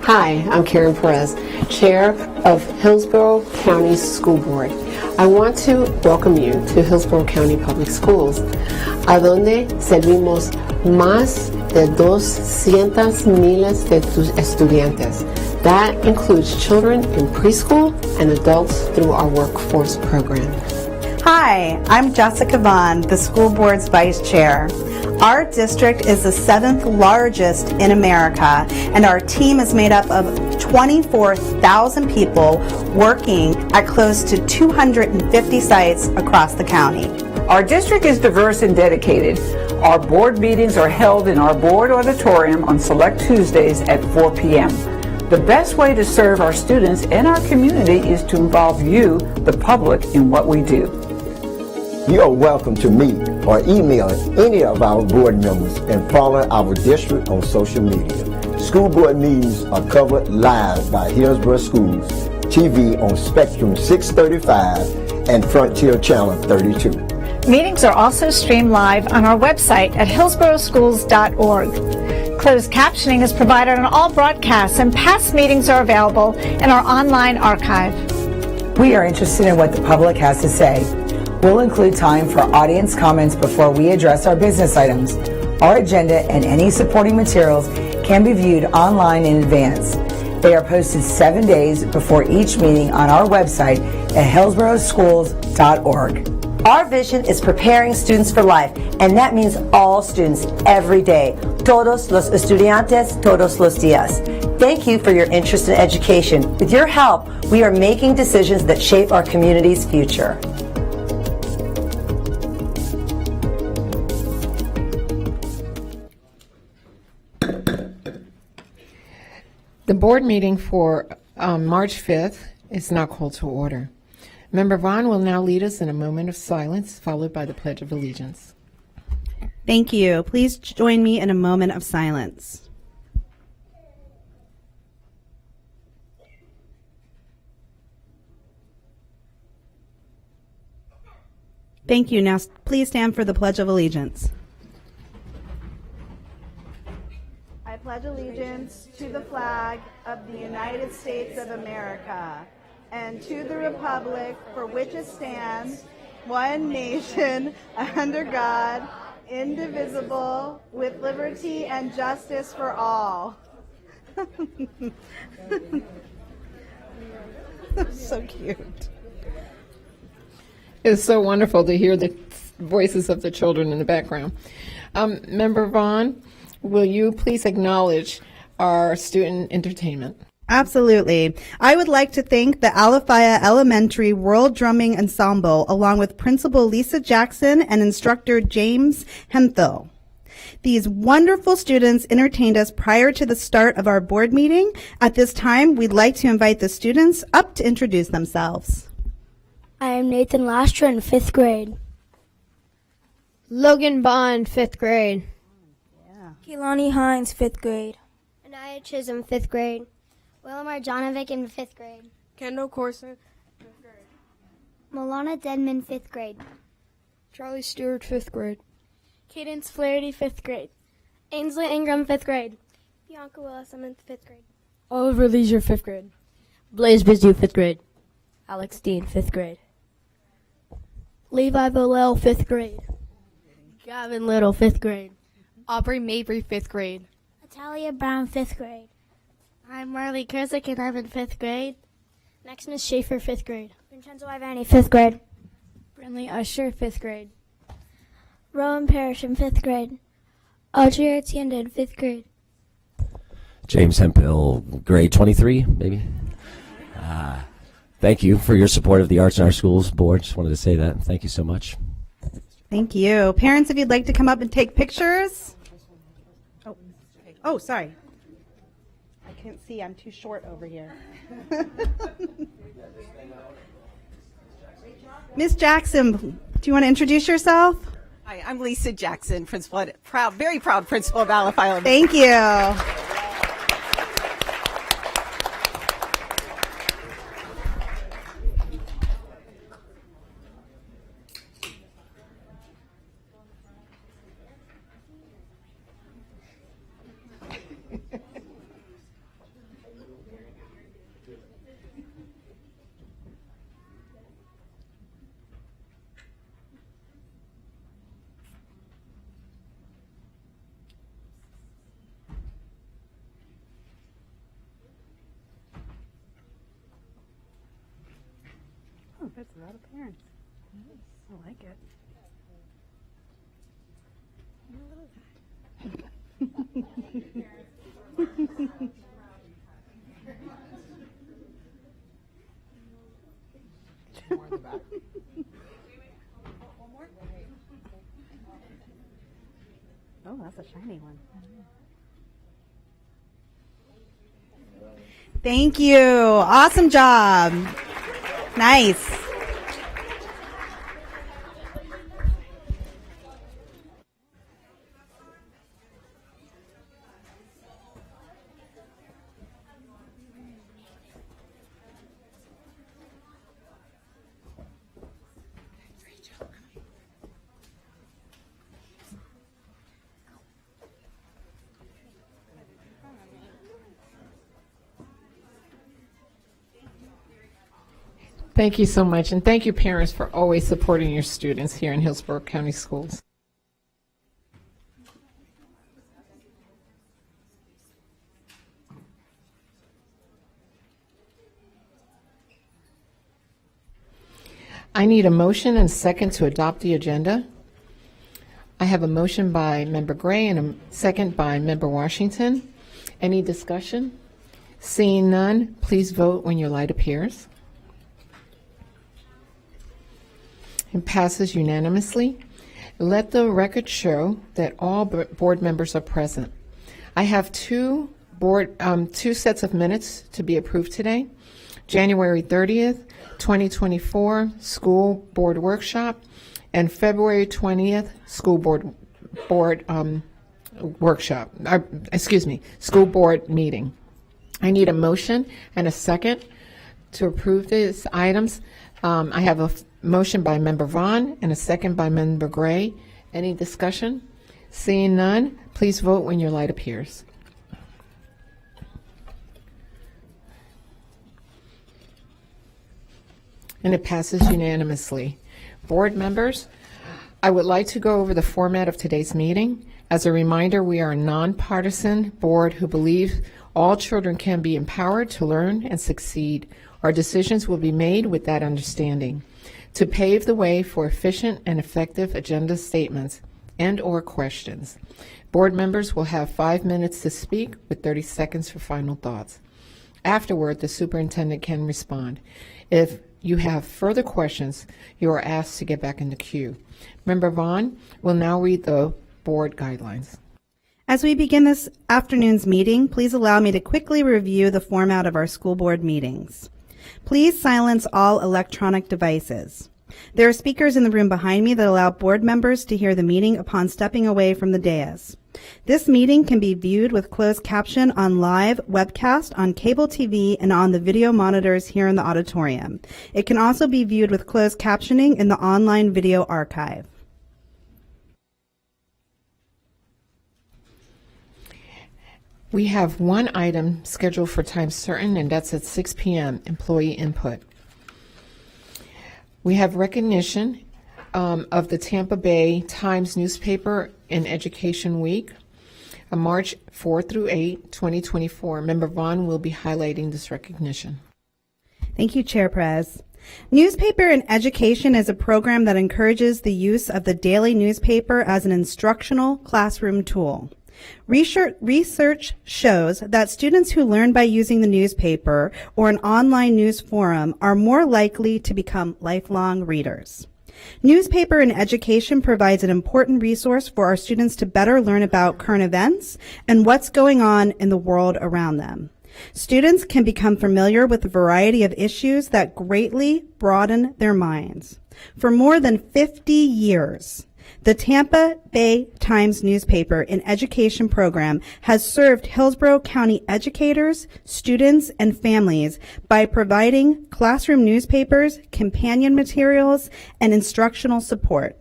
Hi, I'm Karen Perez, Chair of Hillsborough County School Board. I want to welcome you to Hillsborough County Public Schools, a donde servimos más de 200,000 de tus estudiantes. That includes children in preschool and adults through our workforce program. Hi, I'm Jessica Vaughn, the school board's vice chair. Our district is the 7th largest in America, and our team is made up of 24,000 people working at close to 250 sites across the county. Our district is diverse and dedicated. Our board meetings are held in our board auditorium on select Tuesdays at 4 p.m. The best way to serve our students and our community is to involve you, the public, in what we do. You are welcome to meet or email any of our board members and follow our district on social media. School board meetings are covered live by Hillsborough Schools TV on Spectrum 635 and Frontier Channel 32. Meetings are also streamed live on our website at hillsboroughschools.org. Closed captioning is provided on all broadcasts, and past meetings are available in our online archive. We are interested in what the public has to say. We'll include time for audience comments before we address our business items. Our agenda and any supporting materials can be viewed online in advance. They are posted 7 days before each meeting on our website at hillsboroughschools.org. Our vision is preparing students for life, and that means all students every day. Todos los estudiantes, todos los días. Thank you for your interest in education. With your help, we are making decisions that shape our community's future. The board meeting for March 5th is now called to order. Member Vaughn will now lead us in a moment of silence, followed by the Pledge of Allegiance. Thank you. Please join me in a moment of silence. Thank you. Now please stand for the Pledge of Allegiance. I pledge allegiance to the flag of the United States of America and to the republic for which it stands, one nation, under God, indivisible, with liberty and justice for all. So cute. It's so wonderful to hear the voices of the children in the background. Member Vaughn, will you please acknowledge our student entertainment? Absolutely. I would like to thank the Alafaya Elementary World Drumming Ensemble, along with Principal Lisa Jackson and Instructor James Hemphill. These wonderful students entertained us prior to the start of our board meeting. At this time, we'd like to invite the students up to introduce themselves. I am Nathan Lastra in 5th grade. Logan Bond, 5th grade. Keelani Hines, 5th grade. Anaya Chisholm, 5th grade. Willamar Jonovic in 5th grade. Kendall Corson, 5th grade. Milana Denman, 5th grade. Charlie Stewart, 5th grade. Cadence Flaherty, 5th grade. Ainsley Ingram, 5th grade. Bianca Willis, I'm in 5th grade. Oliver Leisure, 5th grade. Blaze Bizu, 5th grade. Alex Dean, 5th grade. Levi Villel, 5th grade. Gavin Little, 5th grade. Aubrey Mabry, 5th grade. Natalia Brown, 5th grade. I'm Marley Kersick and I'm in 5th grade. Maximus Schaefer, 5th grade. Vincenzo Ivani, 5th grade. Brinley Usher, 5th grade. Rowan Parrish in 5th grade. Audrey Artienda in 5th grade. James Hemphill, grade 23, maybe. Thank you for your support of the Arts in Our Schools Board. Just wanted to say that. Thank you so much. Thank you. Parents, if you'd like to come up and take pictures. Oh, sorry. I can't see. I'm too short over here. Miss Jackson, do you want to introduce yourself? Hi, I'm Lisa Jackson, principal, very proud principal of Alafaya. Thank you. That's a lot of parents. I like it. Oh, that's a shiny one. Thank you. Awesome job. Nice. Thank you so much, and thank you, parents, for always supporting your students here in Hillsborough County Schools. I need a motion and a second to adopt the agenda. I have a motion by Member Gray and a second by Member Washington. Any discussion? Seeing none, please vote when your light appears. It passes unanimously. Let the record show that all board members are present. I have two sets of minutes to be approved today. January 30th, 2024 school board workshop and February 20th school board workshop. School board meeting. I need a motion and a second to approve these items. I have a motion by Member Vaughn and a second by Member Gray. Any discussion? Seeing none, please vote when your light appears. And it passes unanimously. Board members, I would like to go over the format of today's meeting. As a reminder, we are a nonpartisan board who believes all children can be empowered to learn and succeed. Our decisions will be made with that understanding. To pave the way for efficient and effective agenda statements and/or questions, board members will have 5 minutes to speak with 30 seconds for final thoughts. Afterward, the superintendent can respond. If you have further questions, you are asked to get back in the queue. Member Vaughn will now read the board guidelines. As we begin this afternoon's meeting, please allow me to quickly review the format of our school board meetings. Please silence all electronic devices. There are speakers in the room behind me that allow board members to hear the meeting upon stepping away from the dais. This meeting can be viewed with closed caption on live webcast on cable TV and on the video monitors here in the auditorium. It can also be viewed with closed captioning in the online video archive. We have one item scheduled for time certain, and that's at 6 p.m., employee input. We have recognition of the Tampa Bay Times newspaper in Education Week, March 4 through 8, 2024. Member Vaughn will be highlighting this recognition. Thank you, Chair Perez. Newspaper in Education is a program that encourages the use of the daily newspaper as an instructional classroom tool. Research shows that students who learn by using the newspaper or an online news forum are more likely to become lifelong readers. Newspaper in Education provides an important resource for our students to better learn about current events and what's going on in the world around them. Students can become familiar with a variety of issues that greatly broaden their minds. For more than 50 years, the Tampa Bay Times newspaper in Education program has served Hillsborough County educators, students, and families by providing classroom newspapers, companion materials, and instructional support.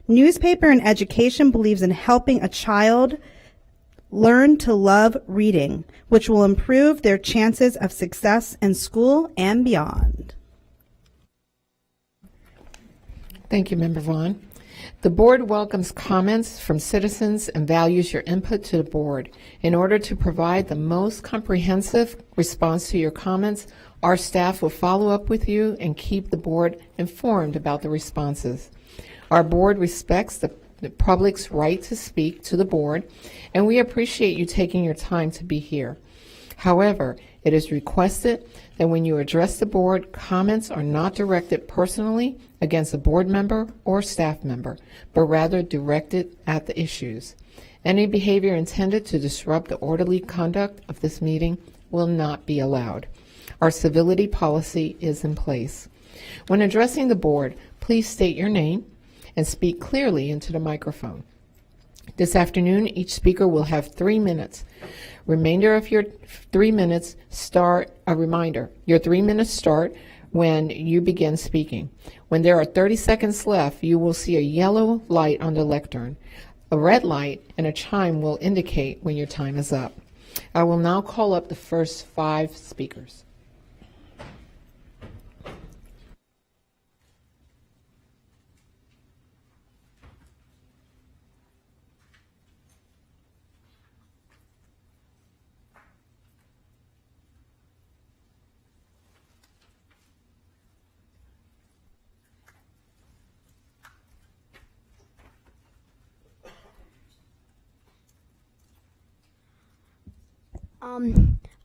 Newspaper in Education believes in helping a child learn to love reading, which will improve their chances of success in school and beyond. Thank you, Member Vaughn. The board welcomes comments from citizens and values your input to the board. In order to provide the most comprehensive response to your comments, our staff will follow up with you and keep the board informed about the responses. Our board respects the public's right to speak to the board, and we appreciate you taking your time to be here. However, it is requested that when you address the board, comments are not directed personally against a board member or staff member, but rather directed at the issues. Any behavior intended to disrupt the orderly conduct of this meeting will not be allowed. Our civility policy is in place. When addressing the board, please state your name and speak clearly into the microphone. This afternoon, each speaker will have 3 minutes. Remainder of your 3 minutes start, a reminder, your 3 minutes start when you begin speaking. When there are 30 seconds left, you will see a yellow light on the lectern. A red light and a chime will indicate when your time is up. I will now call up the first 5 speakers.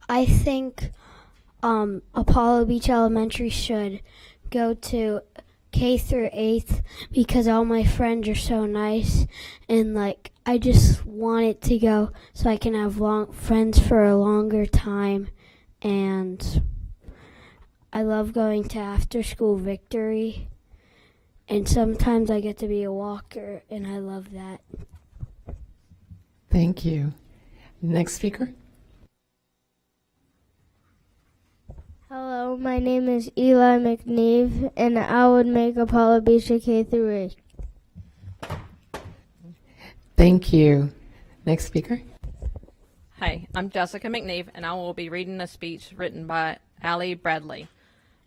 I think Apollo Beach Elementary should go to K through 8th because all my friends are so nice, and I just want it to go so I can have friends for a longer time. And I love going to After School Victory, and sometimes I get to be a walker, and I love that. Thank you. Next speaker. Hello, my name is Eli McNeve, and I would make Apollo Beach a K through 8. Thank you. Next speaker. Hi, I'm Jessica McNeve, and I will be reading a speech written by Allie Bradley.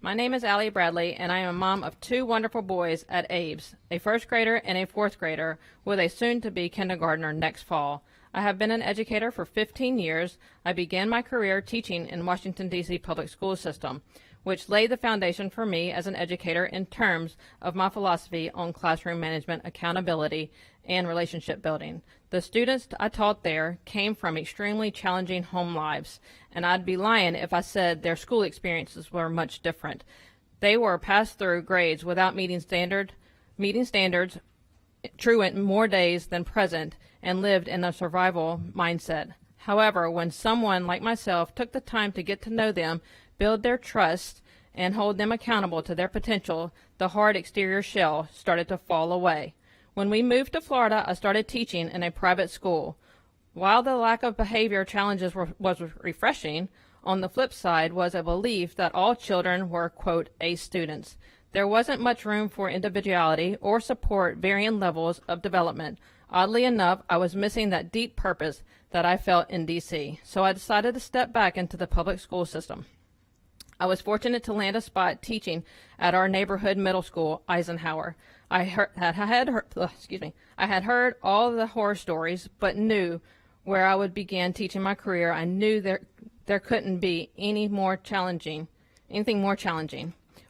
My name is Allie Bradley, and I am a mom of 2 wonderful boys at Abe's, a 1st grader and a 4th grader, with a soon-to-be kindergartner next fall. I have been an educator for 15 years. I began my career teaching in Washington, D.C. public school system, which laid the foundation for me as an educator in terms of my philosophy on classroom management, accountability, and relationship building. The students I taught there came from extremely challenging home lives, and I'd be lying if I said their school experiences were much different. They were passed through grades without meeting standards, truant more days than present, and lived in a survival mindset. However, when someone like myself took the time to get to know them, build their trust, and hold them accountable to their potential, the hard exterior shell started to fall away. When we moved to Florida, I started teaching in a private school. While the lack of behavior challenges was refreshing, on the flip side was a belief that all children were, quote, A students. There wasn't much room for individuality or support varying levels of development. Oddly enough, I was missing that deep purpose that I felt in D.C., so I decided to step back into the public school system. I was fortunate to land a spot teaching at our neighborhood middle school, Eisenhower. I had heard all the horror stories, but knew where I would begin teaching my career. I knew there couldn't be anything more challenging.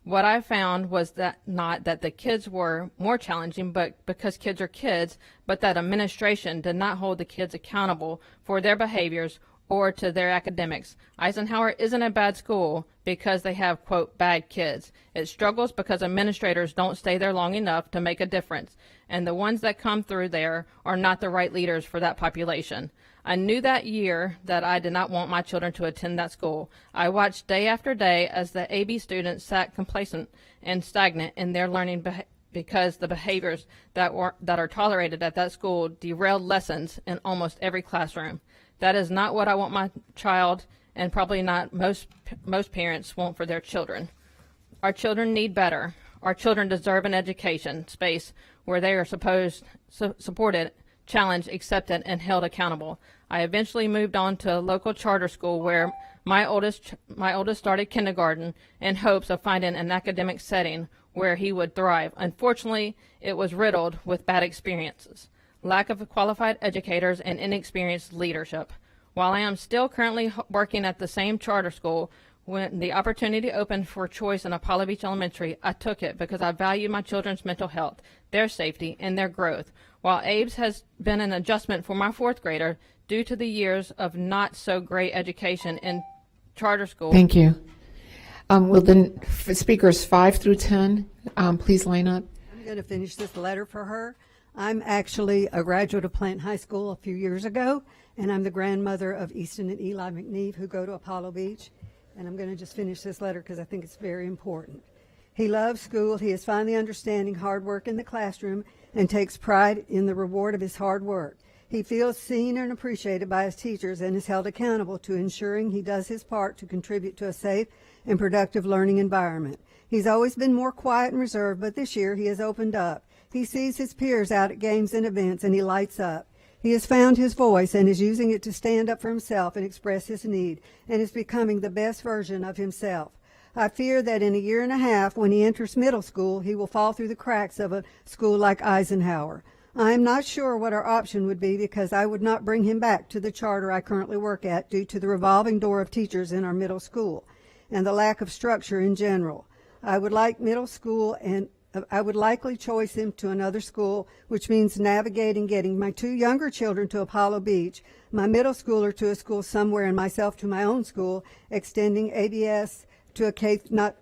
What I found was that not that the kids were more challenging, but because kids are kids, but that administration did not hold the kids accountable for their behaviors or to their academics. Eisenhower isn't a bad school because they have, quote, bad kids. It struggles because administrators don't stay there long enough to make a difference, and the ones that come through there are not the right leaders for that population. I knew that year that I did not want my children to attend that school. I watched day after day as the AB students sat complacent and stagnant in their learning because the behaviors that are tolerated at that school derailed lessons in almost every classroom. That is not what I want my child, and probably not most parents want for their children. Our children need better. Our children deserve an education space where they are supported, challenged, accepted, and held accountable. I eventually moved on to a local charter school where my oldest started kindergarten in hopes of finding an academic setting where he would thrive. Unfortunately, it was riddled with bad experiences, lack of qualified educators, and inexperienced leadership. While I am still currently working at the same charter school, when the opportunity opened for choice in Apollo Beach Elementary, I took it because I value my children's mental health, their safety, and their growth. While Abe's has been an adjustment for my fourth grader due to the years of not so great education in charter school. Thank you. Will the speakers 5 through 10 please line up? I'm going to finish this letter for her. I'm actually a graduate of Plant High School a few years ago, and I'm the grandmother of Easton and Eli McNeve, who go to Apollo Beach. And I'm going to just finish this letter because I think it's very important. He loves school. He is finally understanding hard work in the classroom and takes pride in the reward of his hard work. He feels seen and appreciated by his teachers and is held accountable to ensuring he does his part to contribute to a safe and productive learning environment. He's always been more quiet and reserved, but this year he has opened up. He sees his peers out at games and events, and he lights up. He has found his voice and is using it to stand up for himself and express his need, and is becoming the best version of himself. I fear that in a year and a half, when he enters middle school, he will fall through the cracks of a school like Eisenhower. I am not sure what our option would be because I would not bring him back to the charter I currently work at due to the revolving door of teachers in our middle school and the lack of structure in general. I would like middle school and I would likely choice him to another school, which means navigating getting my 2 younger children to Apollo Beach, my middle schooler to a school somewhere, and myself to my own school, extending ABS to a K through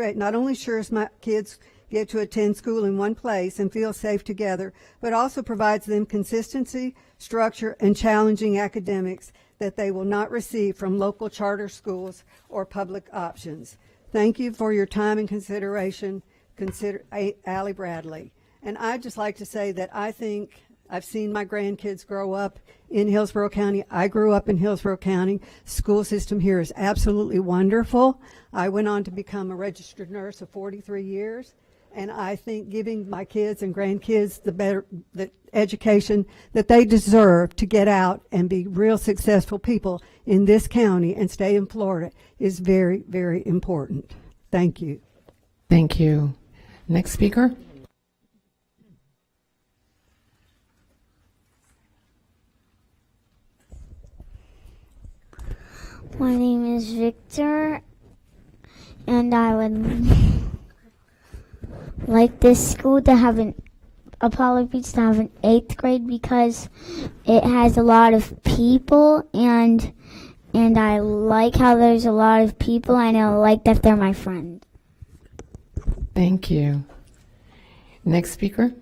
8 not only ensures my kids get to attend school in one place and feel safe together, but also provides them consistency, structure, and challenging academics that they will not receive from local charter schools or public options. Thank you for your time and consideration. Consider Allie Bradley. And I'd just like to say that I think I've seen my grandkids grow up in Hillsborough County. I grew up in Hillsborough County. School system here is absolutely wonderful. I went on to become a registered nurse of 43 years. And I think giving my kids and grandkids the education that they deserve to get out and be real successful people in this county and stay in Florida is very, very important. Thank you. Thank you. Next speaker. My name is Victor, and I would like this school to have Apollo Beach to have an 8th grade because it has a lot of people, and I like how there's a lot of people, and I like that they're my friend. Thank you. Next speaker.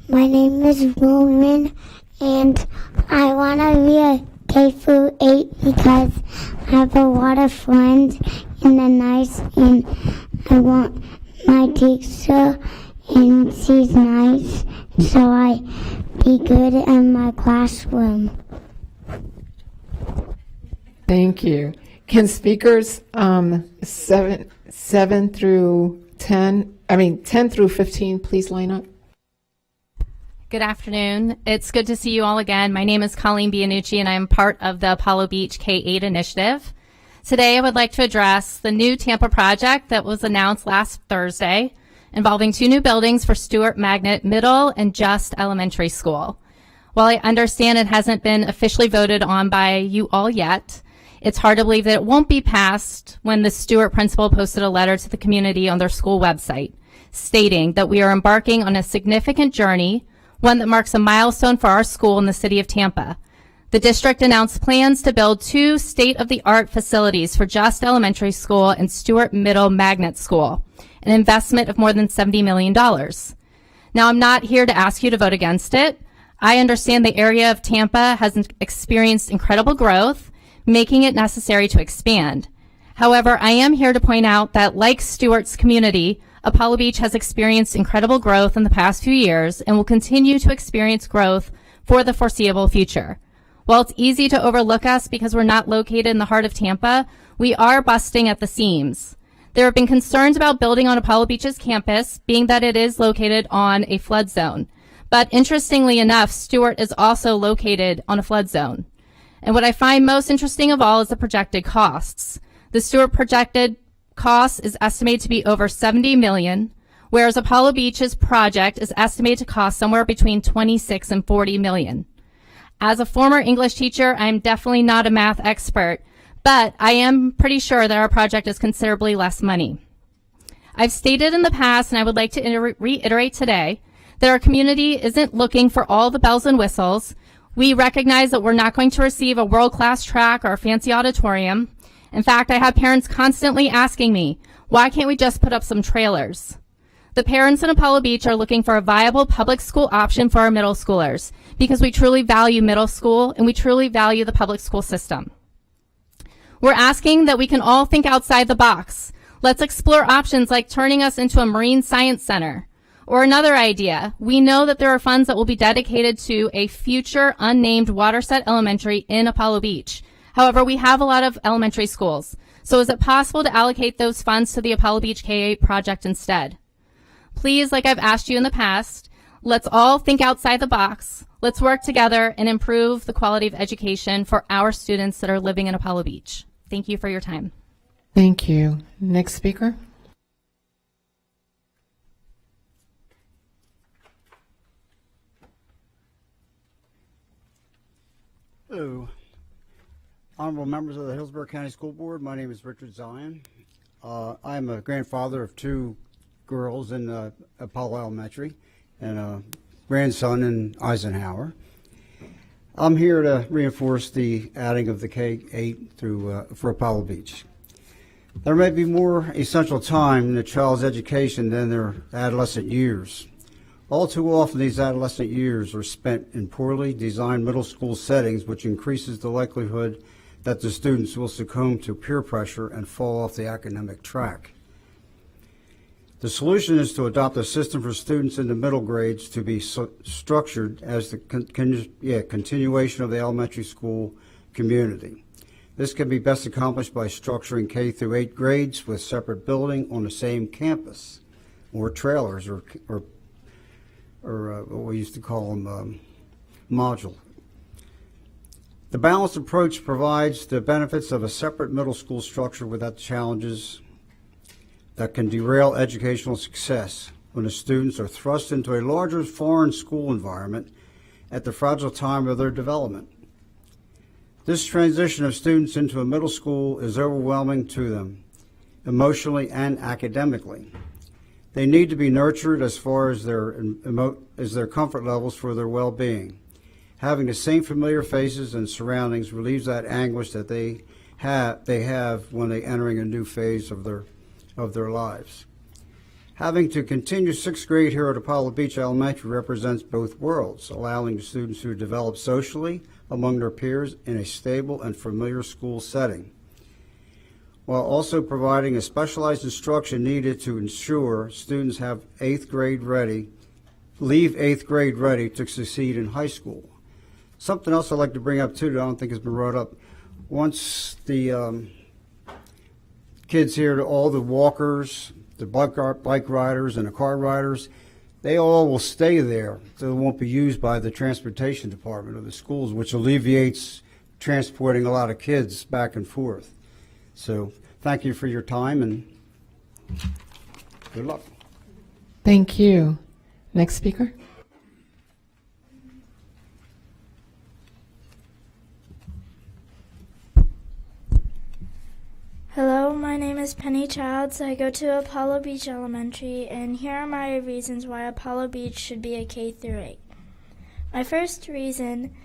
My name is Roman, and I want to be a K through 8 because I have a lot of friends and they're nice, and I want my teacher, and she's nice, so I be good in my classroom. Thank you. Can speakers 10 through 15 please line up? Good afternoon. It's good to see you all again. My name is Colleen Bianucci, and I'm part of the Apollo Beach K-8 initiative. Today, I would like to address the new Tampa project that was announced last Thursday, involving 2 new buildings for Stuart Magnet Middle and Just Elementary School. While I understand it hasn't been officially voted on by you all yet, it's hard to believe that it won't be passed when the Stuart principal posted a letter to the community on their school website, stating that we are embarking on a significant journey, one that marks a milestone for our school in the city of Tampa. The district announced plans to build 2 state-of-the-art facilities for Just Elementary School and Stuart Middle Magnet School, an investment of more than $70 million. Now, I'm not here to ask you to vote against it. I understand the area of Tampa has experienced incredible growth, making it necessary to expand. However, I am here to point out that, like Stuart's community, Apollo Beach has experienced incredible growth in the past few years and will continue to experience growth for the foreseeable future. While it's easy to overlook us because we're not located in the heart of Tampa, we are busting at the seams. There have been concerns about building on Apollo Beach's campus, being that it is located on a flood zone. But interestingly enough, Stuart is also located on a flood zone. And what I find most interesting of all is the projected costs. The Stewart projected cost is estimated to be over $70 million, whereas Apollo Beach's project is estimated to cost somewhere between $26 and $40 million. As a former English teacher, I'm definitely not a math expert, but I am pretty sure that our project is considerably less money. I've stated in the past, and I would like to reiterate today, that our community isn't looking for all the bells and whistles. We recognize that we're not going to receive a world-class track or a fancy auditorium. In fact, I have parents constantly asking me, why can't we just put up some trailers? The parents in Apollo Beach are looking for a viable public school option for our middle schoolers because we truly value middle school and we truly value the public school system. We're asking that we can all think outside the box. Let's explore options like turning us into a marine science center. Or another idea, we know that there are funds that will be dedicated to a future unnamed Waterset Elementary in Apollo Beach. However, we have a lot of elementary schools. So is it possible to allocate those funds to the Apollo Beach K-8 project instead? Please, like I've asked you in the past, let's all think outside the box. Let's work together and improve the quality of education for our students that are living in Apollo Beach. Thank you for your time. Thank you. Next speaker. Hello. Honorable members of the Hillsborough County School Board, my name is Richard Zion. I'm a grandfather of two girls in Apollo Elementary and a grandson in Eisenhower. I'm here to reinforce the adding of the K-8 for Apollo Beach. There may be more essential time in a child's education than their adolescent years. All too often, these adolescent years are spent in poorly designed middle school settings, which increases the likelihood that the students will succumb to peer pressure and fall off the academic track. The solution is to adopt a system for students in the middle grades to be structured as the continuation of the elementary school community. This can be best accomplished by structuring K through 8 grades with separate building on the same campus, or trailers, or what we used to call them, module. The balanced approach provides the benefits of a separate middle school structure without the challenges that can derail educational success when the students are thrust into a larger foreign school environment at the fragile time of their development. This transition of students into a middle school is overwhelming to them, emotionally and academically. They need to be nurtured as far as their comfort levels for their well-being. Having the same familiar faces and surroundings relieves that anguish that they have when they entering a new phase of their lives. Having to continue 6th grade here at Apollo Beach Elementary represents both worlds, allowing the students to develop socially among their peers in a stable and familiar school setting, while also providing a specialized instruction needed to ensure students have leave 8th grade ready to succeed in high school. Something else I'd like to bring up too that I don't think has been brought up. Once the kids here, all the walkers, the bike riders, and the car riders, they all will stay there. So they won't be used by the transportation department of the schools, which alleviates transporting a lot of kids back and forth. So thank you for your time and good luck. Thank you. Next speaker. Hello, my name is Penny Childs. I go to Apollo Beach Elementary, and here are my reasons why Apollo Beach should be a K through 8. My first reason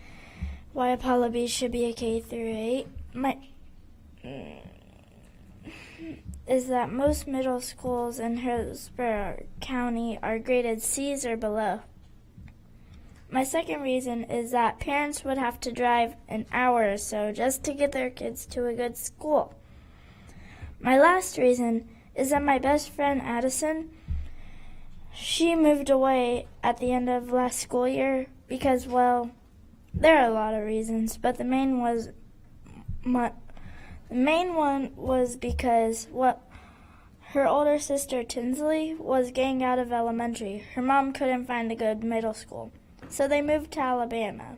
why Apollo Beach should be a K through 8 is that most middle schools in Hillsborough County are graded C's or below. My second reason is that parents would have to drive an hour or so just to get their kids to a good school. My last reason is that my best friend Addison, she moved away at the end of last school year because, well, there are a lot of reasons, but the main one was because her older sister Tinsley was getting out of elementary. Her mom couldn't find a good middle school, so they moved to Alabama.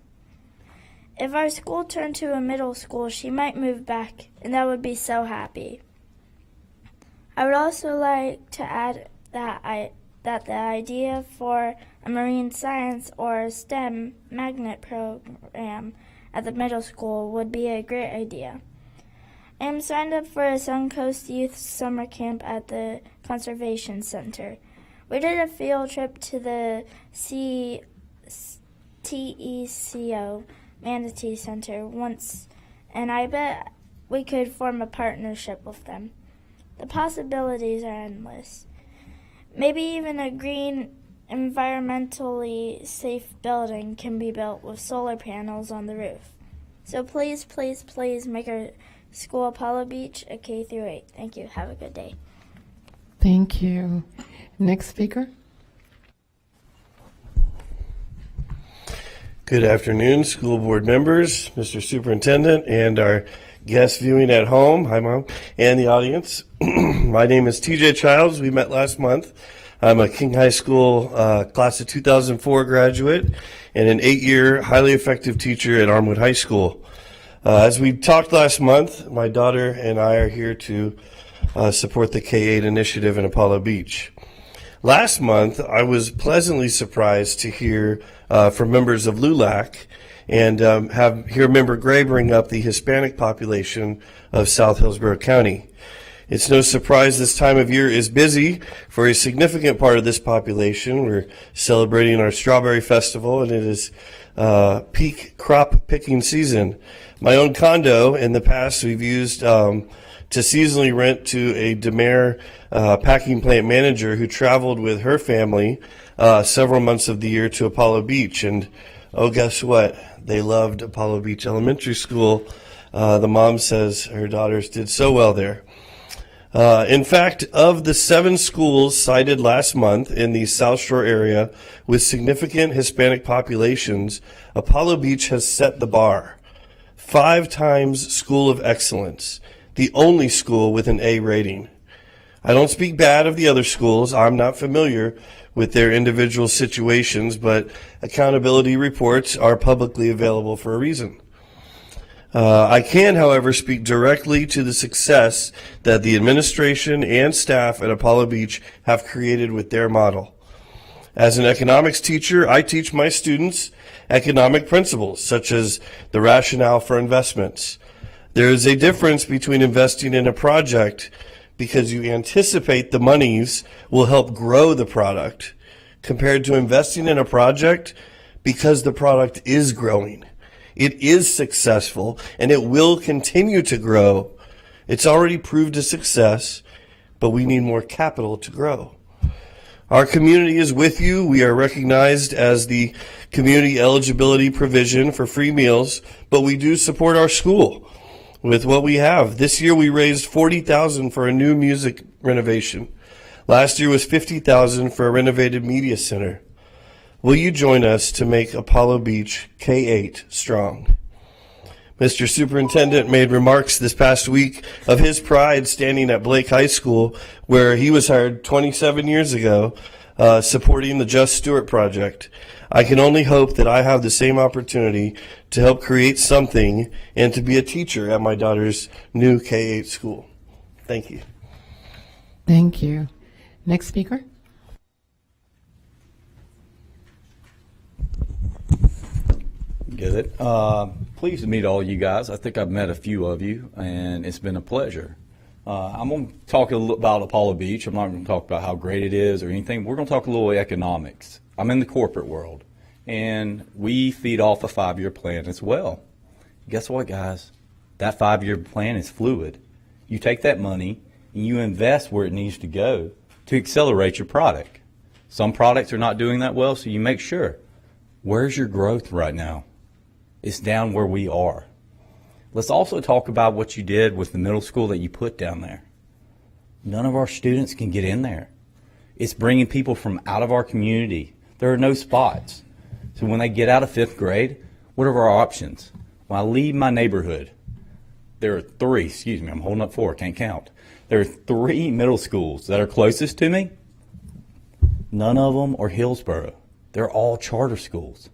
If our school turned to a middle school, she might move back, and I would be so happy. I would also like to add that the idea for a marine science or STEM magnet program at the middle school would be a great idea. I am signed up for a Suncoast Youth Summer Camp at the Conservation Center. We did a field trip to the TECO Manatee Center once, and I bet we could form a partnership with them. The possibilities are endless. Maybe even a green, environmentally safe building can be built with solar panels on the roof. So please, please, please make our school Apollo Beach a K through 8. Thank you. Have a good day. Thank you. Next speaker. Good afternoon, school board members, Mr. Superintendent, and our guests viewing at home. Hi, Mom, and the audience. My name is TJ Childs. We met last month. I'm a King High School class of 2004 graduate and an 8-year highly effective teacher at Armwood High School. As we talked last month, my daughter and I are here to support the K-8 initiative in Apollo Beach. Last month, I was pleasantly surprised to hear from members of LULAC and hear Member Gray bring up the Hispanic population of South Hillsborough County. It's no surprise this time of year is busy for a significant part of this population. We're celebrating our Strawberry Festival, and it is peak crop picking season. My own condo in the past we've used to seasonally rent to a Demare packing plant manager who traveled with her family several months of the year to Apollo Beach. And oh, guess what? They loved Apollo Beach Elementary School. The mom says her daughters did so well there. In fact, of the 7 schools cited last month in the South Shore area with significant Hispanic populations, Apollo Beach has set the bar. 5 times School of Excellence, the only school with an A rating. I don't speak bad of the other schools. I'm not familiar with their individual situations, but accountability reports are publicly available for a reason. I can, however, speak directly to the success that the administration and staff at Apollo Beach have created with their model. As an economics teacher, I teach my students economic principles, such as the rationale for investments. There is a difference between investing in a project because you anticipate the monies will help grow the product, compared to investing in a project because the product is growing. It is successful, and it will continue to grow. It's already proved a success, but we need more capital to grow. Our community is with you. We are recognized as the community eligibility provision for free meals, but we do support our school with what we have. This year we raised $40,000 for a new music renovation. Last year was $50,000 for a renovated media center. Will you join us to make Apollo Beach K-8 strong? Mr. Superintendent made remarks this past week of his pride standing at Blake High School, where he was hired 27 years ago, supporting the Just Stewart Project. I can only hope that I have the same opportunity to help create something and to be a teacher at my daughter's new K-8 school. Thank you. Thank you. Next speaker. Good. Pleased to meet all you guys. I think I've met a few of you, and it's been a pleasure. I'm going to talk a little about Apollo Beach. I'm not going to talk about how great it is or anything. We're going to talk a little economics. I'm in the corporate world, and we feed off a 5-year plan as well. Guess what, guys? That 5-year plan is fluid. You take that money and you invest where it needs to go to accelerate your product. Some products are not doing that well, so you make sure. Where's your growth right now? It's down where we are. Let's also talk about what you did with the middle school that you put down there. None of our students can get in there. It's bringing people from out of our community. There are no spots. So when they get out of 5th grade, what are our options? When I leave my neighborhood, there are 3, I'm holding up 4, can't count. There are 3 middle schools that are closest to me. None of them are Hillsborough. They're all charter schools.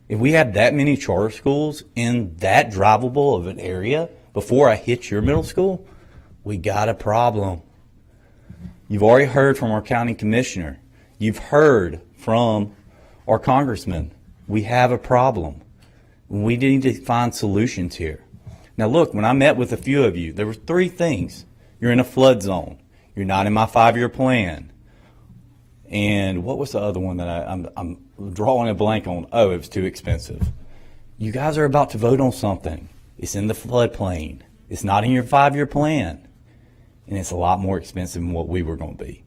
If we have that many charter schools in that drivable of an area before I hit your middle school, we got a problem. You've already heard from our county commissioner. You've heard from our congressman. We have a problem. We need to find solutions here. Now look, when I met with a few of you, there were 3 things. You're in a flood zone. You're not in my 5-year plan. And what was the other one that I'm drawing a blank on? Oh, it was too expensive. You guys are about to vote on something. It's in the floodplain. It's not in your 5-year plan. And it's a lot more expensive than what we were going to be.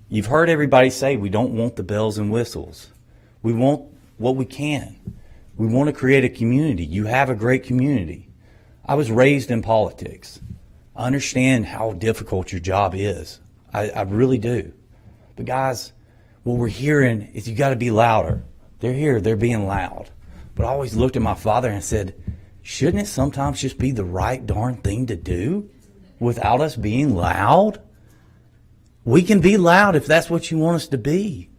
You've heard everybody say we don't want the bells and whistles. We want what we can. We want to create a community. You have a great community. I was raised in politics. I understand how difficult your job is. I really do. But guys, what we're hearing is you got to be louder. They're here, they're being loud. But I always looked at my father and said, shouldn't it sometimes just be the right darn thing to do without us being loud? We can be loud if that's what you want us to be.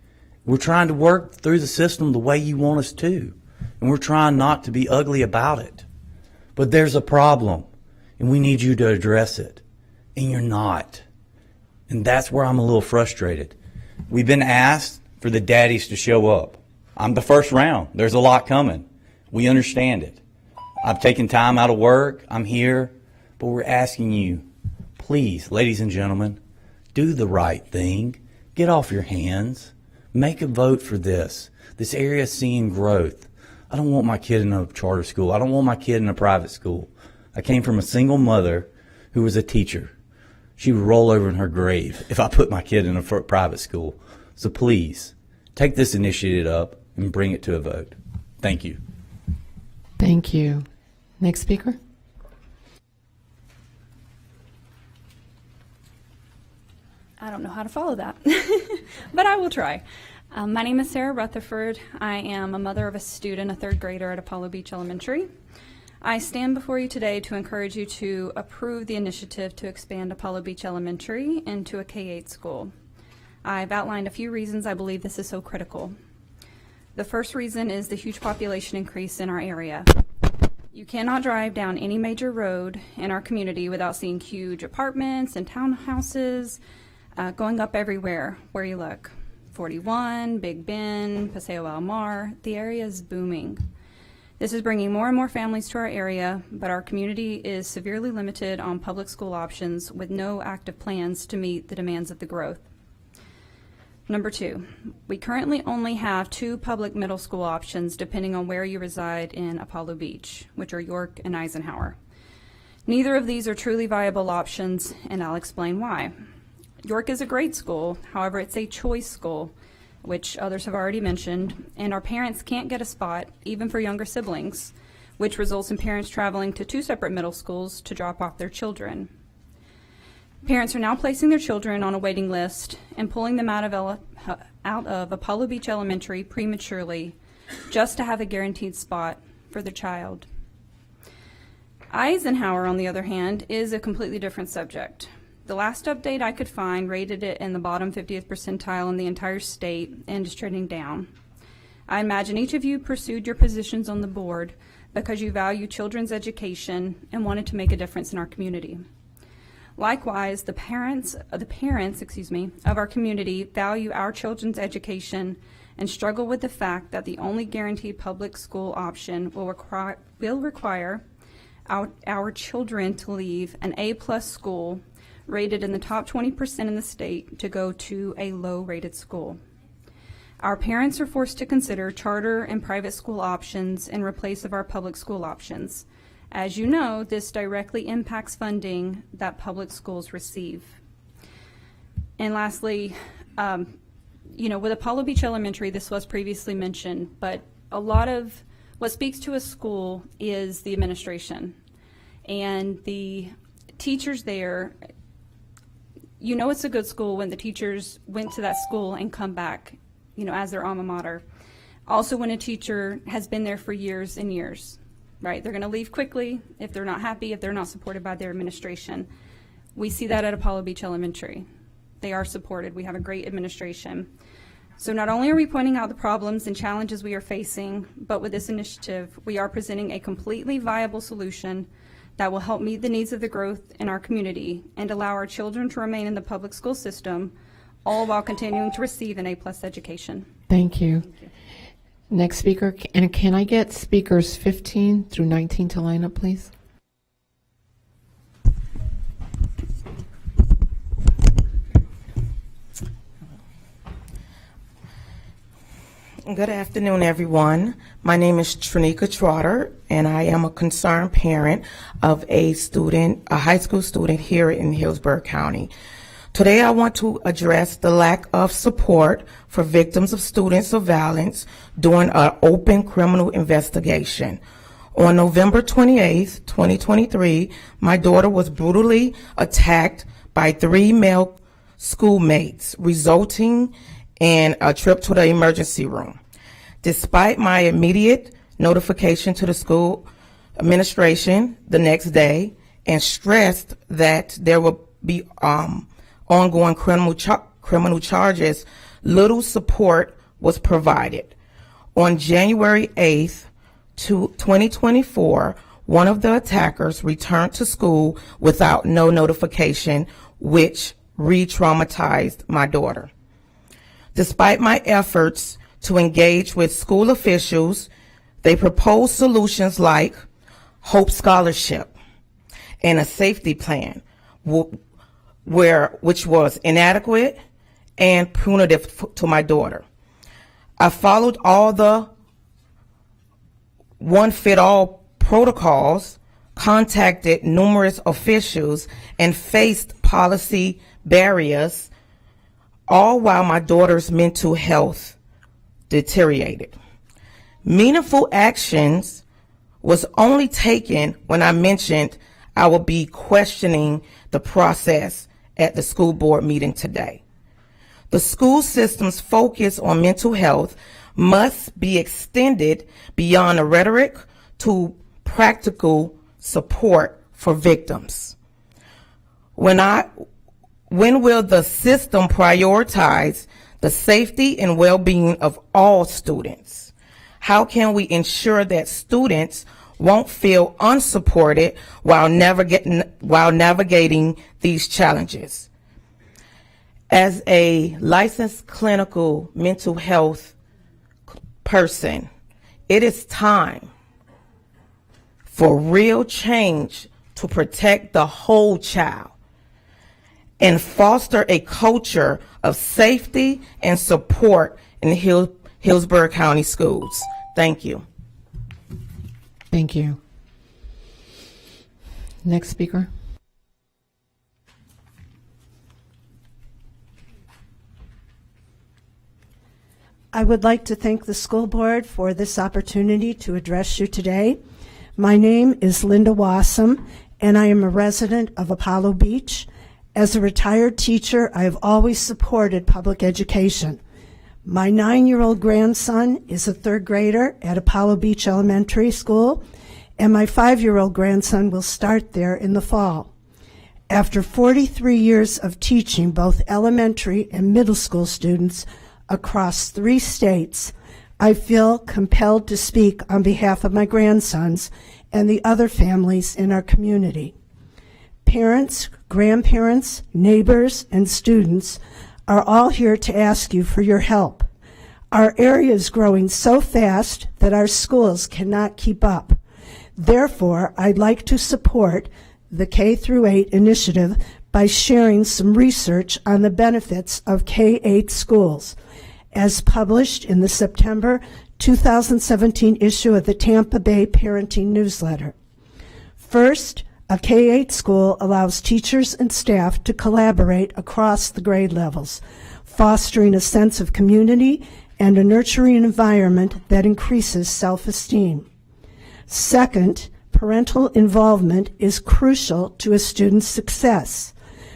We're trying to work through the system the way you want us to. And we're trying not to be ugly about it. But there's a problem, and we need you to address it. And you're not. And that's where I'm a little frustrated. We've been asked for the daddies to show up. I'm the first round. There's a lot coming. We understand it. I've taken time out of work. I'm here. But we're asking you, please, ladies and gentlemen, do the right thing. Get off your hands. Make a vote for this. This area is seeing growth. I don't want my kid in a charter school. I don't want my kid in a private school. I came from a single mother who was a teacher. She would roll over in her grave if I put my kid in a private school. So please, take this initiative up and bring it to a vote. Thank you. Thank you. Next speaker. I don't know how to follow that, but I will try. My name is Sarah Rutherford. I am a mother of a student, a 3rd grader at Apollo Beach Elementary. I stand before you today to encourage you to approve the initiative to expand Apollo Beach Elementary into a K-8 school. I've outlined a few reasons I believe this is so critical. The first reason is the huge population increase in our area. You cannot drive down any major road in our community without seeing huge apartments and townhouses going up everywhere where you look. 41, Big Bend, Paseo Al Mar, the area is booming. This is bringing more and more families to our area, but our community is severely limited on public school options with no active plans to meet the demands of the growth. Number 2, we currently only have 2 public middle school options depending on where you reside in Apollo Beach, which are York and Eisenhower. Neither of these are truly viable options, and I'll explain why. York is a great school, however, it's a choice school, which others have already mentioned, and our parents can't get a spot, even for younger siblings, which results in parents traveling to 2 separate middle schools to drop off their children. Parents are now placing their children on a waiting list and pulling them out of Apollo Beach Elementary prematurely just to have a guaranteed spot for their child. Eisenhower, on the other hand, is a completely different subject. The last update I could find rated it in the bottom 50th percentile in the entire state and is trending down. I imagine each of you pursued your positions on the board because you value children's education and wanted to make a difference in our community. Likewise, the parents of our community value our children's education and struggle with the fact that the only guaranteed public school option will require our children to leave an A+ school rated in the top 20% in the state to go to a low-rated school. Our parents are forced to consider charter and private school options in replace of our public school options. As you know, this directly impacts funding that public schools receive. And lastly, with Apollo Beach Elementary, this was previously mentioned, but a lot of what speaks to a school is the administration. And the teachers there, you know it's a good school when the teachers went to that school and come back, as their alma mater. Also when a teacher has been there for years and years, right? They're going to leave quickly if they're not happy, if they're not supported by their administration. We see that at Apollo Beach Elementary. They are supported. We have a great administration. So not only are we pointing out the problems and challenges we are facing, but with this initiative, we are presenting a completely viable solution that will help meet the needs of the growth in our community and allow our children to remain in the public school system, all while continuing to receive an A+ education. Thank you. Next speaker, and can I get speakers 15 through 19 to line up, please? Good afternoon, everyone. My name is Trinika Trotter, and I am a concerned parent of a high school student here in Hillsborough County. Today, I want to address the lack of support for victims of students of violence during an open criminal investigation. On November 28, 2023, my daughter was brutally attacked by 3 male schoolmates, resulting in a trip to the emergency room. Despite my immediate notification to the school administration the next day and stressed that there would be ongoing criminal charges, little support was provided. On January 8th, 2024, one of the attackers returned to school without no notification, which re-traumatized my daughter. Despite my efforts to engage with school officials, they proposed solutions like Hope Scholarship and a safety plan, which was inadequate and punitive to my daughter. I followed all the one-fit-all protocols, contacted numerous officials, and faced policy barriers, all while my daughter's mental health deteriorated. Meaningful actions was only taken when I mentioned I will be questioning the process at the school board meeting today. The school system's focus on mental health must be extended beyond the rhetoric to practical support for victims. When will the system prioritize the safety and well-being of all students? How can we ensure that students won't feel unsupported while navigating these challenges? As a licensed clinical mental health person, it is time for real change to protect the whole child and foster a culture of safety and support in Hillsborough County schools. Thank you. Thank you. Next speaker. I would like to thank the school board for this opportunity to address you today. My name is Linda Wassam, and I am a resident of Apollo Beach. As a retired teacher, I have always supported public education. My 9-year-old grandson is a 3rd grader at Apollo Beach Elementary School, and my 5-year-old grandson will start there in the fall. After 43 years of teaching both elementary and middle school students across 3 states, I feel compelled to speak on behalf of my grandsons and the other families in our community. Parents, grandparents, neighbors, and students are all here to ask you for your help. Our area is growing so fast that our schools cannot keep up. Therefore, I'd like to support the K-8 initiative by sharing some research on the benefits of K-8 schools, as published in the September 2017 issue of the Tampa Bay Parenting Newsletter. First, a K-8 school allows teachers and staff to collaborate across the grade levels, fostering a sense of community and a nurturing environment that increases self-esteem. Second, parental involvement is crucial to a student's success.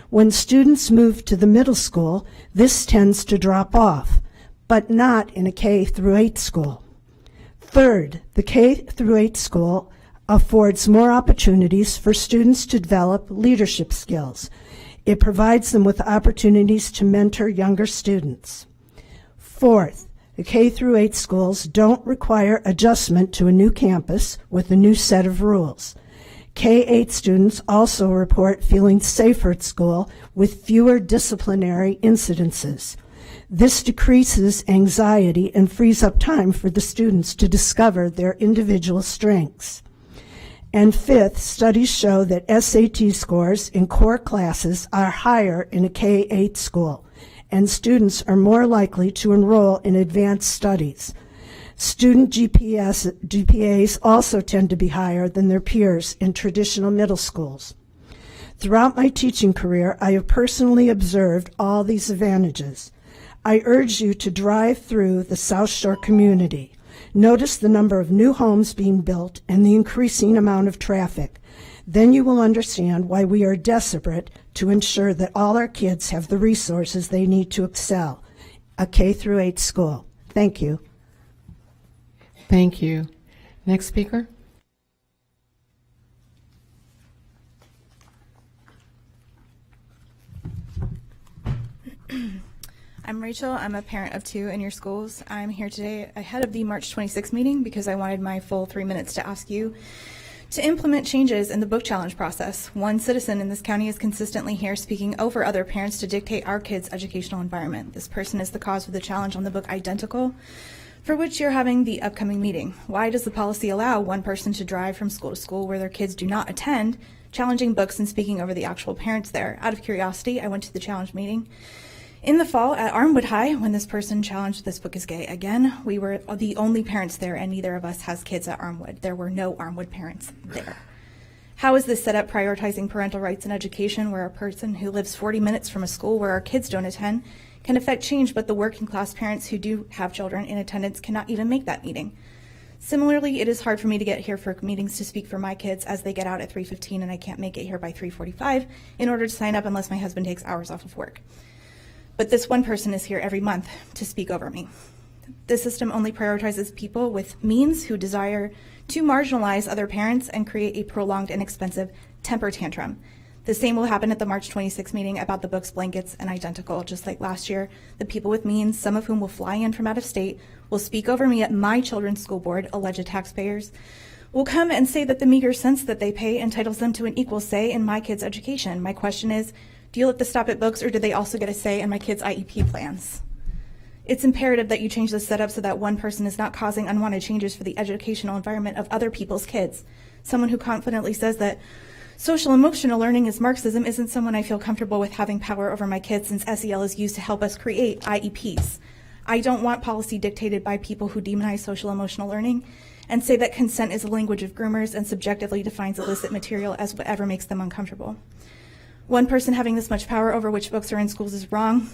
When students move to the middle school, this tends to drop off, but not in a K-8 school. Third, the K-8 school affords more opportunities for students to develop leadership skills. It provides them with opportunities to mentor younger students. Fourth, the K through 8 schools don't require adjustment to a new campus with a new set of rules. K-8 students also report feeling safer at school with fewer disciplinary incidences. This decreases anxiety and frees up time for the students to discover their individual strengths. And fifth, studies show that SAT scores in core classes are higher in a K-8 school, and students are more likely to enroll in advanced studies. Student GPAs also tend to be higher than their peers in traditional middle schools. Throughout my teaching career, I have personally observed all these advantages. I urge you to drive through the South Shore community. Notice the number of new homes being built and the increasing amount of traffic. Then you will understand why we are desperate to ensure that all our kids have the resources they need to excel. A K through 8 school. Thank you. Thank you. Next speaker. I'm Rachel. I'm a parent of 2 in your schools. I'm here today ahead of the March 26th meeting because I wanted my full 3 minutes to ask you to implement changes in the book challenge process. One citizen in this county is consistently here speaking over other parents to dictate our kids' educational environment. This person is the cause for the challenge on the book Identical, for which you're having the upcoming meeting. Why does the policy allow one person to drive from school to school where their kids do not attend, challenging books and speaking over the actual parents there? Out of curiosity, I went to the challenge meeting in the fall at Armwood High when this person challenged This Book is Gay. Again, we were the only parents there, and neither of us has kids at Armwood. There were no Armwood parents there. How is this set up prioritizing parental rights in education where a person who lives 40 minutes from a school where our kids don't attend can affect change, but the working class parents who do have children in attendance cannot even make that meeting? Similarly, it is hard for me to get here for meetings to speak for my kids as they get out at 3:15 and I can't make it here by 3:45 in order to sign up unless my husband takes hours off of work. But this one person is here every month to speak over me. This system only prioritizes people with means who desire to marginalize other parents and create a prolonged and expensive temper tantrum. The same will happen at the March 26th meeting about the books, blankets, and Identical. Just like last year, the people with means, some of whom will fly in from out of state, will speak over me at my children's school board, alleged taxpayers, will come and say that the meager cents that they pay entitles them to an equal say in my kids' education. My question is, do you let this stop at books, or do they also get a say in my kids' IEP plans? It's imperative that you change this setup so that one person is not causing unwanted changes for the educational environment of other people's kids. Someone who confidently says that social emotional learning is Marxism isn't someone I feel comfortable with having power over my kids, since SEL is used to help us create IEPs. I don't want policy dictated by people who demonize social emotional learning and say that consent is the language of groomers and subjectively defines illicit material as whatever makes them uncomfortable. One person having this much power over which books are in schools is wrong.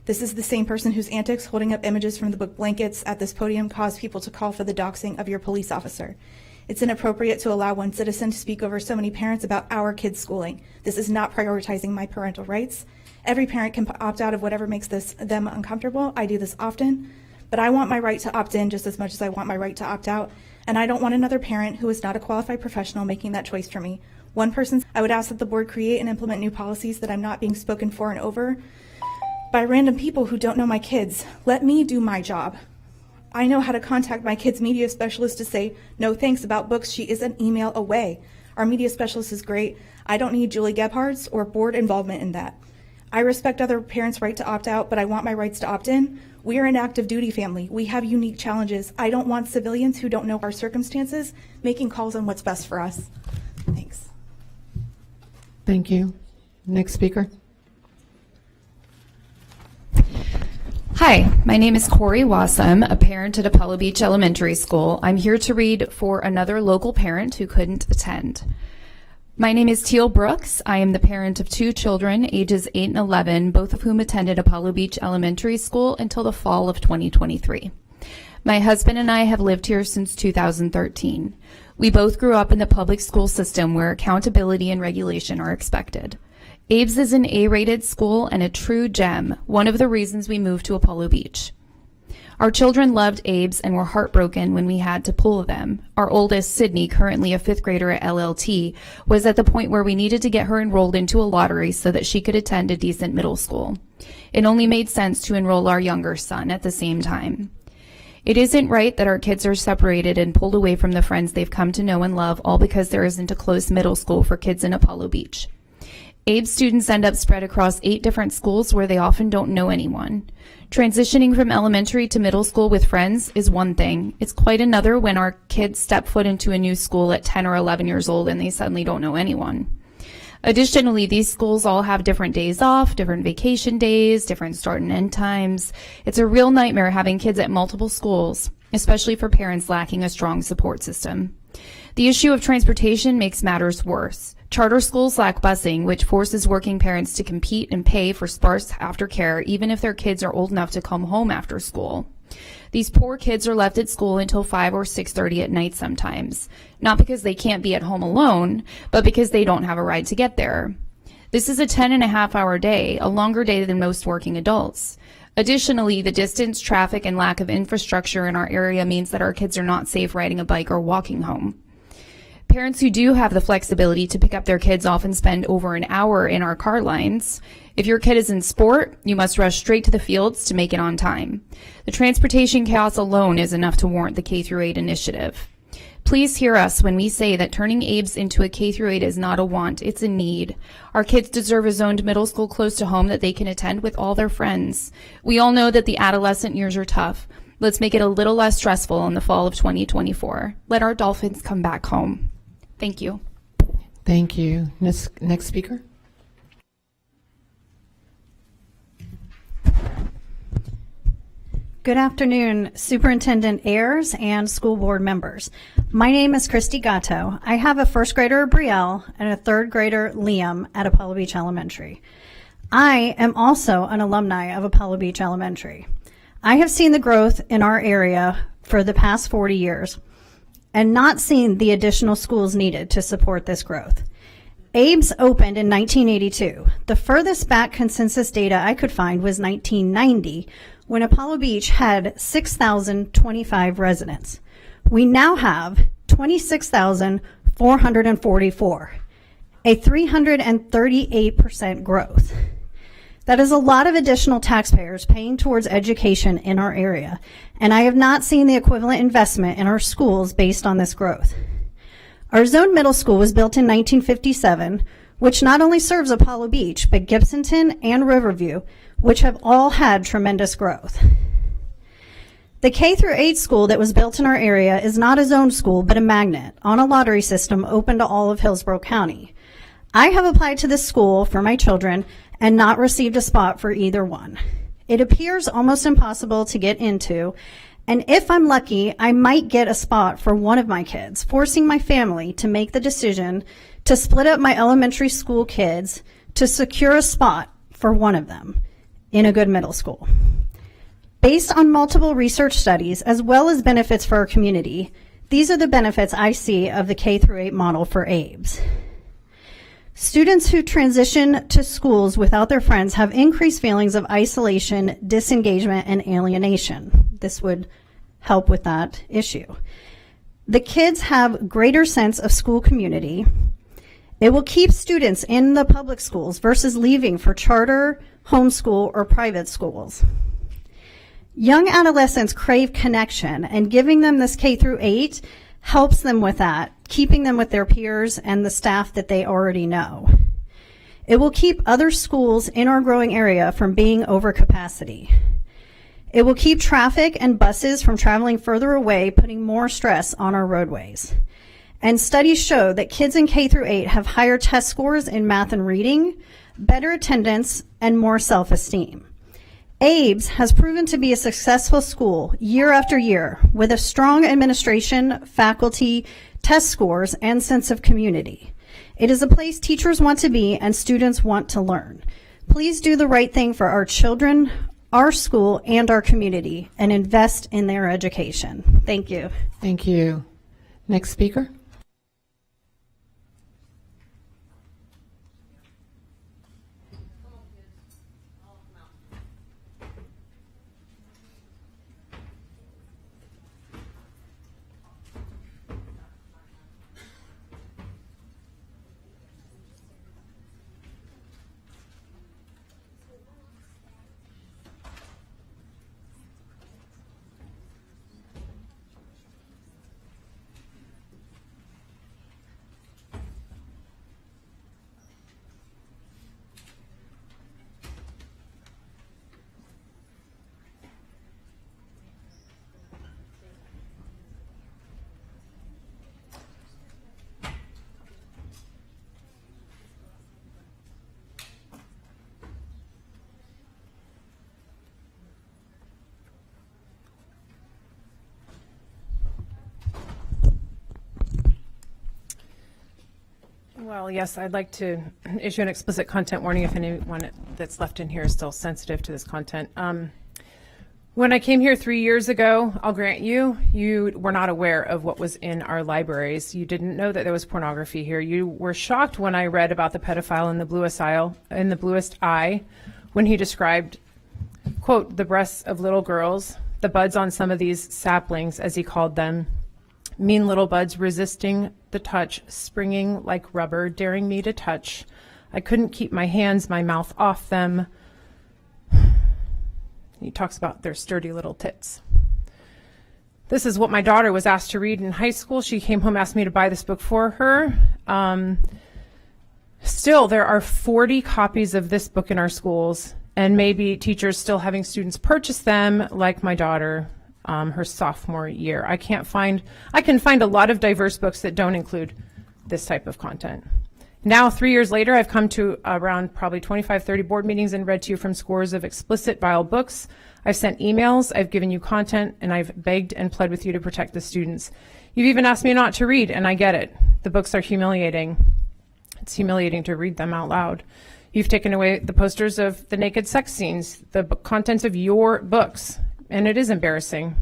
This is the same person whose antics holding up images from the book blankets at this podium cause people to call for the doxing of your police officer. It's inappropriate to allow one citizen to speak over so many parents about our kids' schooling. This is not prioritizing my parental rights. Every parent can opt out of whatever makes them uncomfortable. I do this often, but I want my right to opt in just as much as I want my right to opt out, and I don't want another parent who is not a qualified professional making that choice for me. One person, I would ask that the board create and implement new policies that I'm not being spoken for and over by random people who don't know my kids. Let me do my job. I know how to contact my kids' media specialist to say no thanks about books. She is an email away. Our media specialist is great. I don't need Julie Gebhardt's or board involvement in that. I respect other parents' right to opt out, but I want my rights to opt in. We are an active duty family. We have unique challenges. I don't want civilians who don't know our circumstances making calls on what's best for us. Thanks. Thank you. Next speaker. Hi, my name is Corey Wassam, a parent at Apollo Beach Elementary School. I'm here to read for another local parent who couldn't attend. My name is Teal Brooks. I am the parent of 2 children, ages 8 and 11, both of whom attended Apollo Beach Elementary School until the fall of 2023. My husband and I have lived here since 2013. We both grew up in the public school system where accountability and regulation are expected. Abe's is an A-rated school and a true gem, one of the reasons we moved to Apollo Beach. Our children loved Abe's and were heartbroken when we had to pull them. Our oldest, Sydney, currently a 5th grader at LLT, was at the point where we needed to get her enrolled into a lottery so that she could attend a decent middle school. It only made sense to enroll our younger son at the same time. It isn't right that our kids are separated and pulled away from the friends they've come to know and love, all because there isn't a close middle school for kids in Apollo Beach. Abe's students end up spread across 8 different schools where they often don't know anyone. Transitioning from elementary to middle school with friends is one thing. It's quite another when our kids step foot into a new school at 10 or 11 years old and they suddenly don't know anyone. Additionally, these schools all have different days off, different vacation days, different start and end times. It's a real nightmare having kids at multiple schools, especially for parents lacking a strong support system. The issue of transportation makes matters worse. Charter schools lack busing, which forces working parents to compete and pay for sparse aftercare even if their kids are old enough to come home after school. These poor kids are left at school until 5 or 6:30 at night sometimes, not because they can't be at home alone, but because they don't have a ride to get there. This is a 10.5-hour day, a longer day than most working adults. Additionally, the distance, traffic, and lack of infrastructure in our area means that our kids are not safe riding a bike or walking home. Parents who do have the flexibility to pick up their kids often spend over an hour in our car lines. If your kid is in sport, you must rush straight to the fields to make it on time. The transportation chaos alone is enough to warrant the K-8 initiative. Please hear us when we say that turning Abe's into a K-8 is not a want, it's a need. Our kids deserve a zoned middle school close to home that they can attend with all their friends. We all know that the adolescent years are tough. Let's make it a little less stressful in the fall of 2024. Let our Dolphins come back home. Thank you. Thank you. Next speaker. Good afternoon, Superintendent Ayers and school board members. My name is Christy Gatto. I have a first grader, Brielle, and a third grader, Liam, at Apollo Beach Elementary. I am also an alumni of Apollo Beach Elementary. I have seen the growth in our area for the past 40 years and not seen the additional schools needed to support this growth. Abe's opened in 1982. The furthest back consensus data I could find was 1990, when Apollo Beach had 6,025 residents. We now have 26,444, a 338% growth. That is a lot of additional taxpayers paying towards education in our area, and I have not seen the equivalent investment in our schools based on this growth. Our zone middle school was built in 1957, which not only serves Apollo Beach, but Gibsonton and Riverview, which have all had tremendous growth. The K-8 school that was built in our area is not a zone school, but a magnet on a lottery system open to all of Hillsborough County. I have applied to this school for my children and not received a spot for either one. It appears almost impossible to get into, and if I'm lucky, I might get a spot for one of my kids, forcing my family to make the decision to split up my elementary school kids to secure a spot for one of them in a good middle school. Based on multiple research studies, as well as benefits for our community, these are the benefits I see of the K-8 model for Abe's. Students who transition to schools without their friends have increased feelings of isolation, disengagement, and alienation. This would help with that issue. The kids have greater sense of school community. It will keep students in the public schools versus leaving for charter, homeschool, or private schools. Young adolescents crave connection, and giving them this K-8 helps them with that, keeping them with their peers and the staff that they already know. It will keep other schools in our growing area from being over capacity. It will keep traffic and buses from traveling further away, putting more stress on our roadways. And studies show that kids in K-8 have higher test scores in math and reading, better attendance, and more self-esteem. Abe's has proven to be a successful school year after year with a strong administration, faculty, test scores, and sense of community. It is a place teachers want to be and students want to learn. Please do the right thing for our children, our school, and our community, and invest in their education. Thank you. Thank you. Next speaker. Well, yes, I'd like to issue an explicit content warning if anyone that's left in here is still sensitive to this content. When I came here 3 years ago, I'll grant you were not aware of what was in our libraries. You didn't know that there was pornography here. You were shocked when I read about the pedophile in the bluest eye, when he described, quote, the breasts of little girls, the buds on some of these saplings, as he called them, mean little buds resisting the touch, springing like rubber, daring me to touch. I couldn't keep my hands, my mouth off them. He talks about their sturdy little tits. This is what my daughter was asked to read in high school. She came home, asked me to buy this book for her. Still, there are 40 copies of this book in our schools, and maybe teachers still having students purchase them, like my daughter, her sophomore year. I can find a lot of diverse books that don't include this type of content. Now, 3 years later, I've come to around probably 25, 30 board meetings and read to you from scores of explicit vile books. I've sent emails, I've given you content, and I've begged and pled with you to protect the students. You've even asked me not to read, and I get it. The books are humiliating. It's humiliating to read them out loud. You've taken away the posters of the naked sex scenes, the contents of your books, and it is embarrassing.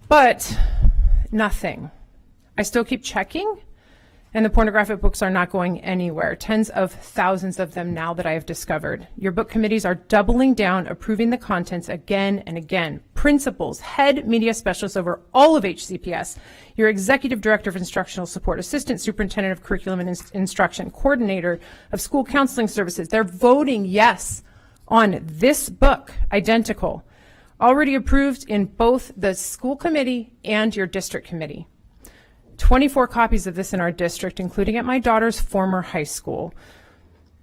But nothing. I still keep checking, and the pornographic books are not going anywhere. Tens of thousands of them now that I have discovered. Your book committees are doubling down, approving the contents again and again. Principals, head media specialists over all of HCPS, your executive director of instructional support, assistant superintendent of curriculum and instruction, coordinator of school counseling services, they're voting yes on this book, Identical, already approved in both the school committee and your district committee. 24 copies of this in our district, including at my daughter's former high school.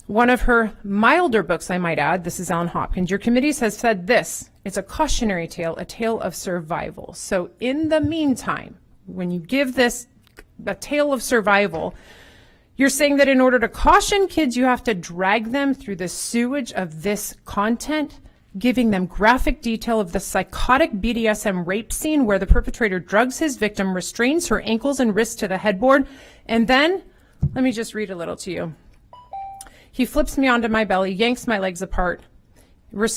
One of her milder books, I might add, this is Ellen Hopkins. Your committees has said this, it's a cautionary tale, a tale of survival. So in the meantime, when you give this a tale of survival, you're saying that in order to caution kids, you have to drag them through the sewage of this content, giving them graphic detail of the psychotic BDSM rape scene where the perpetrator drugs his victim, restrains her ankles and wrists to the headboard, and then, let me just read a little to you. He flips me onto my belly, yanks my legs apart.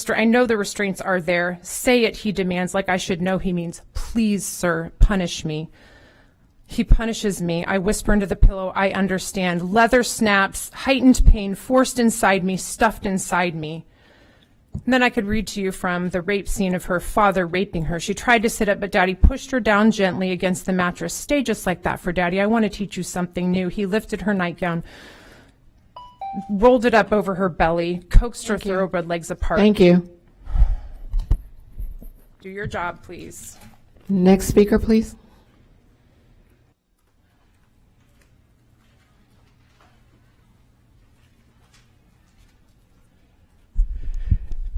I know the restraints are there. Say it, he demands, like I should know he means, please, sir, punish me. He punishes me. I whisper into the pillow, I understand. Leather snaps, heightened pain, forced inside me, stuffed inside me. And then I could read to you from the rape scene of her father raping her. She tried to sit up, but Daddy pushed her down gently against the mattress. Stay just like that for Daddy. I want to teach you something new. He lifted her nightgown, rolled it up over her belly, coaxed her thoroughbred legs apart. Thank you. Do your job, please. Next speaker, please.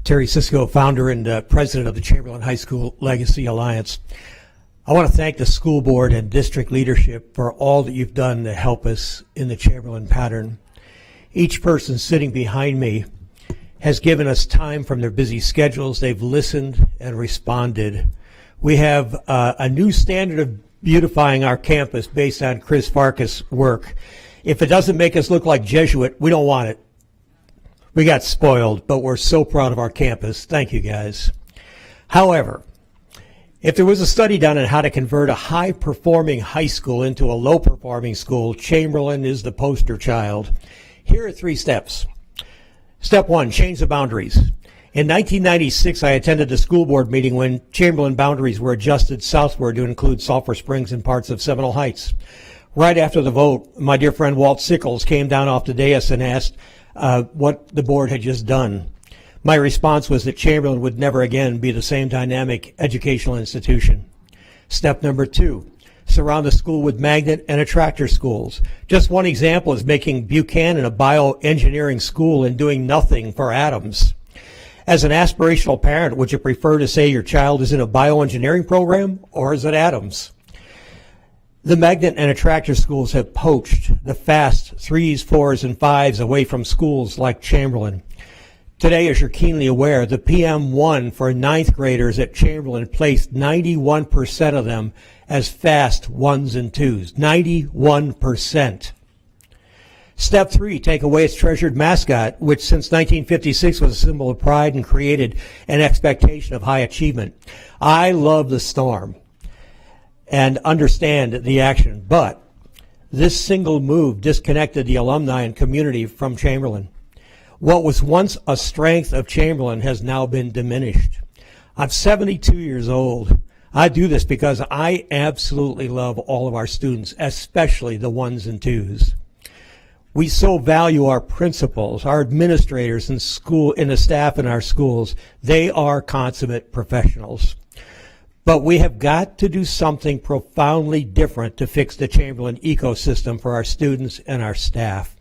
Terry Cisco, founder and president of the Chamberlain High School Legacy Alliance. I want to thank the school board and district leadership for all that you've done to help us in the Chamberlain pattern. Each person sitting behind me has given us time from their busy schedules. They've listened and responded. We have a new standard of beautifying our campus based on Chris Farkas' work. If it doesn't make us look like Jesuit, we don't want it. We got spoiled, but we're so proud of our campus. Thank you, guys. However, if there was a study done on how to convert a high-performing high school into a low-performing school, Chamberlain is the poster child. Here are 3 steps. Step 1, change the boundaries. In 1996, I attended a school board meeting when Chamberlain boundaries were adjusted southward to include Sulphur Springs and parts of Seminole Heights. Right after the vote, my dear friend Walt Sickles came down off the dais and asked what the board had just done. My response was that Chamberlain would never again be the same dynamic educational institution. Step number 2, surround the school with magnet and attractor schools. Just one example is making Buchanan a bioengineering school and doing nothing for Adams. As an aspirational parent, would you prefer to say your child is in a bioengineering program or is it Adams? The magnet and attractor schools have poached the fast 3s, 4s, and 5s away from schools like Chamberlain. Today, as you're keenly aware, the PM1 for 9th graders at Chamberlain placed 91% of them as fast 1s and 2s. 91%. Step 3, take away its treasured mascot, which since 1956 was a symbol of pride and created an expectation of high achievement. I love the Storm and understand the action, but this single move disconnected the alumni and community from Chamberlain. What was once a strength of Chamberlain has now been diminished. I'm 72 years old. I do this because I absolutely love all of our students, especially the 1s and 2s. We so value our principals, our administrators and the staff in our schools. They are consummate professionals. But we have got to do something profoundly different to fix the Chamberlain ecosystem for our students and our staff.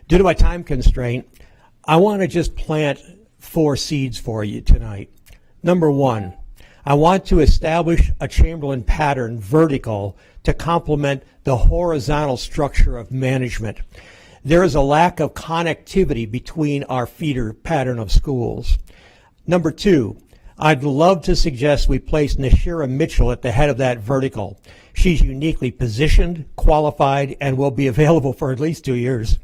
Due to my time constraint, I want to just plant 4 seeds for you tonight. Number 1, I want to establish a Chamberlain pattern vertical to complement the horizontal structure of management. There is a lack of connectivity between our feeder pattern of schools. Number 2, I'd love to suggest we place Nashira Mitchell at the head of that vertical. She's uniquely positioned, qualified, and will be available for at least 2 years.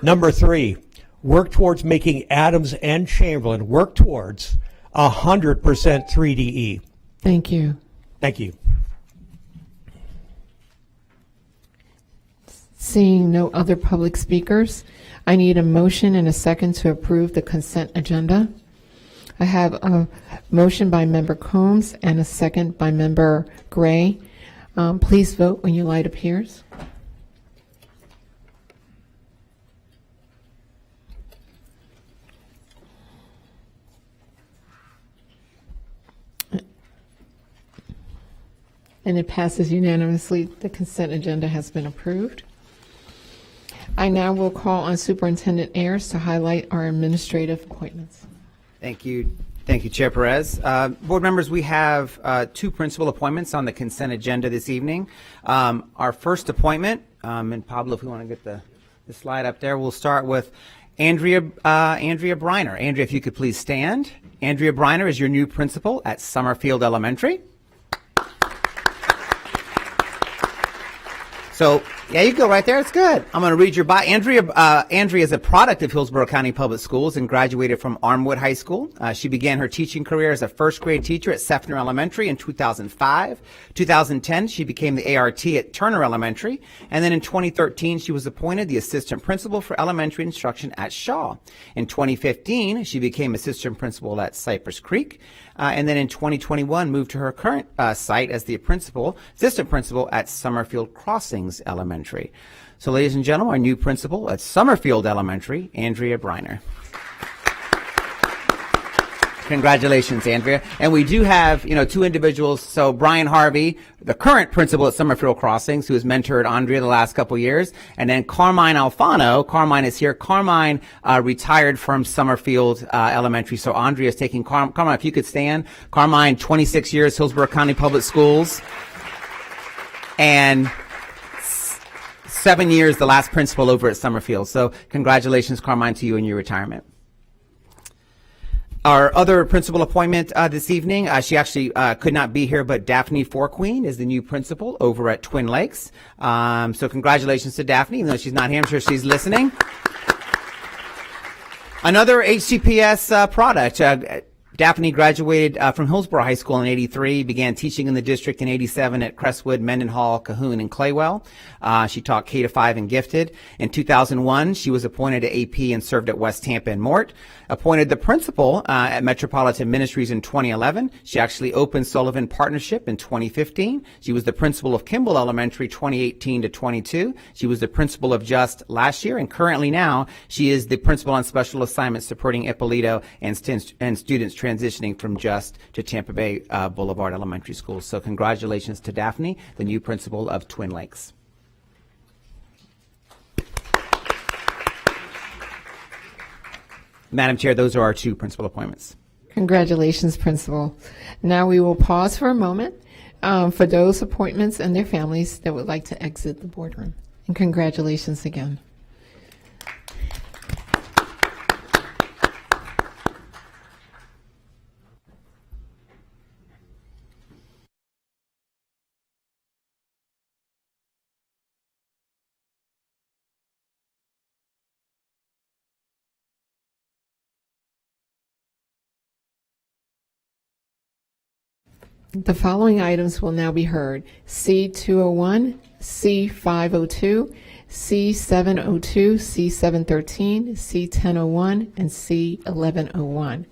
Number 3, work towards making Adams and Chamberlain work towards 100% 3DE. Thank you. Thank you. Seeing no other public speakers, I need a motion and a second to approve the consent agenda. I have a motion by Member Combs and a second by Member Gray. Please vote when your light appears. And it passes unanimously. The consent agenda has been approved. I now will call on Superintendent Ayers to highlight our administrative appointments. Thank you. Thank you, Chair Perez. Board members, we have 2 principal appointments on the consent agenda this evening. Our first appointment, and Pablo, if we want to get the slide up there, we'll start with Andrea Briner. Andrea, if you could please stand. Andrea Briner is your new principal at Summerfield Elementary. So, yeah, you go right there. It's good. I'm going to read your bio. Andrea is a product of Hillsborough County Public Schools and graduated from Armwood High School. She began her teaching career as a first grade teacher at Seffner Elementary in 2005. 2010, she became the ART at Turner Elementary. And then in 2013, she was appointed the assistant principal for elementary instruction at Shaw. In 2015, she became assistant principal at Cypress Creek. And then in 2021, moved to her current site as the assistant principal at Summerfield Crossings Elementary. So, ladies and gentlemen, our new principal at Summerfield Elementary, Andrea Briner. Congratulations, Andrea. And we do have, 2 individuals. So Brian Harvey, the current principal at Summerfield Crossings, who has mentored Andrea the last couple years. And then Carmine Alfano. Carmine is here. Carmine retired from Summerfield Elementary. So Andrea is taking Carmine, if you could stand. Carmine, 26 years, Hillsborough County Public Schools. And 7 years, the last principal over at Summerfield. So congratulations, Carmine, to you in your retirement. Our other principal appointment this evening, she actually could not be here, but Daphne Forqueen is the new principal over at Twin Lakes. So congratulations to Daphne, even though she's not here, I'm sure she's listening. Another HCPS product. Daphne graduated from Hillsborough High School in '83, began teaching in the district in '87 at Crestwood, Mendenhall, Cahoon, and Claywell. She taught K-5 and gifted. In 2001, she was appointed to AP and served at West Tampa and Mort. Appointed the principal at Metropolitan Ministries in 2011. She actually opened Sullivan Partnership in 2015. She was the principal of Kimball Elementary 2018 to 22. She was the principal of Just last year, and currently now she is the principal on special assignments supporting Ippolito and students transitioning from Just to Tampa Bay Boulevard Elementary School. So congratulations to Daphne, the new principal of Twin Lakes. Madam Chair, those are our 2 principal appointments. Congratulations, Principal. Now we will pause for a moment for those appointments and their families that would like to exit the boardroom. And congratulations again. The following items will now be heard: C201, C502, C702, C713, C1001, and C1101.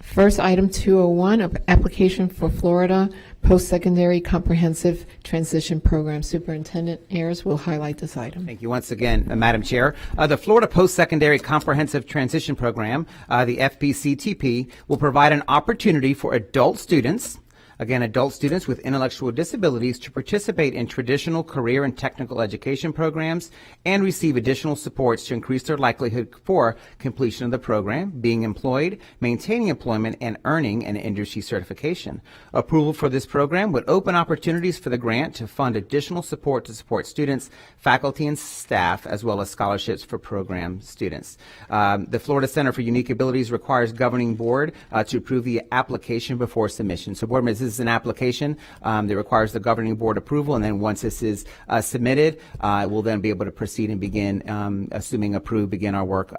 First item 201, application for Florida Post-Secondary Comprehensive Transition Program. Superintendent Ayers will highlight this item. Thank you once again, Madam Chair. The Florida Post-Secondary Comprehensive Transition Program, the FPCTP, will provide an opportunity for adult students with intellectual disabilities to participate in traditional career and technical education programs and receive additional supports to increase their likelihood for completion of the program, being employed, maintaining employment, and earning an industry certification. Approval for this program would open opportunities for the grant to fund additional support to support students, faculty, and staff, as well as scholarships for program students. The Florida Center for Unique Abilities requires governing board to approve the application before submission. So board members, this is an application that requires the governing board approval, and then once this is submitted, we'll then be able to proceed and begin, assuming approved, begin our work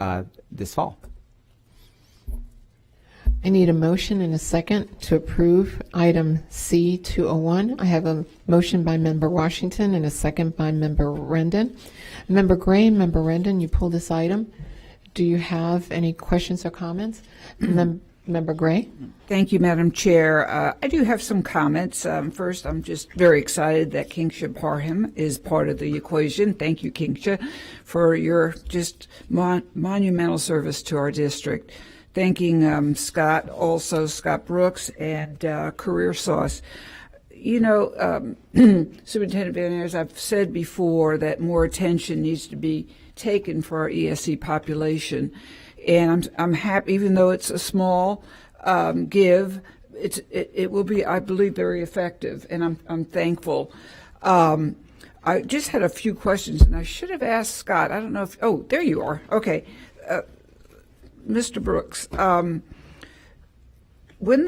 this fall. I need a motion and a second to approve item C201. I have a motion by Member Washington and a second by Member Rendon. Member Gray and Member Rendon, you pulled this item. Do you have any questions or comments? Member Gray. Thank you, Madam Chair. I do have some comments. First, I'm just very excited that Kinksha Parham is part of the equation. Thank you, Kinksha, for your just monumental service to our district. Thanking Scott Brooks and Career Sauce. You know, Superintendent Van Ayers, I've said before that more attention needs to be taken for our ESC population. And I'm happy, even though it's a small give, it will be, I believe, very effective, and I'm thankful. I just had a few questions, and I should have asked Scott. I don't know if, oh, there you are. Okay. Mr. Brooks, when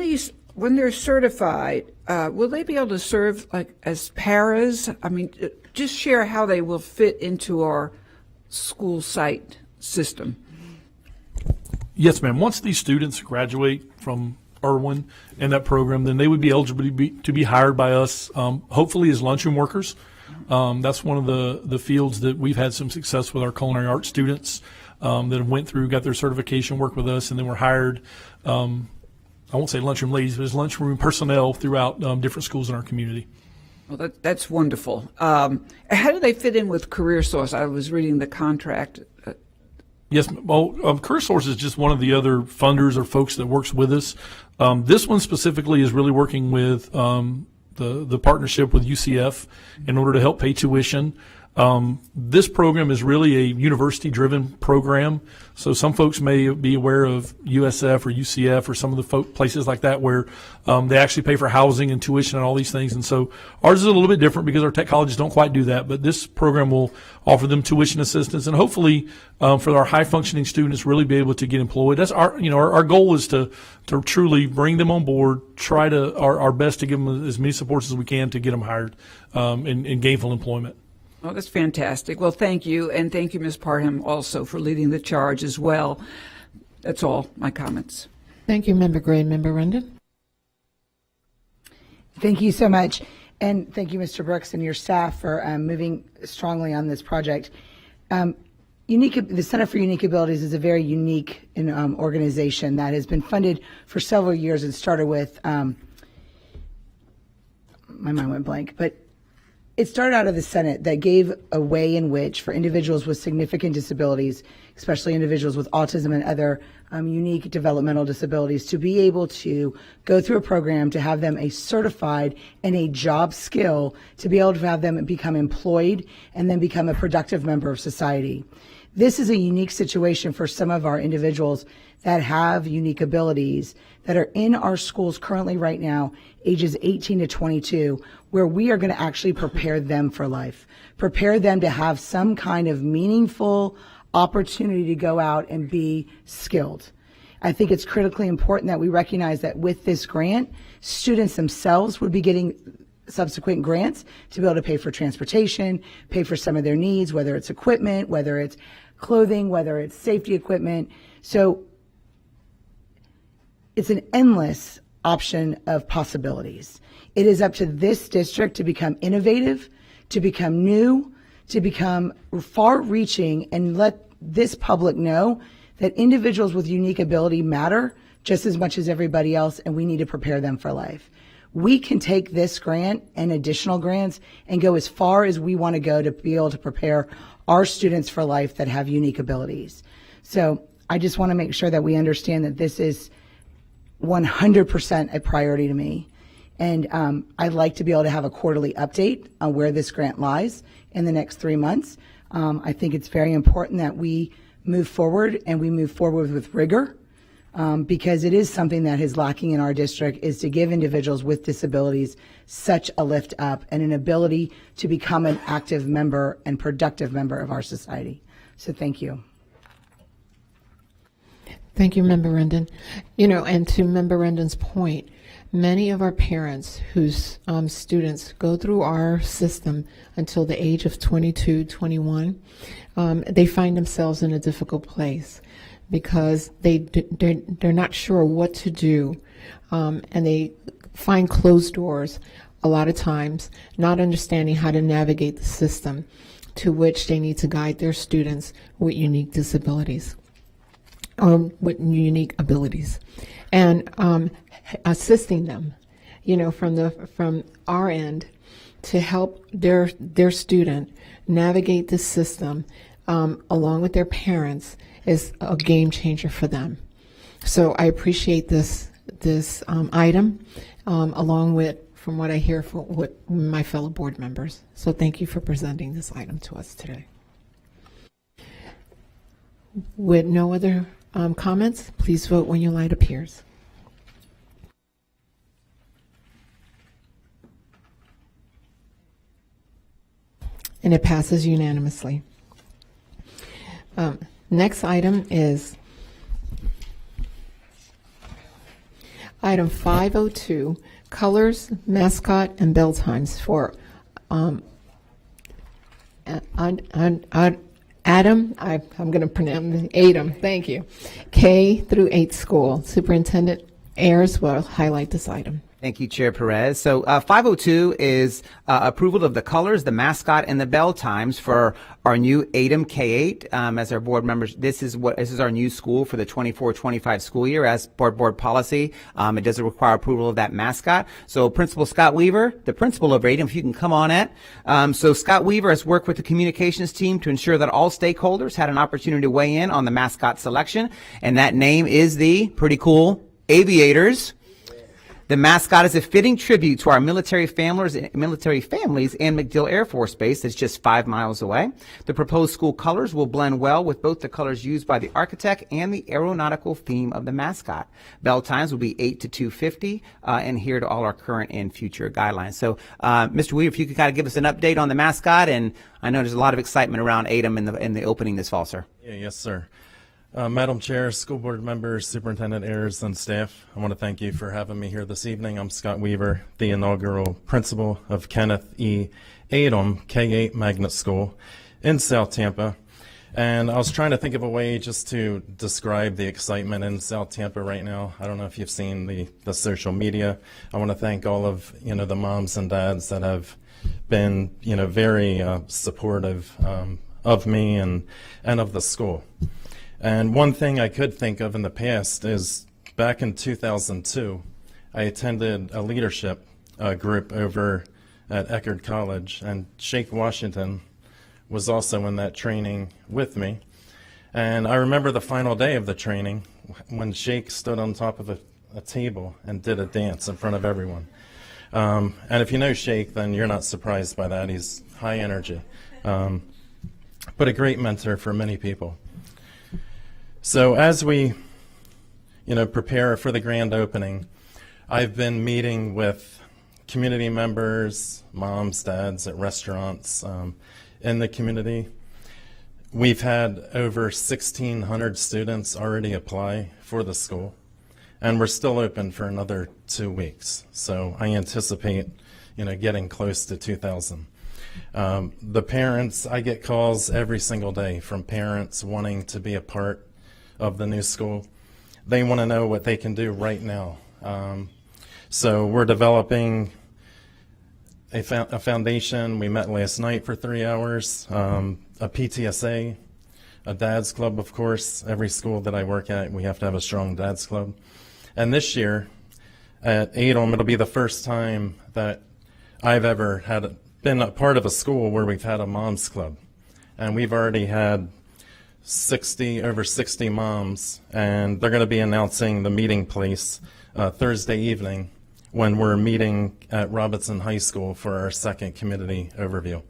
they're certified, will they be able to serve like as paras? I mean, just share how they will fit into our school site system. Yes, ma'am. Once these students graduate from Irwin and that program, then they would be eligible to be hired by us, hopefully as lunchroom workers. That's one of the fields that we've had some success with our culinary arts students that have went through, got their certification, worked with us, and then were hired. I won't say lunchroom ladies, but as lunchroom personnel throughout different schools in our community. Well, that's wonderful. How do they fit in with Career Source? I was reading the contract. Yes, well, Career Source is just one of the other funders or folks that works with us. This one specifically is really working with the partnership with UCF in order to help pay tuition. This program is really a university-driven program, so some folks may be aware of USF or UCF or some of the places like that where they actually pay for housing and tuition and all these things. And so ours is a little bit different because our tech colleges don't quite do that, but this program will offer them tuition assistance and hopefully for our high-functioning students really be able to get employed. That's our goal is to truly bring them on board, try to our best to give them as many supports as we can to get them hired in gainful employment. Oh, that's fantastic. Well, thank you, and thank you, Ms. Parham, also for leading the charge as well. That's all my comments. Thank you, Member Gray. Member Rendon. Thank you so much, and thank you, Mr. Brooks, and your staff for moving strongly on this project. The Center for Unique Abilities is a very unique organization that has been funded for several years and started with, my mind went blank, but it started out of the Senate that gave a way in which for individuals with significant disabilities, especially individuals with autism and other unique developmental disabilities, to be able to go through a program to have them a certified and a job skill to be able to have them become employed and then become a productive member of society. This is a unique situation for some of our individuals that have unique abilities that are in our schools currently right now, ages 18 to 22, where we are going to actually prepare them for life, prepare them to have some kind of meaningful opportunity to go out and be skilled. I think it's critically important that we recognize that with this grant, students themselves would be getting subsequent grants to be able to pay for transportation, pay for some of their needs, whether it's equipment, whether it's clothing, whether it's safety equipment. So it's an endless option of possibilities. It is up to this district to become innovative, to become new, to become far-reaching, and let this public know that individuals with unique ability matter just as much as everybody else, and we need to prepare them for life. We can take this grant and additional grants and go as far as we want to go to be able to prepare our students for life that have unique abilities. So I just want to make sure that we understand that this is 100% a priority to me. And I'd like to be able to have a quarterly update on where this grant lies in the next 3 months. I think it's very important that we move forward, and we move forward with rigor, because it is something that is lacking in our district, is to give individuals with disabilities such a lift up and an ability to become an active member and productive member of our society. So thank you. Thank you, Member Rendon. And to Member Rendon's point, many of our parents whose students go through our system until the age of 22, 21, they find themselves in a difficult place because they're not sure what to do, and they find closed doors a lot of times, not understanding how to navigate the system to which they need to guide their students with unique disabilities. With unique abilities, and assisting them, from our end to help their student navigate the system, along with their parents, is a game changer for them. So I appreciate this item, along with, from what I hear, with my fellow board members. So thank you for presenting this item to us today. With no other comments, please vote when your light appears. And it passes unanimously. Next item is item 502, colors, mascot, and bell times for Adam, I'm going to pronounce Adam, thank you, K through 8 school. Superintendent Ayers will highlight this item. Thank you, Chair Perez. So 502 is approval of the colors, the mascot, and the bell times for our new ADAM K-8. As our board members, this is our new school for the 24-25 school year. As board policy, it doesn't require approval of that mascot. So Principal Scott Weaver, the principal of ADAM, if you can come on at. So Scott Weaver has worked with the communications team to ensure that all stakeholders had an opportunity to weigh in on the mascot selection, and that name is the pretty cool Aviators. The mascot is a fitting tribute to our military families and MacDill Air Force Base that's just 5 miles away. The proposed school colors will blend well with both the colors used by the architect and the aeronautical theme of the mascot. Bell times will be 8 to 2:50 and adhere to all our current and future guidelines. So, Mr. Weaver, if you could kind of give us an update on the mascot, and I know there's a lot of excitement around ADAM in the opening this fall, sir. Yeah, yes, sir. Madam Chair, school board members, Superintendent Ayers, and staff, I want to thank you for having me here this evening. I'm Scott Weaver, the inaugural principal of Kenneth E. Adam K-8 Magnet School in South Tampa. And I was trying to think of a way just to describe the excitement in South Tampa right now. I don't know if you've seen the social media. I want to thank all of the moms and dads that have been very supportive of me and of the school. And one thing I could think of in the past is back in 2002, I attended a leadership group over at Eckerd College, and Shake Washington was also in that training with me. And I remember the final day of the training when Shake stood on top of a table and did a dance in front of everyone. And if you know Shake, then you're not surprised by that. He's high energy, but a great mentor for many people. So as we, prepare for the grand opening, I've been meeting with community members, moms, dads at restaurants in the community. We've had over 1,600 students already apply for the school, and we're still open for another 2 weeks. So I anticipate, getting close to 2,000. The parents, I get calls every single day from parents wanting to be a part of the new school. They want to know what they can do right now. So we're developing a foundation. We met last night for 3 hours, a PTSA, a dad's club, of course. Every school that I work at, we have to have a strong dad's club. And this year at ADOM, it'll be the first time that I've ever been a part of a school where we've had a mom's club. And we've already had over 60 moms, and they're going to be announcing the meeting place Thursday evening when we're meeting at Robinson High School for our second community overview.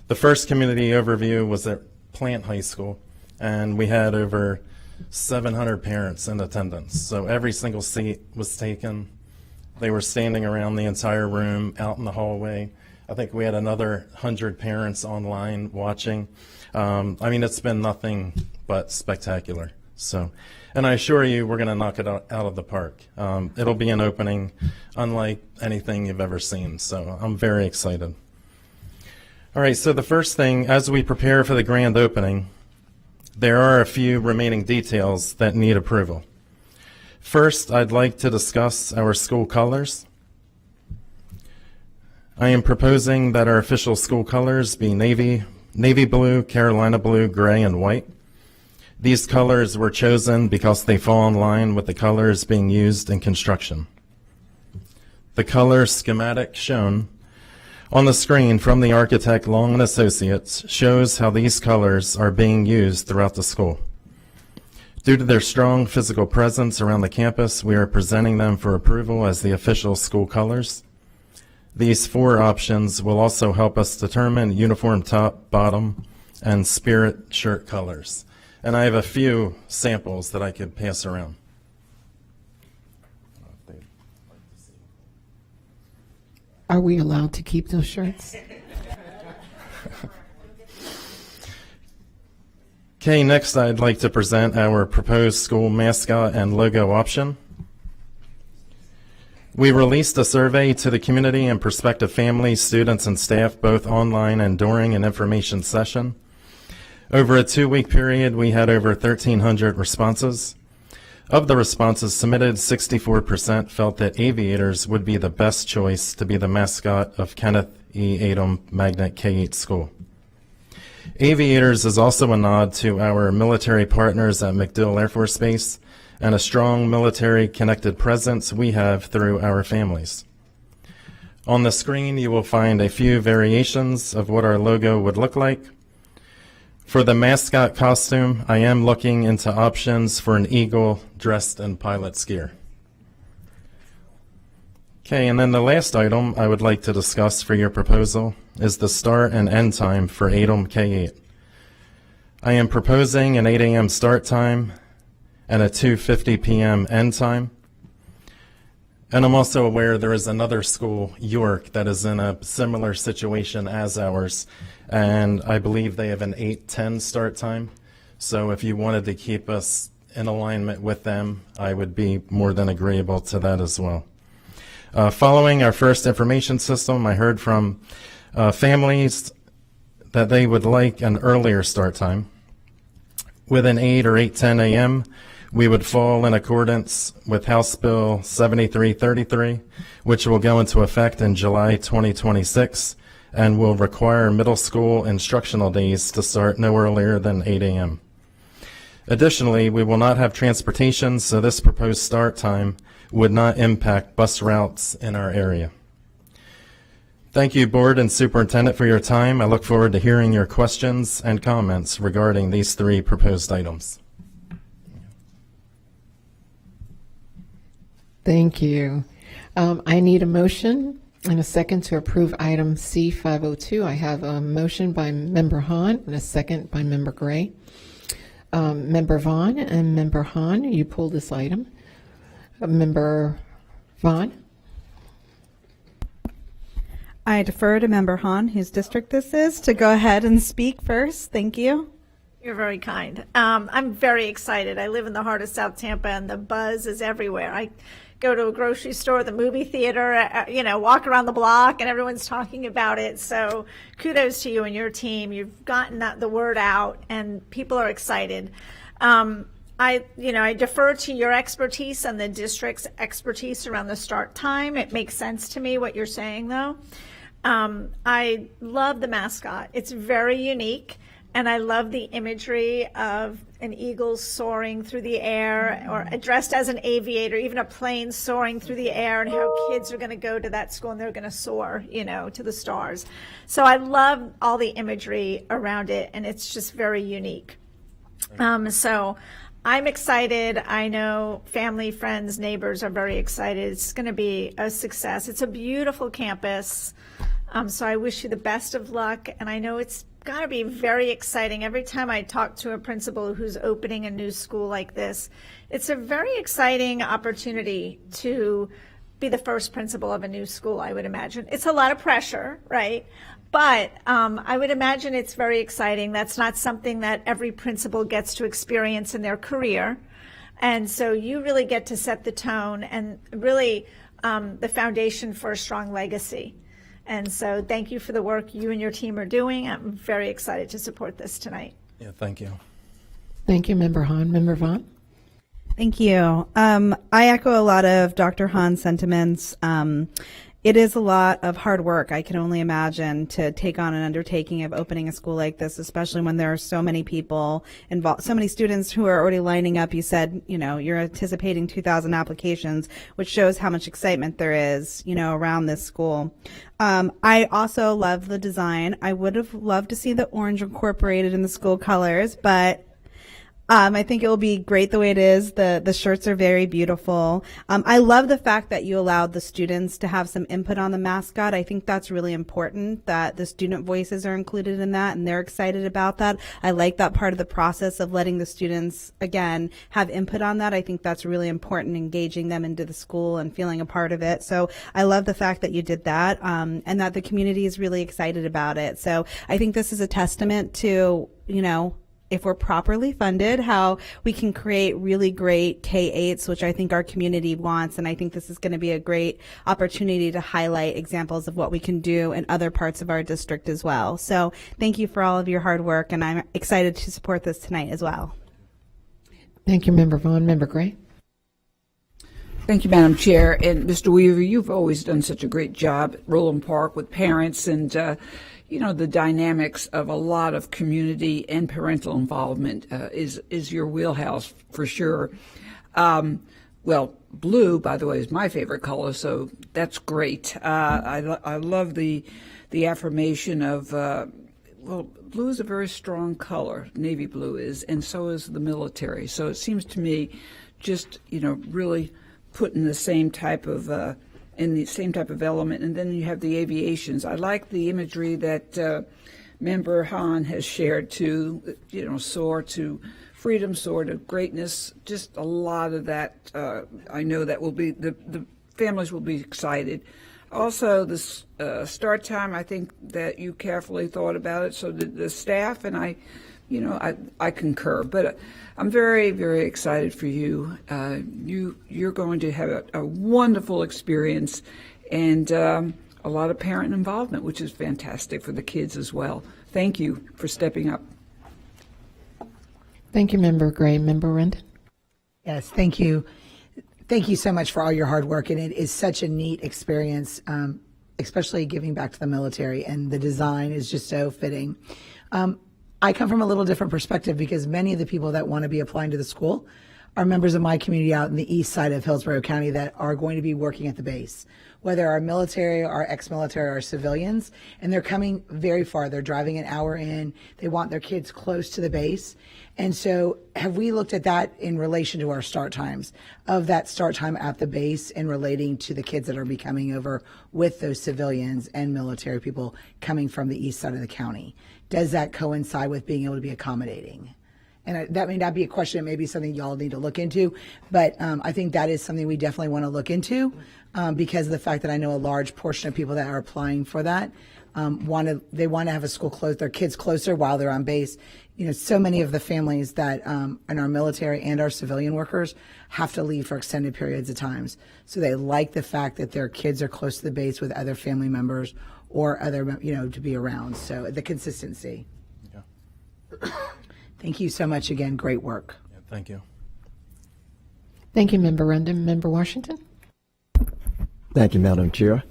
The first community overview was at Plant High School, and we had over 700 parents in attendance. So every single seat was taken. They were standing around the entire room, out in the hallway. I think we had another 100 parents online watching. I mean, it's been nothing but spectacular. So, and I assure you, we're going to knock it out of the park. It'll be an opening unlike anything you've ever seen. So I'm very excited. All right, so the first thing, as we prepare for the grand opening, there are a few remaining details that need approval. First, I'd like to discuss our school colors. I am proposing that our official school colors be navy blue, Carolina blue, gray, and white. These colors were chosen because they fall in line with the colors being used in construction. The color schematic shown on the screen from the architect Long & Associates shows how these colors are being used throughout the school. Due to their strong physical presence around the campus, we are presenting them for approval as the official school colors. These 4 options will also help us determine uniform top, bottom, and spirit shirt colors. And I have a few samples that I could pass around. Are we allowed to keep those shirts? Okay, next I'd like to present our proposed school mascot and logo option. We released a survey to the community and prospective families, students, and staff, both online and during an information session. Over a 2-week period, we had over 1,300 responses. Of the responses submitted, 64% felt that aviators would be the best choice to be the mascot of Kenneth E. Adom Magnet K-8 School. Aviators is also a nod to our military partners at MacDill Air Force Base and a strong military-connected presence we have through our families. On the screen, you will find a few variations of what our logo would look like. For the mascot costume, I am looking into options for an eagle dressed in pilot's gear. Okay, and then the last item I would like to discuss for your proposal is the start and end time for Adom K-8. I am proposing an 8 a.m. start time and a 2:50 p.m. end time. And I'm also aware there is another school, York, that is in a similar situation as ours, and I believe they have an 8:10 start time. So if you wanted to keep us in alignment with them, I would be more than agreeable to that as well. Following our first information system, I heard from families that they would like an earlier start time. With an 8 or 8:10 a.m., we would fall in accordance with House Bill 7333, which will go into effect in July 2026 and will require middle school instructional days to start no earlier than 8 a.m. Additionally, we will not have transportation, so this proposed start time would not impact bus routes in our area. Thank you, Board and Superintendent, for your time. I look forward to hearing your questions and comments regarding these 3 proposed items. Thank you. I need a motion and a second to approve item C502. I have a motion by Member Hahn and a second by Member Gray. Member Vaughn and Member Hahn, you pulled this item. Member Vaughn? I defer to Member Hahn, whose district this is, to go ahead and speak first. Thank you. You're very kind. I'm very excited. I live in the heart of South Tampa, and the buzz is everywhere. I go to a grocery store, the movie theater, walk around the block, and everyone's talking about it. So kudos to you and your team. You've gotten the word out, and people are excited. I defer to your expertise and the district's expertise around the start time. It makes sense to me what you're saying, though. I love the mascot. It's very unique, and I love the imagery of an eagle soaring through the air, or dressed as an aviator, even a plane soaring through the air, and how kids are going to go to that school and they're going to soar, to the stars. So I love all the imagery around it, and it's just very unique. So I'm excited. I know family, friends, neighbors are very excited. It's going to be a success. It's a beautiful campus. So I wish you the best of luck. And I know it's got to be very exciting. Every time I talk to a principal who's opening a new school like this, it's a very exciting opportunity to be the first principal of a new school, I would imagine. It's a lot of pressure, right? But I would imagine it's very exciting. That's not something that every principal gets to experience in their career. And so you really get to set the tone and really the foundation for a strong legacy. And so thank you for the work you and your team are doing. I'm very excited to support this tonight. Yeah, thank you. Thank you, Member Hahn. Member Vaughn? Thank you. I echo a lot of Dr. Hahn's sentiments. It is a lot of hard work, I can only imagine, to take on an undertaking of opening a school like this, especially when there are so many people involved, so many students who are already lining up. You said, you're anticipating 2,000 applications, which shows how much excitement there is, around this school. I also love the design. I would have loved to see the orange incorporated in the school colors, but I think it will be great the way it is. The shirts are very beautiful. I love the fact that you allowed the students to have some input on the mascot. I think that's really important, that the student voices are included in that and they're excited about that. I like that part of the process of letting the students, again, have input on that. I think that's really important, engaging them into the school and feeling a part of it. So I love the fact that you did that, and that the community is really excited about it. So I think this is a testament to, if we're properly funded, how we can create really great K-8s, which I think our community wants. And I think this is going to be a great opportunity to highlight examples of what we can do in other parts of our district as well. So thank you for all of your hard work, and I'm excited to support this tonight as well. Thank you, Member Vaughn. Member Gray? Thank you, Madam Chair. And Mr. Weaver, you've always done such a great job at Roland Park with parents and, the dynamics of a lot of community and parental involvement is your wheelhouse for sure. Well, blue, by the way, is my favorite color, so that's great. I love the affirmation of, blue is a very strong color, navy blue is, and so is the military. So it seems to me just, really put in the same type of element, and then you have the aviations. I like the imagery that Member Hahn has shared to, soar to freedom, soar to greatness. Just a lot of that. I know that will be the families will be excited. Also, the start time. I think that you carefully thought about it. So the staff and I concur. But I'm very, very excited for you. You're going to have a wonderful experience and a lot of parent involvement, which is fantastic for the kids as well. Thank you for stepping up. Thank you, Member Gray. Member Rendon? Yes, thank you. Thank you so much for all your hard work, and it is such a neat experience, especially giving back to the military, and the design is just so fitting. I come from a little different perspective because many of the people that want to be applying to the school are members of my community out in the east side of Hillsborough County that are going to be working at the base, whether our military, our ex-military, or civilians, and they're coming very far. They're driving an hour in. They want their kids close to the base. And so have we looked at that in relation to our start times, of that start time at the base and relating to the kids that are be coming over with those civilians and military people coming from the east side of the county? Does that coincide with being able to be accommodating? And that may not be a question, it may be something y'all need to look into, but I think that is something we definitely want to look into because of the fact that I know a large portion of people that are applying for that want to have a school close, their kids closer while they're on base. So many of the families that in our military and our civilian workers have to leave for extended periods of times. So they like the fact that their kids are close to the base with other family members or other, to be around. So the consistency. Yeah. Thank you so much again. Great work. Yeah, thank you. Thank you, Member Rendon. Member Washington? Thank you, Madam Chair.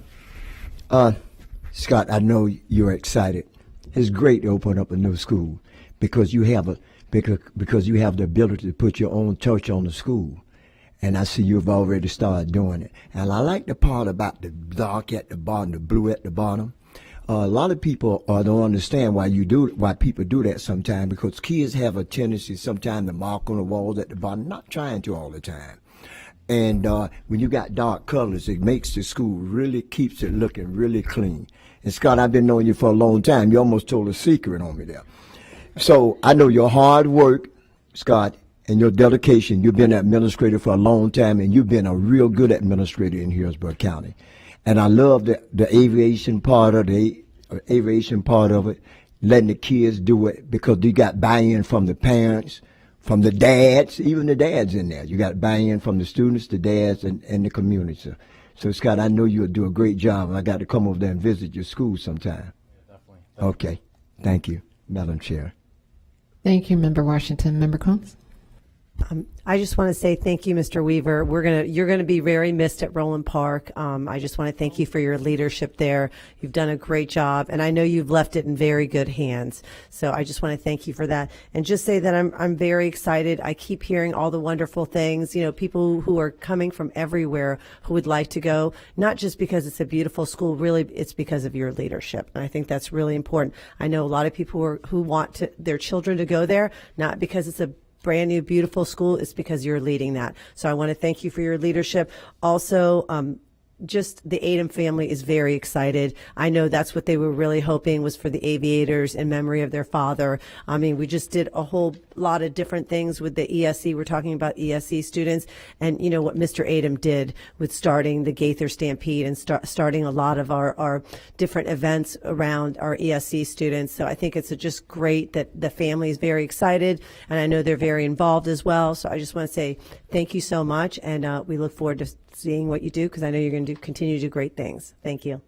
Scott, I know you're excited. It's great to open up a new school because you have because you have the ability to put your own touch on the school. And I see you've already started doing it. And I like the part about the dark at the bottom, the blue at the bottom. A lot of people don't understand why people do that sometimes, because kids have a tendency sometimes to mark on the walls at the bottom, not trying to all the time. And when you got dark colors, it makes the school really keeps it looking really clean. And Scott, I've been knowing you for a long time. You almost told a secret on me there. So I know your hard work, Scott, and your dedication. You've been an administrator for a long time, and you've been a real good administrator in Hillsborough County. And I love the aviation part of it, letting the kids do it, because you got buy-in from the parents, from the dads, even the dads in there. You got buy-in from the students, the dads, and the community. So Scott, I know you'll do a great job. I got to come over there and visit your school sometime. Yeah, definitely. Okay. Thank you, Madam Chair. Thank you, Member Washington. Member Combs? I just want to say thank you, Mr. Weaver. You're gonna be very missed at Roland Park. I just want to thank you for your leadership there. You've done a great job, and I know you've left it in very good hands. So I just want to thank you for that, and just say that I'm very excited. I keep hearing all the wonderful things. You know, people who are coming from everywhere who would like to go, not just because it's a beautiful school. Really, it's because of your leadership, and I think that's really important. I know a lot of people who want their children to go there, not because it's a brand new, beautiful school, is because you're leading that. So I want to thank you for your leadership. Also, just the Adom family is very excited. I know that's what they were really hoping, was for the aviators in memory of their father. I mean, we just did a whole lot of different things with the ESE. We're talking about ESE students, and you know what Mr. Adom did with starting the Gaither Stampede and starting a lot of our different events around our ESE students. So I think it's just great that the family is very excited, and I know they're very involved as well. So I just want to say thank you so much, and we look forward to seeing what you do, because I know you're going to continue to do great things. Thank you.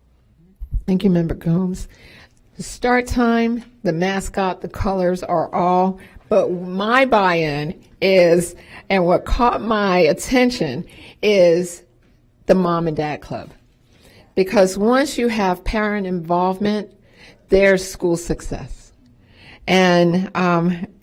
Thank you, Member Combs. The start time, the mascot, the colors are all, but my buy-in is, and what caught my attention is the Mom and Dad Club. Because once you have parent involvement, there's school success. And,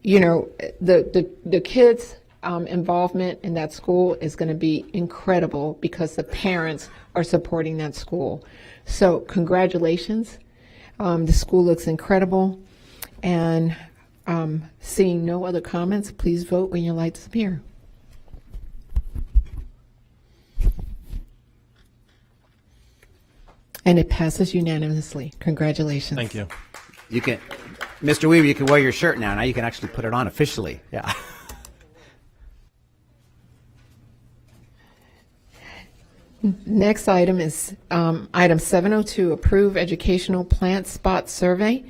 you know, the kids' involvement in that school is going to be incredible, because the parents are supporting that school. So congratulations. The school looks incredible. And seeing no other comments, please vote when your lights appear. And it passes unanimously. Congratulations. Thank you. You can, Mr. Weaver, you can wear your shirt now. Now you can actually put it on officially. Yeah. Next item is item 702, approve educational plant spot survey,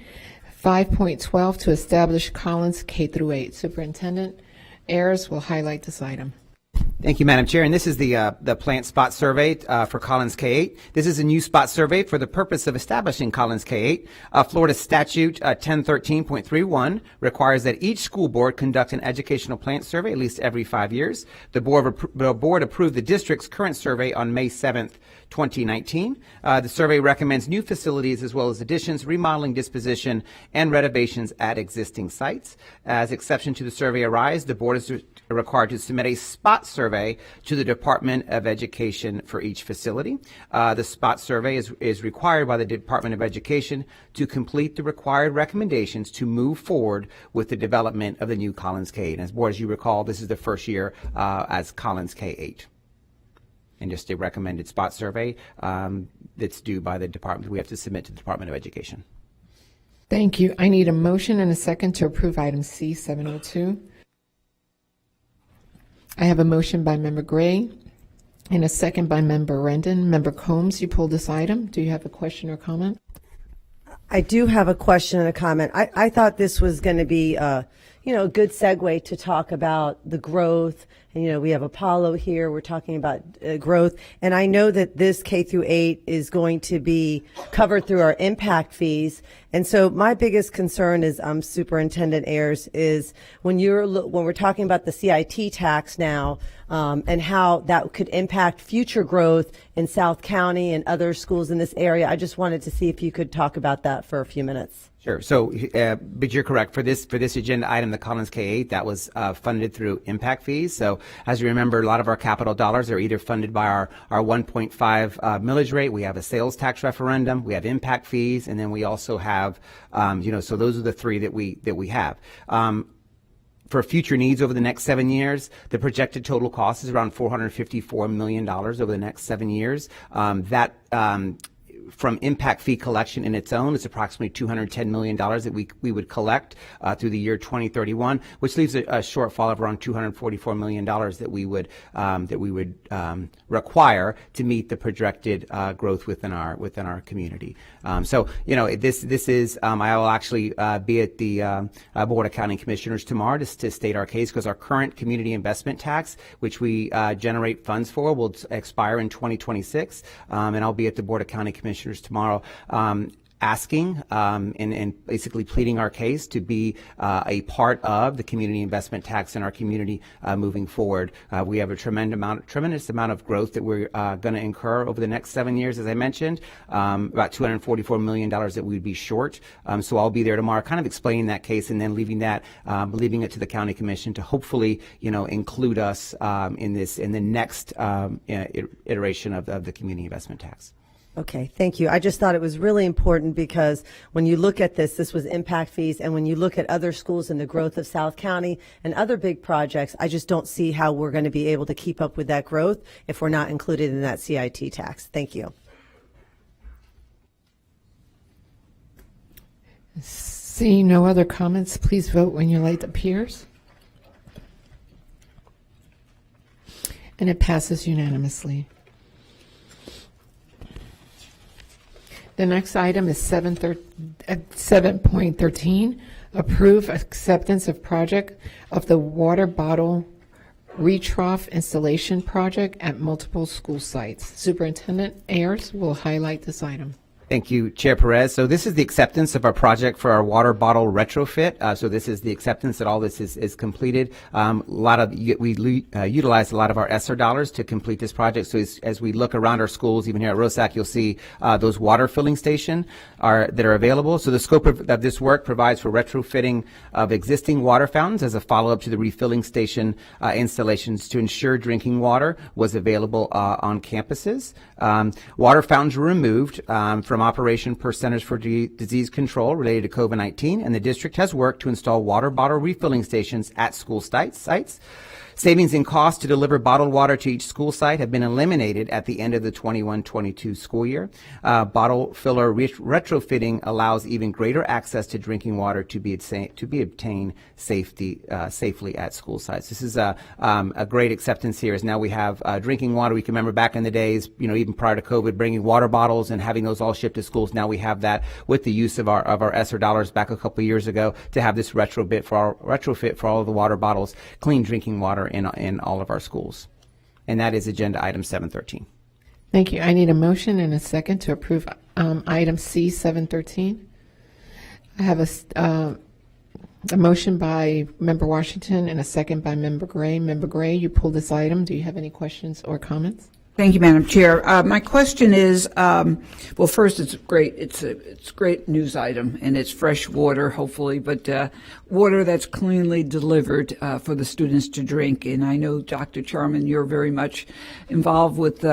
5.12, to establish Collins K-8. Superintendent Ayers will highlight this item. Thank you, Madam Chair. And this is the plant spot survey for Collins K-8. This is a new spot survey for the purpose of establishing Collins K-8. Florida Statute 1013.31 requires that each school board conduct an educational plant survey at least every 5 years. The board approved the district's current survey on May 7th, 2019. The survey recommends new facilities as well as additions, remodeling, disposition, and renovations at existing sites. As exception to the survey arise, the board is required to submit a spot survey to the Department of Education for each facility. The spot survey is required by the Department of Education to complete the required recommendations to move forward with the development of the new Collins K-8. And as board, as you recall, this is the first year as Collins K-8. And just a recommended spot survey that's due by the department. We have to submit to the Department of Education. Thank you. I need a motion and a second to approve item C 702. I have a motion by Member Gray and a second by Member Rendon. Member Combs, you pulled this item. Do you have a question or comment? I do have a question and a comment. I thought this was going to be, a good segue to talk about the growth. And, we have Apollo here. We're talking about growth. And I know that this K through 8 is going to be covered through our impact fees. And so my biggest concern is, Superintendent Ayers, is when we're talking about the CIT tax now, and how that could impact future growth in South County and other schools in this area. I just wanted to see if you could talk about that for a few minutes. Sure. So, but you're correct. For this agenda item, the Collins K-8, that was funded through impact fees. So, as you remember, a lot of our capital dollars are either funded by our 1.5 millage rate. We have a sales tax referendum. We have impact fees, and then we also have, so those are the three that we have. For future needs over the next 7 years, the projected total cost is around $454 million over the next 7 years. From impact fee collection in its own, it's approximately $210 million that we would collect through the year 2031, which leaves a shortfall of around $244 million that we would require to meet the projected growth within our community. This is I will actually be at the Board of County Commissioners tomorrow to state our case, because our current community investment tax, which we generate funds for, will expire in 2026, and I'll be at the Board of County Commissioners tomorrow, asking and basically pleading our case to be a part of the community investment tax in our community moving forward. We have a tremendous amount of growth that we're going to incur over the next 7 years, as I mentioned, about $244 million that we'd be short. So I'll be there tomorrow, kind of explaining that case, and then leaving it to the county commission to hopefully, include us in the next iteration of the community investment tax. Okay, thank you. I just thought it was really important because when you look at this was impact fees, and when you look at other schools and the growth of South County and other big projects, I just don't see how we're going to be able to keep up with that growth if we're not included in that CIT tax. Thank you. Seeing no other comments, please vote when your light appears. And it passes unanimously. The next item is 7.13, approve acceptance of project of the water bottle retrough installation project at multiple school sites. Superintendent Ayers will highlight this item. Thank you, Chair Perez. So this is the acceptance of our project for our water bottle retrofit. So this is the acceptance that all this is completed. We utilize a lot of our ESSER dollars to complete this project. So as we look around our schools, even here at Rosac, you'll see those water filling stations that are available. So the scope of this work provides for retrofitting of existing water fountains as a follow-up to the refilling station installations to ensure drinking water was available on campuses. Water fountains were removed from operation per Centers for Disease Control related to COVID-19, and the district has worked to install water bottle refilling stations at school sites. Savings in cost to deliver bottled water to each school site have been eliminated at the end of the 21-22 school year. Bottle filler retrofitting allows even greater access to drinking water to be obtained safely at school sites. This is a great acceptance here, as now we have drinking water. We can remember back in the days, even prior to COVID, bringing water bottles and having those all shipped to schools. Now we have that with the use of our ESSER dollars back a couple of years ago to have this retrofit for all of the water bottles, clean drinking water in all of our schools. And that is agenda item 713. Thank you. I need a motion and a second to approve item C 713. I have a motion by Member Washington and a second by Member Gray. Member Gray, you pulled this item. Do you have any questions or comments? Thank you, Madam Chair. My question is, well, first, it's great. It's a great news item, and it's fresh water, hopefully, but water that's cleanly delivered for the students to drink. And I know, Dr. Charman, you're very much involved with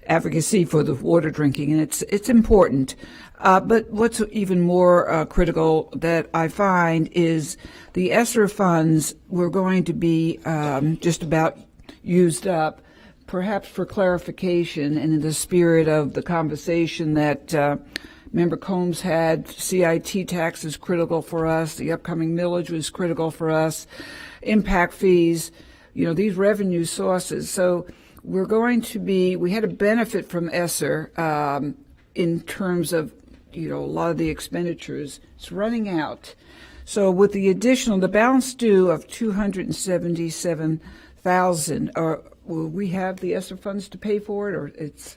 advocacy for the water drinking, and it's important. But what's even more critical that I find is the ESSER funds were going to be just about used up. Perhaps for clarification and in the spirit of the conversation that Member Combs had, CIT tax is critical for us, the upcoming millage was critical for us, impact fees, these revenue sources. So we had a benefit from ESSER in terms of, a lot of the expenditures. It's running out. So with the balance due of $277,000, will we have the ESSER funds to pay for it, or it's?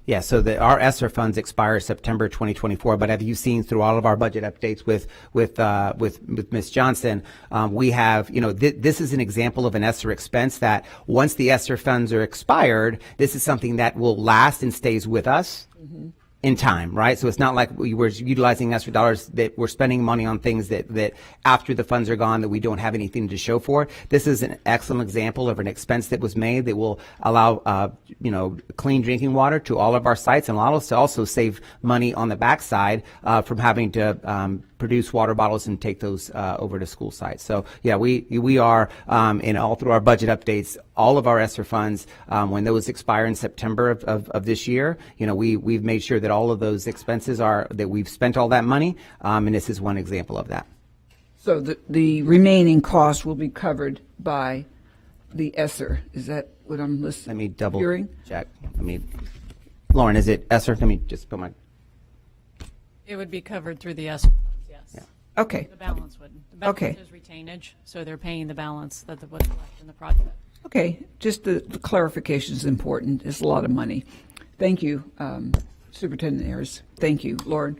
Yeah, so our ESSER funds expire September 2024. But have you seen through all of our budget updates with Ms. Johnson, we have, this is an example of an ESSER expense that once the ESSER funds are expired, this is something that will last and stays with us. Mm-hmm. In time, right? So it's not like we're utilizing ESSER dollars that we're spending money on things that after the funds are gone that we don't have anything to show for. This is an excellent example of an expense that was made that will allow, clean drinking water to all of our sites and allow us to also save money on the backside from having to produce water bottles and take those over to school sites. So yeah, we are in all through our budget updates, all of our ESSER funds, when those expire in September of this year, we've made sure that all of those expenses that we've spent all that money, and this is one example of that. So the remaining cost will be covered by the ESSER. Is that what I'm listening? Let me double hearing? check. Lauren, is it ESSER? Let me just put my. It would be covered through the ESSER. Yes. Yeah. Okay. The balance wouldn't. The balance Okay. is retainage, so they're paying the balance that what's left in the project. Okay, just the clarification is important. It's a lot of money. Thank you, Superintendent Ayers. Thank you, Lauren.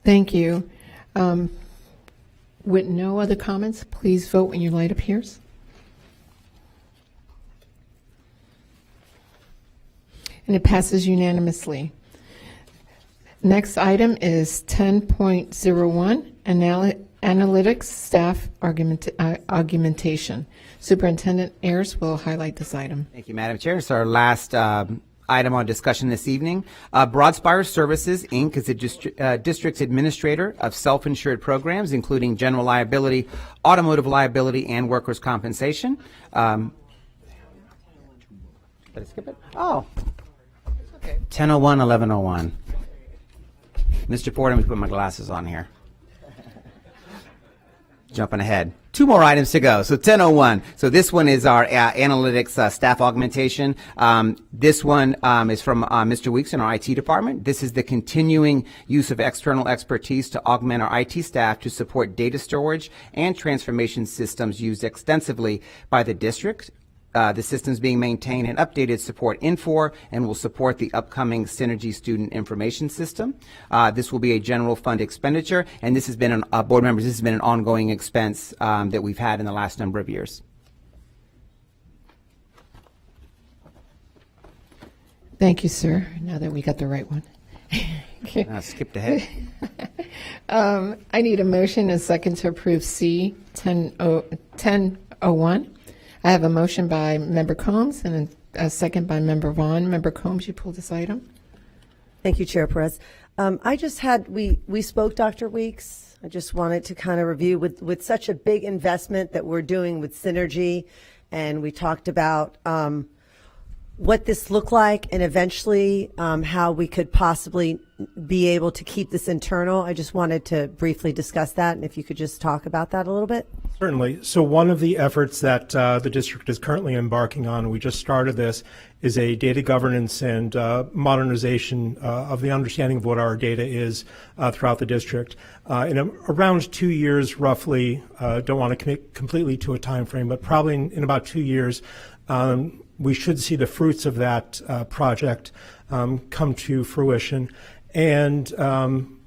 Thank you. With no other comments, please vote when your light appears. And it passes unanimously. Next item is 10.01, analytics staff augmentation. Superintendent Ayers will highlight this item. Thank you, Madam Chair. It's our last item on discussion this evening. Broadspire Services, Inc. is a district administrator of self-insured programs, including general liability, automotive liability, and workers' compensation. Did I skip it? Oh. 1001, 1101. Mr. Ford, let me put my glasses on here. Jumping ahead. Two more items to go. So 1001. So this one is our analytics staff augmentation. This one is from Mr. Weeks in our IT department. This is the continuing use of external expertise to augment our IT staff to support data storage and transformation systems used extensively by the district. The systems being maintained and updated support Infor and will support the upcoming Synergy Student Information System. This will be a general fund expenditure, and this has been board members. This has been an ongoing expense that we've had in the last number of years. Thank you, sir. Now that we got the right one. I skipped ahead. I need a motion and a second to approve C 1001. I have a motion by Member Combs and a second by Member Vaughn. Member Combs, you pulled this item. Thank you, Chair Perez. I just had, we spoke, Dr. Weeks. I just wanted to kind of review with such a big investment that we're doing with Synergy, and we talked about what this looked like and eventually how we could possibly be able to keep this internal. I just wanted to briefly discuss that, and if you could just talk about that a little bit. Certainly. So one of the efforts that the district is currently embarking on, we just started this, is a data governance and modernization of the understanding of what our data is throughout the district. In around 2 years, roughly, don't want to commit completely to a time frame, but probably in about 2 years, we should see the fruits of that project come to fruition. And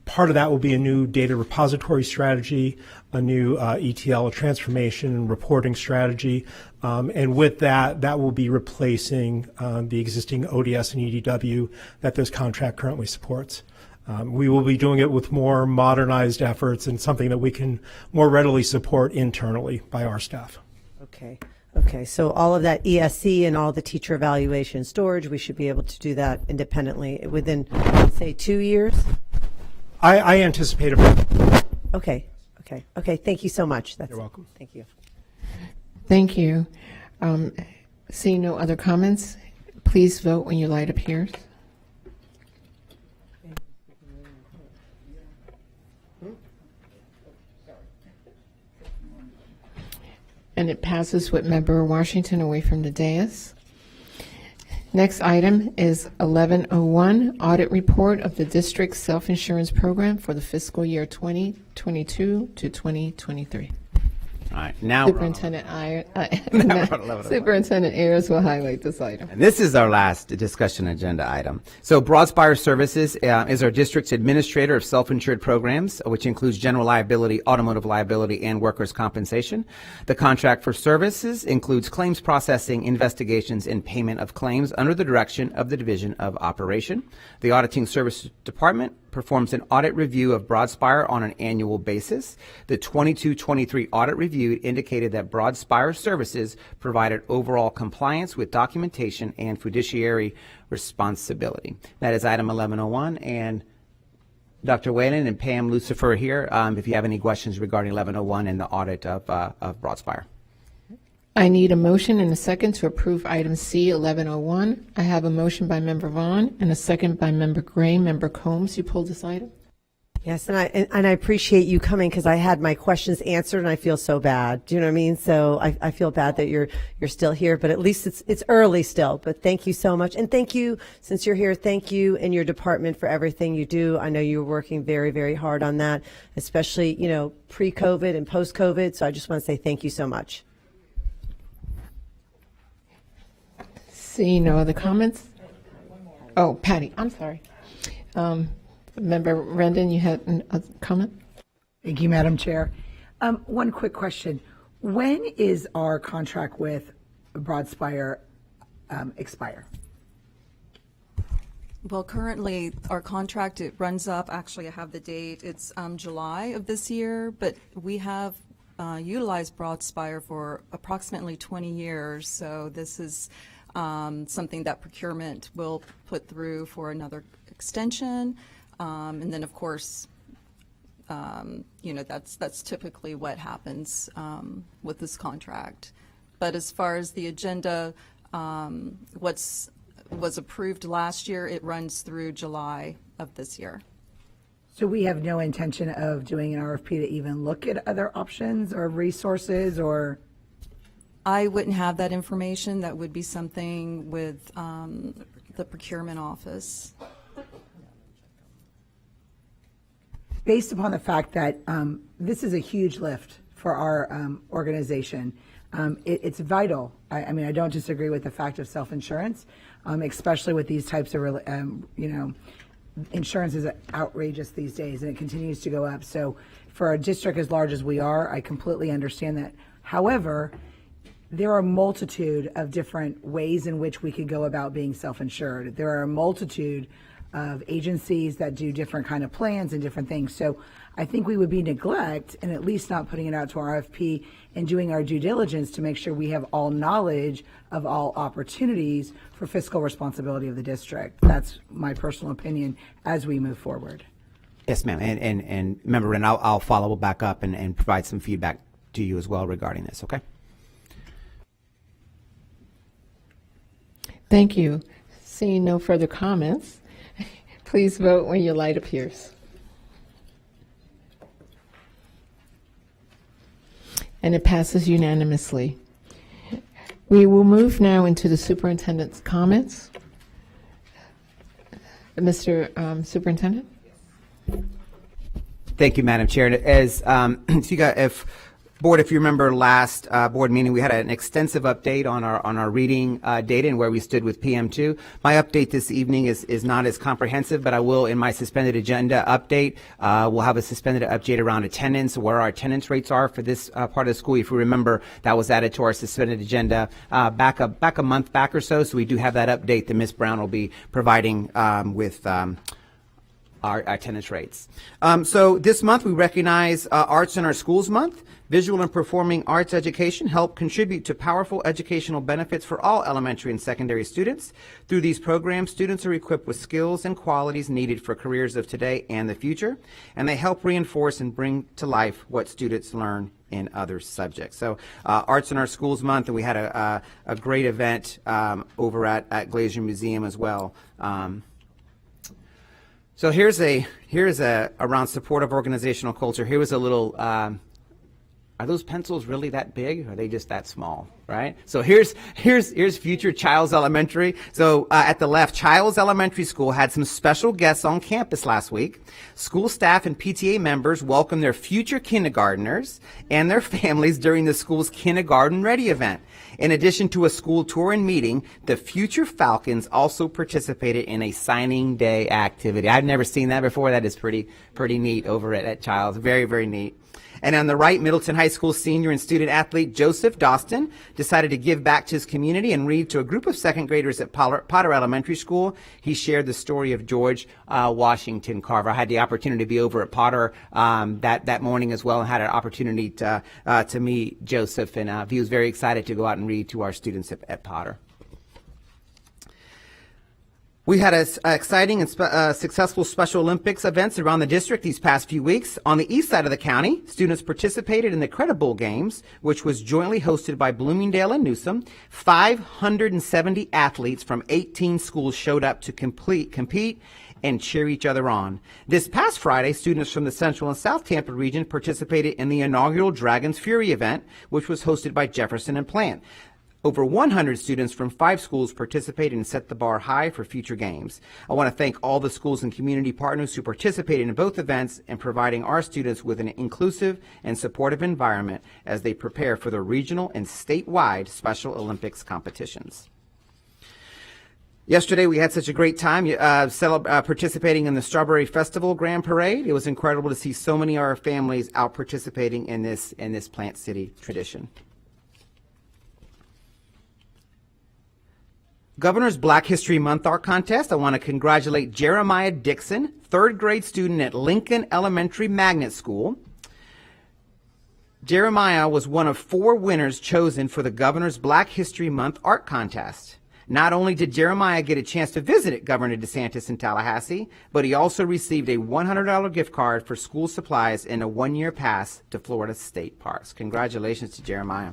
part of that will be a new data repository strategy, a new ETL transformation and reporting strategy. And with that, that will be replacing the existing ODS and EDW that this contract currently supports. We will be doing it with more modernized efforts and something that we can more readily support internally by our staff. Okay, so all of that ESC and all the teacher evaluation storage, we should be able to do that independently within, say, 2 years? I anticipate it. Okay. Thank you so much. You're welcome. Thank you. Thank you. Seeing no other comments, please vote when your light appears. And it passes with Member Washington away from the dais. Next item is 1101, Audit Report of the District's Self-Insurance Program for the fiscal year 2022 to 2023. All right, now Superintendent Superintendent Ayers will highlight this item. And this is our last discussion agenda item. So Broadspire Services is our district's administrator of self-insured programs, which includes general liability, automotive liability, and workers' compensation. The contract for services includes claims processing, investigations, and payment of claims under the direction of the Division of Operation. The Auditing Services Department performs an audit review of Broadspire on an annual basis. The 22-23 audit review indicated that Broadspire Services provided overall compliance with documentation and fiduciary responsibility. That is item 1101, and Dr. Whalen and Pam Lucifer are here if you have any questions regarding 1101 and the audit of Broadspire. I need a motion and a second to approve item C 1101. I have a motion by Member Vaughn and a second by Member Gray. Member Combs, you pulled this item? Yes, and I appreciate you coming because I had my questions answered and I feel so bad. Do you know what I mean? So I feel bad that you're still here, but at least it's early still. But thank you so much, and thank you, since you're here, thank you and your department for everything you do. I know you're working very, very hard on that, especially pre-COVID and post-COVID. So I just want to say thank you so much. See no other comments? Oh, Patty, I'm sorry. Member Rendon, you had a comment? Thank you, Madam Chair. One quick question. When is our contract with Broadspire expire? Well, currently our contract, it runs up, actually I have the date, it's July of this year, but we have utilized Broadspire for approximately 20 years, so this is something that procurement will put through for another extension. And then, of course, that's typically what happens with this contract. But as far as the agenda, was approved last year, it runs through July of this year. So we have no intention of doing an RFP to even look at other options or resources, or? I wouldn't have that information. That would be something with the procurement office. Based upon the fact that this is a huge lift for our organization, it's vital. I mean, I don't disagree with the fact of self-insurance, especially with these types of, insurance is outrageous these days, and it continues to go up. So for a district as large as we are, I completely understand that. However, there are a multitude of different ways in which we could go about being self-insured. There are a multitude of agencies that do different kind of plans and different things. So I think we would be neglect in at least not putting it out to RFP and doing our due diligence to make sure we have all knowledge of all opportunities for fiscal responsibility of the district. That's my personal opinion as we move forward. Yes, ma'am. And remember, and I'll follow back up and provide some feedback to you as well regarding this, okay? Thank you. Seeing no further comments, please vote when your light appears. And it passes unanimously. We will move now into the superintendent's comments. Mr. Superintendent? Thank you, Madam Chair. As Board, if you remember last board meeting, we had an extensive update on our reading data and where we stood with PM2. My update this evening is not as comprehensive, but I will, in my suspended agenda update, we'll have a suspended update around attendance, where our attendance rates are for this part of the school. If you remember, that was added to our suspended agenda back a month back or so. So we do have that update that Ms. Brown will be providing with our attendance rates. So this month we recognize Arts in Our Schools Month. Visual and performing arts education help contribute to powerful educational benefits for all elementary and secondary students. Through these programs, students are equipped with skills and qualities needed for careers of today and the future, and they help reinforce and bring to life what students learn in other subjects. So Arts in Our Schools Month, and we had a great event over at Glazier Museum as well. So here's around supportive organizational culture. Here was a little, are those pencils really that big, or are they just that small? right? So here's future Childs Elementary. So at the left, Childs Elementary School had some special guests on campus last week. School staff and PTA members welcomed their future kindergartners and their families during the school's Kindergarten Ready event. In addition to a school tour and meeting, the future Falcons also participated in a signing day activity. I've never seen that before. That is pretty neat over at Childs. Very, very neat. And on the right, Middleton High School senior and student athlete Joseph Dostin decided to give back to his community and read to a group of second graders at Potter Elementary School. He shared the story of George Washington Carver. I had the opportunity to be over at Potter that morning as well, and had an opportunity to meet Joseph, and he was very excited to go out and read to our students at Potter. We had an exciting and successful Special Olympics events around the district these past few weeks. On the east side of the county, students participated in the Credibowl Games, which was jointly hosted by Bloomingdale and Newsom. 570 athletes from 18 schools showed up to compete and cheer each other on. This past Friday, students from the Central and South Tampa region participated in the inaugural Dragon's Fury event, which was hosted by Jefferson and Plant. Over 100 students from 5 schools participated and set the bar high for future games. I want to thank all the schools and community partners who participated in both events and providing our students with an inclusive and supportive environment as they prepare for the regional and statewide Special Olympics competitions. Yesterday, we had such a great time participating in the Strawberry Festival Grand Parade. It was incredible to see so many of our families out participating in this Plant City tradition. Governor's Black History Month Art Contest. I want to congratulate Jeremiah Dixon, 3rd grade student at Lincoln Elementary Magnet School. Jeremiah was one of 4 winners chosen for the Governor's Black History Month Art Contest. Not only did Jeremiah get a chance to visit Governor DeSantis in Tallahassee, but he also received a $100 gift card for school supplies and a 1-year pass to Florida State Parks. Congratulations to Jeremiah.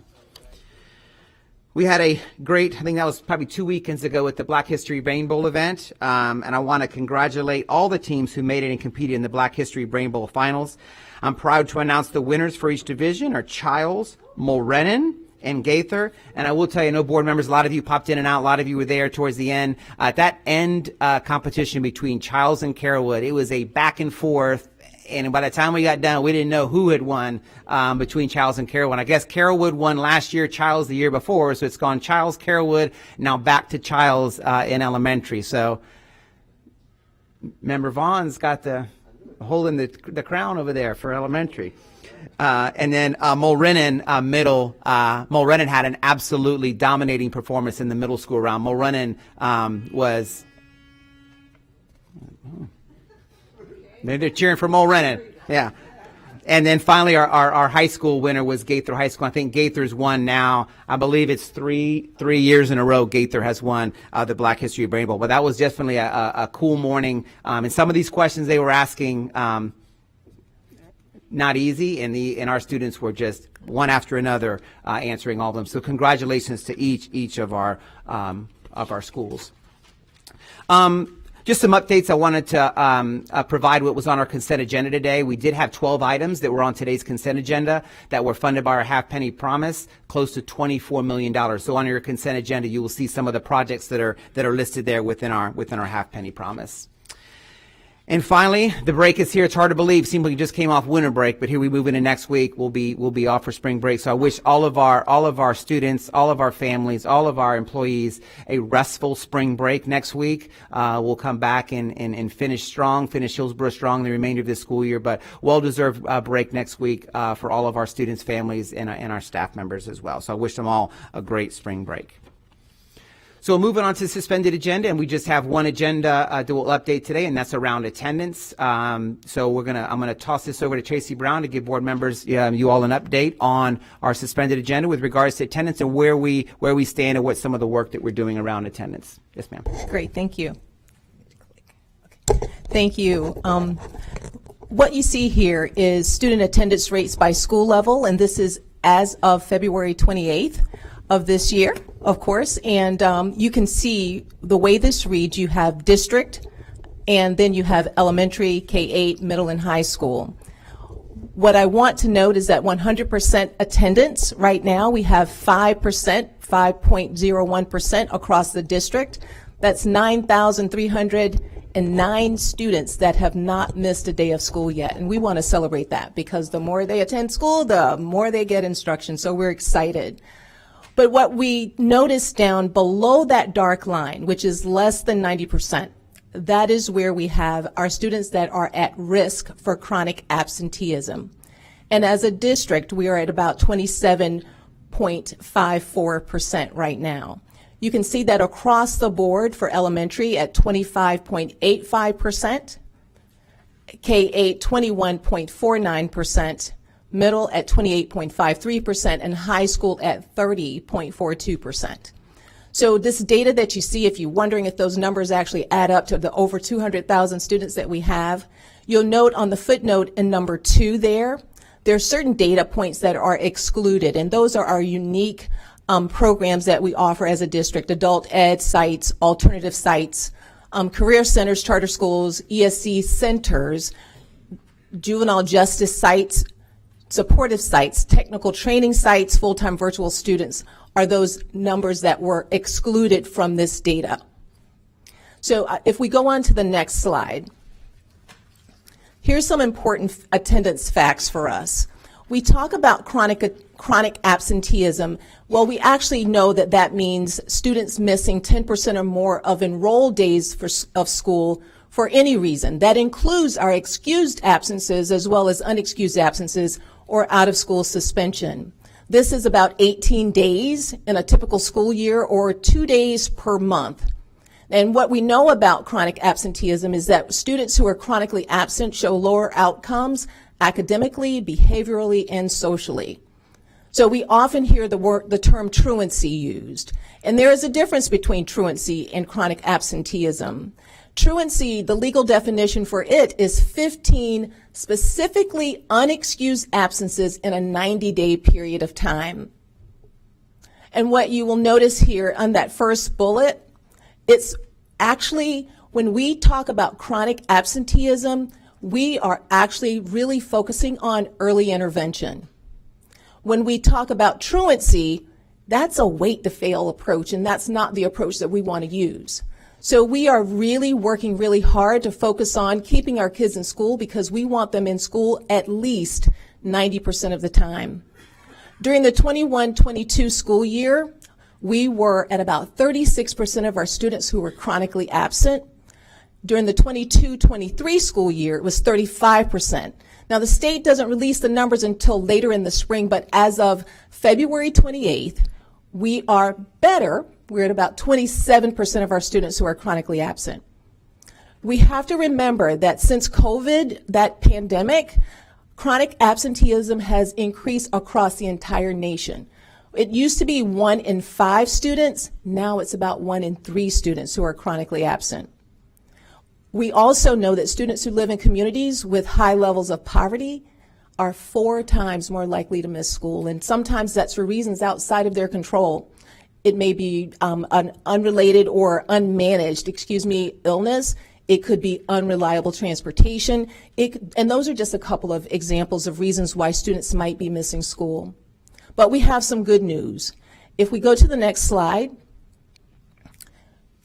We had a great, I think that was probably 2 weekends ago, at the Black History Brain Bowl event, and I want to congratulate all the teams who made it and competed in the Black History Brain Bowl finals. I'm proud to announce the winners for each division are Childs, Mulrennan, and Gaither. And I will tell you, no board members, a lot of you popped in and out, a lot of you were there towards the end. That end competition between Childs and Carrollwood, it was a back and forth. And by the time we got done, we didn't know who had won between Childs and Carrollwood. I guess Carrollwood won last year, Childs the year before. So it's gone Childs, Carrollwood, now back to Childs in elementary. So Member Vaughn's got the holding the crown over there for elementary. And then Mulrennan middle. Mulrennan had an absolutely dominating performance in the middle school round. Mulrennan was... They're cheering for Mulrennan. Yeah. And then finally, our high school winner was Gaither High School. I think Gaither's won now. I believe it's three years in a row Gaither has won the Black History Brain Bowl. But that was definitely a cool morning. And some of these questions they were asking, not easy, and our students were just one after another answering all of them. So congratulations to each of our schools. Just some updates I wanted to provide what was on our consent agenda today. We did have 12 items that were on today's consent agenda that were funded by our half-penny promise, close to $24 million. So on your consent agenda, you will see some of the projects that are listed there within our half-penny promise. And finally, the break is here. It's hard to believe. Seems like we just came off winter break, but here we move into next week. We'll be off for spring break. So I wish all of our students, all of our families, all of our employees a restful spring break next week. We'll come back and finish Hillsborough strong the remainder of this school year, but well-deserved break next week for all of our students, families, and our staff members as well. So I wish them all a great spring break. So moving on to the suspended agenda, and we just have one agenda that we'll update today, and that's around attendance. So I'm gonna toss this over to Tracy Brown to give board members you all an update on our suspended agenda with regards to attendance and where we stand and what some of the work that we're doing around attendance. Yes, ma'am. Great, thank you. Thank you. What you see here is student attendance rates by school level, and this is as of February 28th. Of this year, of course, and you can see the way this reads. You have district, and then you have elementary, K-8, middle, and high school. What I want to note is that 100% attendance right now, we have 5.01% across the district. That's 9,309 students that have not missed a day of school yet. And we want to celebrate that because the more they attend school, the more they get instruction. So we're excited. But what we notice down below that dark line, which is less than 90%, that is where we have our students that are at risk for chronic absenteeism. And as a district, we are at about 27.54% right now. You can see that across the board for elementary at 25.85%, K-8 21.49%, middle at 28.53%, and high school at 30.42%. So this data that you see, if you're wondering if those numbers actually add up to the over 200,000 students that we have, you'll note on the footnote in number 2 there are certain data points that are excluded, and those are our unique programs that we offer as a district: adult ed sites, alternative sites, career centers, charter schools, ESC centers, juvenile justice sites, supportive sites, technical training sites, full-time virtual students are those numbers that were excluded from this data. So if we go on to the next slide, here's some important attendance facts for us. We talk about chronic absenteeism. Well, we actually know that that means students missing 10% or more of enrolled days of school for any reason. That includes our excused absences as well as unexcused absences or out-of-school suspension. This is about 18 days in a typical school year or 2 days per month. And what we know about chronic absenteeism is that students who are chronically absent show lower outcomes academically, behaviorally, and socially. So we often hear the term truancy used. And there is a difference between truancy and chronic absenteeism. Truancy, the legal definition for it is 15 specifically unexcused absences in a 90-day period of time. And what you will notice here on that first bullet, it's actually, when we talk about chronic absenteeism, we are actually really focusing on early intervention. When we talk about truancy, that's a wait to fail approach, and that's not the approach that we want to use. So we are really working really hard to focus on keeping our kids in school because we want them in school at least 90% of the time. During the 21-22 school year, we were at about 36% of our students who were chronically absent. During the 22-23 school year, it was 35%. Now, the state doesn't release the numbers until later in the spring, but as of February 28th, we are better. We're at about 27% of our students who are chronically absent. We have to remember that since COVID, that pandemic, chronic absenteeism has increased across the entire nation. It used to be 1 in 5 students. Now it's about 1 in 3 students who are chronically absent. We also know that students who live in communities with high levels of poverty are 4 times more likely to miss school, and sometimes that's for reasons outside of their control. It may be an unrelated or unmanaged, illness. It could be unreliable transportation. And those are just a couple of examples of reasons why students might be missing school. But we have some good news. If we go to the next slide,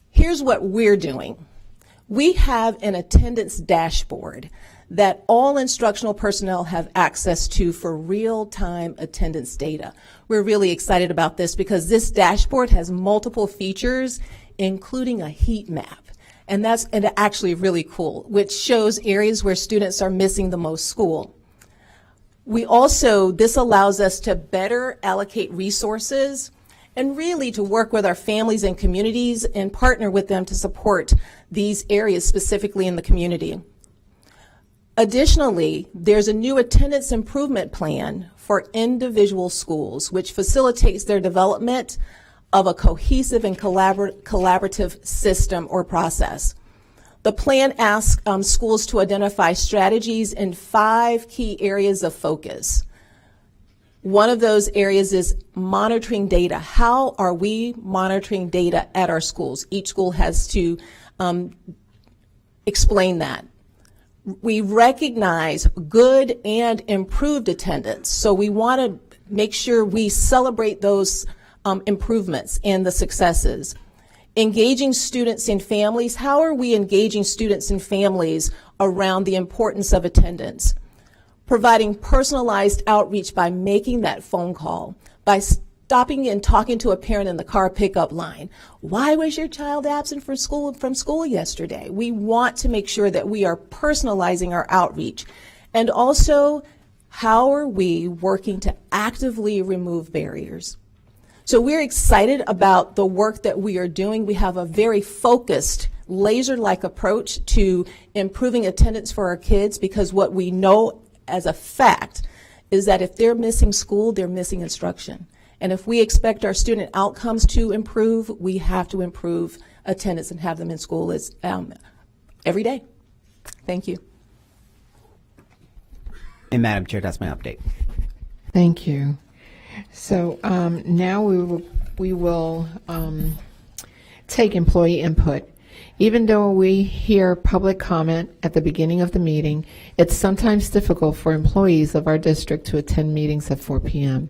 here's what we're doing. We have an attendance dashboard that all instructional personnel have access to for real-time attendance data. We're really excited about this because this dashboard has multiple features, including a heat map. And that's actually really cool, which shows areas where students are missing the most school. This allows us to better allocate resources and really to work with our families and communities and partner with them to support these areas specifically in the community. Additionally, there's a new attendance improvement plan for individual schools, which facilitates their development of a cohesive and collaborative system or process. The plan asks schools to identify strategies in 5 key areas of focus. One of those areas is monitoring data. How are we monitoring data at our schools? Each school has to explain that. we recognize good and improved attendance. So we want to make sure we celebrate those improvements and the successes. Engaging students and families. How are we engaging students and families around the importance of attendance? Providing personalized outreach by making that phone call, by stopping and talking to a parent in the car pickup line. Why was your child absent from school yesterday? We want to make sure that we are personalizing our outreach. And also, how are we working to actively remove barriers? So we're excited about the work that we are doing. We have a very focused, laser-like approach to improving attendance for our kids, because what we know as a fact is that if they're missing school, they're missing instruction. And if we expect our student outcomes to improve, we have to improve attendance and have them in school every day. Thank you. And Madam Chair, that's my update. Thank you. So now we will take employee input. Even though we hear public comment at the beginning of the meeting, it's sometimes difficult for employees of our district to attend meetings at 4 p.m.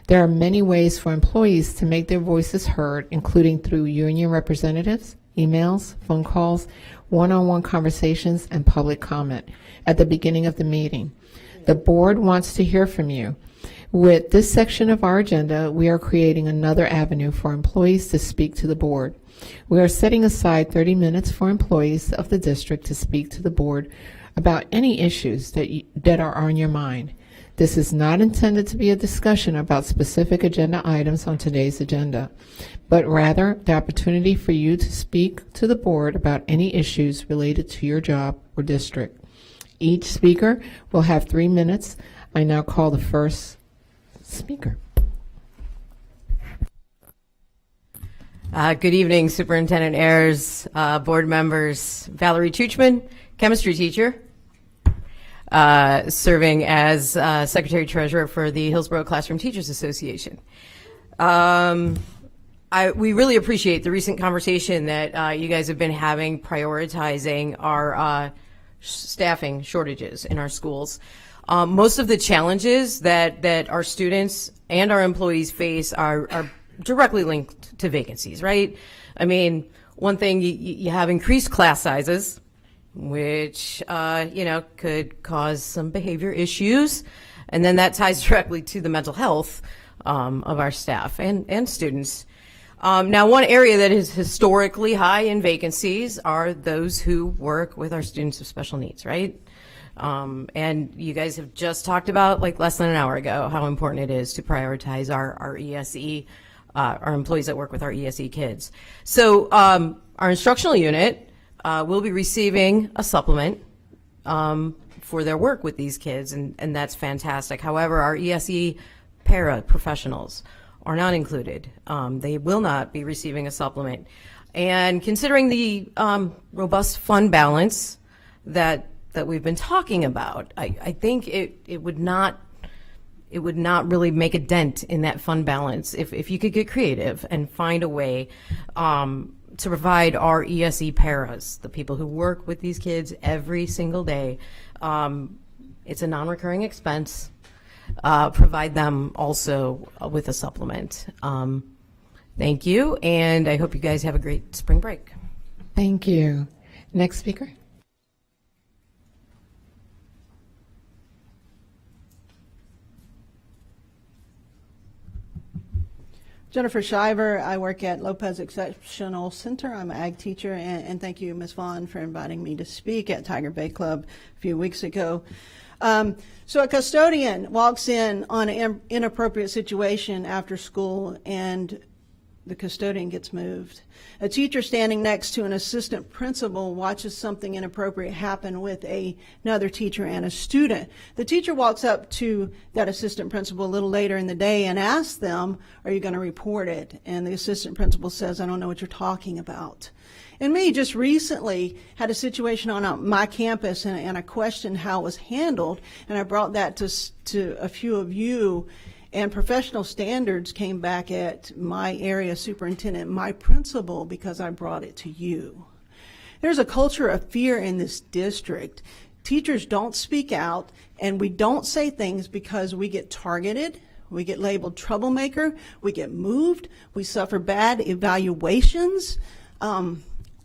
There are many ways for employees to make their voices heard, including through union representatives, emails, phone calls, one-on-one conversations, and public comment at the beginning of the meeting. The board wants to hear from you. With this section of our agenda, we are creating another avenue for employees to speak to the board. We are setting aside 30 minutes for employees of the district to speak to the board about any issues that are on your mind. This is not intended to be a discussion about specific agenda items on today's agenda, but rather the opportunity for you to speak to the board about any issues related to your job or district. Each speaker will have 3 minutes. I now call the first speaker. Good evening, Superintendent Ayers, board members. Valerie Tuchman, chemistry teacher, serving as Secretary-Treasurer for the Hillsborough Classroom Teachers Association. We really appreciate the recent conversation that you guys have been having prioritizing our staffing shortages in our schools. Most of the challenges that our students and our employees face are directly linked to vacancies, right? I mean, one thing, you have increased class sizes, which, could cause some behavior issues. And then that ties directly to the mental health of our staff and students. Now, one area that is historically high in vacancies are those who work with our students with special needs, right? And you guys have just talked about, like less than an hour ago, how important it is to prioritize our ESE, our employees that work with our ESE kids. So our instructional unit will be receiving a supplement for their work with these kids, and that's fantastic. However, our ESE para professionals are not included. They will not be receiving a supplement. And considering the robust fund balance that we've been talking about, I think it would not really make a dent in that fund balance if you could get creative and find a way to provide our ESE paras, the people who work with these kids every single day. It's a non-recurring expense. Provide them also with a supplement. Thank you, and I hope you guys have a great spring break. Thank you. Next speaker. Jennifer Shiver. I work at Lopez Exceptional Center. I'm an ag teacher, and thank you, Ms. Vaughn, for inviting me to speak at Tiger Bay Club a few weeks ago. So a custodian walks in on an inappropriate situation after school, and the custodian gets moved. A teacher standing next to an assistant principal watches something inappropriate happen with another teacher and a student. The teacher walks up to that assistant principal a little later in the day and asks them, "Are you going to report it?" And the assistant principal says, "I don't know what you're talking about." And me just recently had a situation on my campus, and I questioned how it was handled, and I brought that to a few of you. And professional standards came back at my area superintendent, my principal, because I brought it to you. There's a culture of fear in this district. teachers don't speak out, and we don't say things because we get targeted, we get labeled troublemaker, we get moved, we suffer bad evaluations.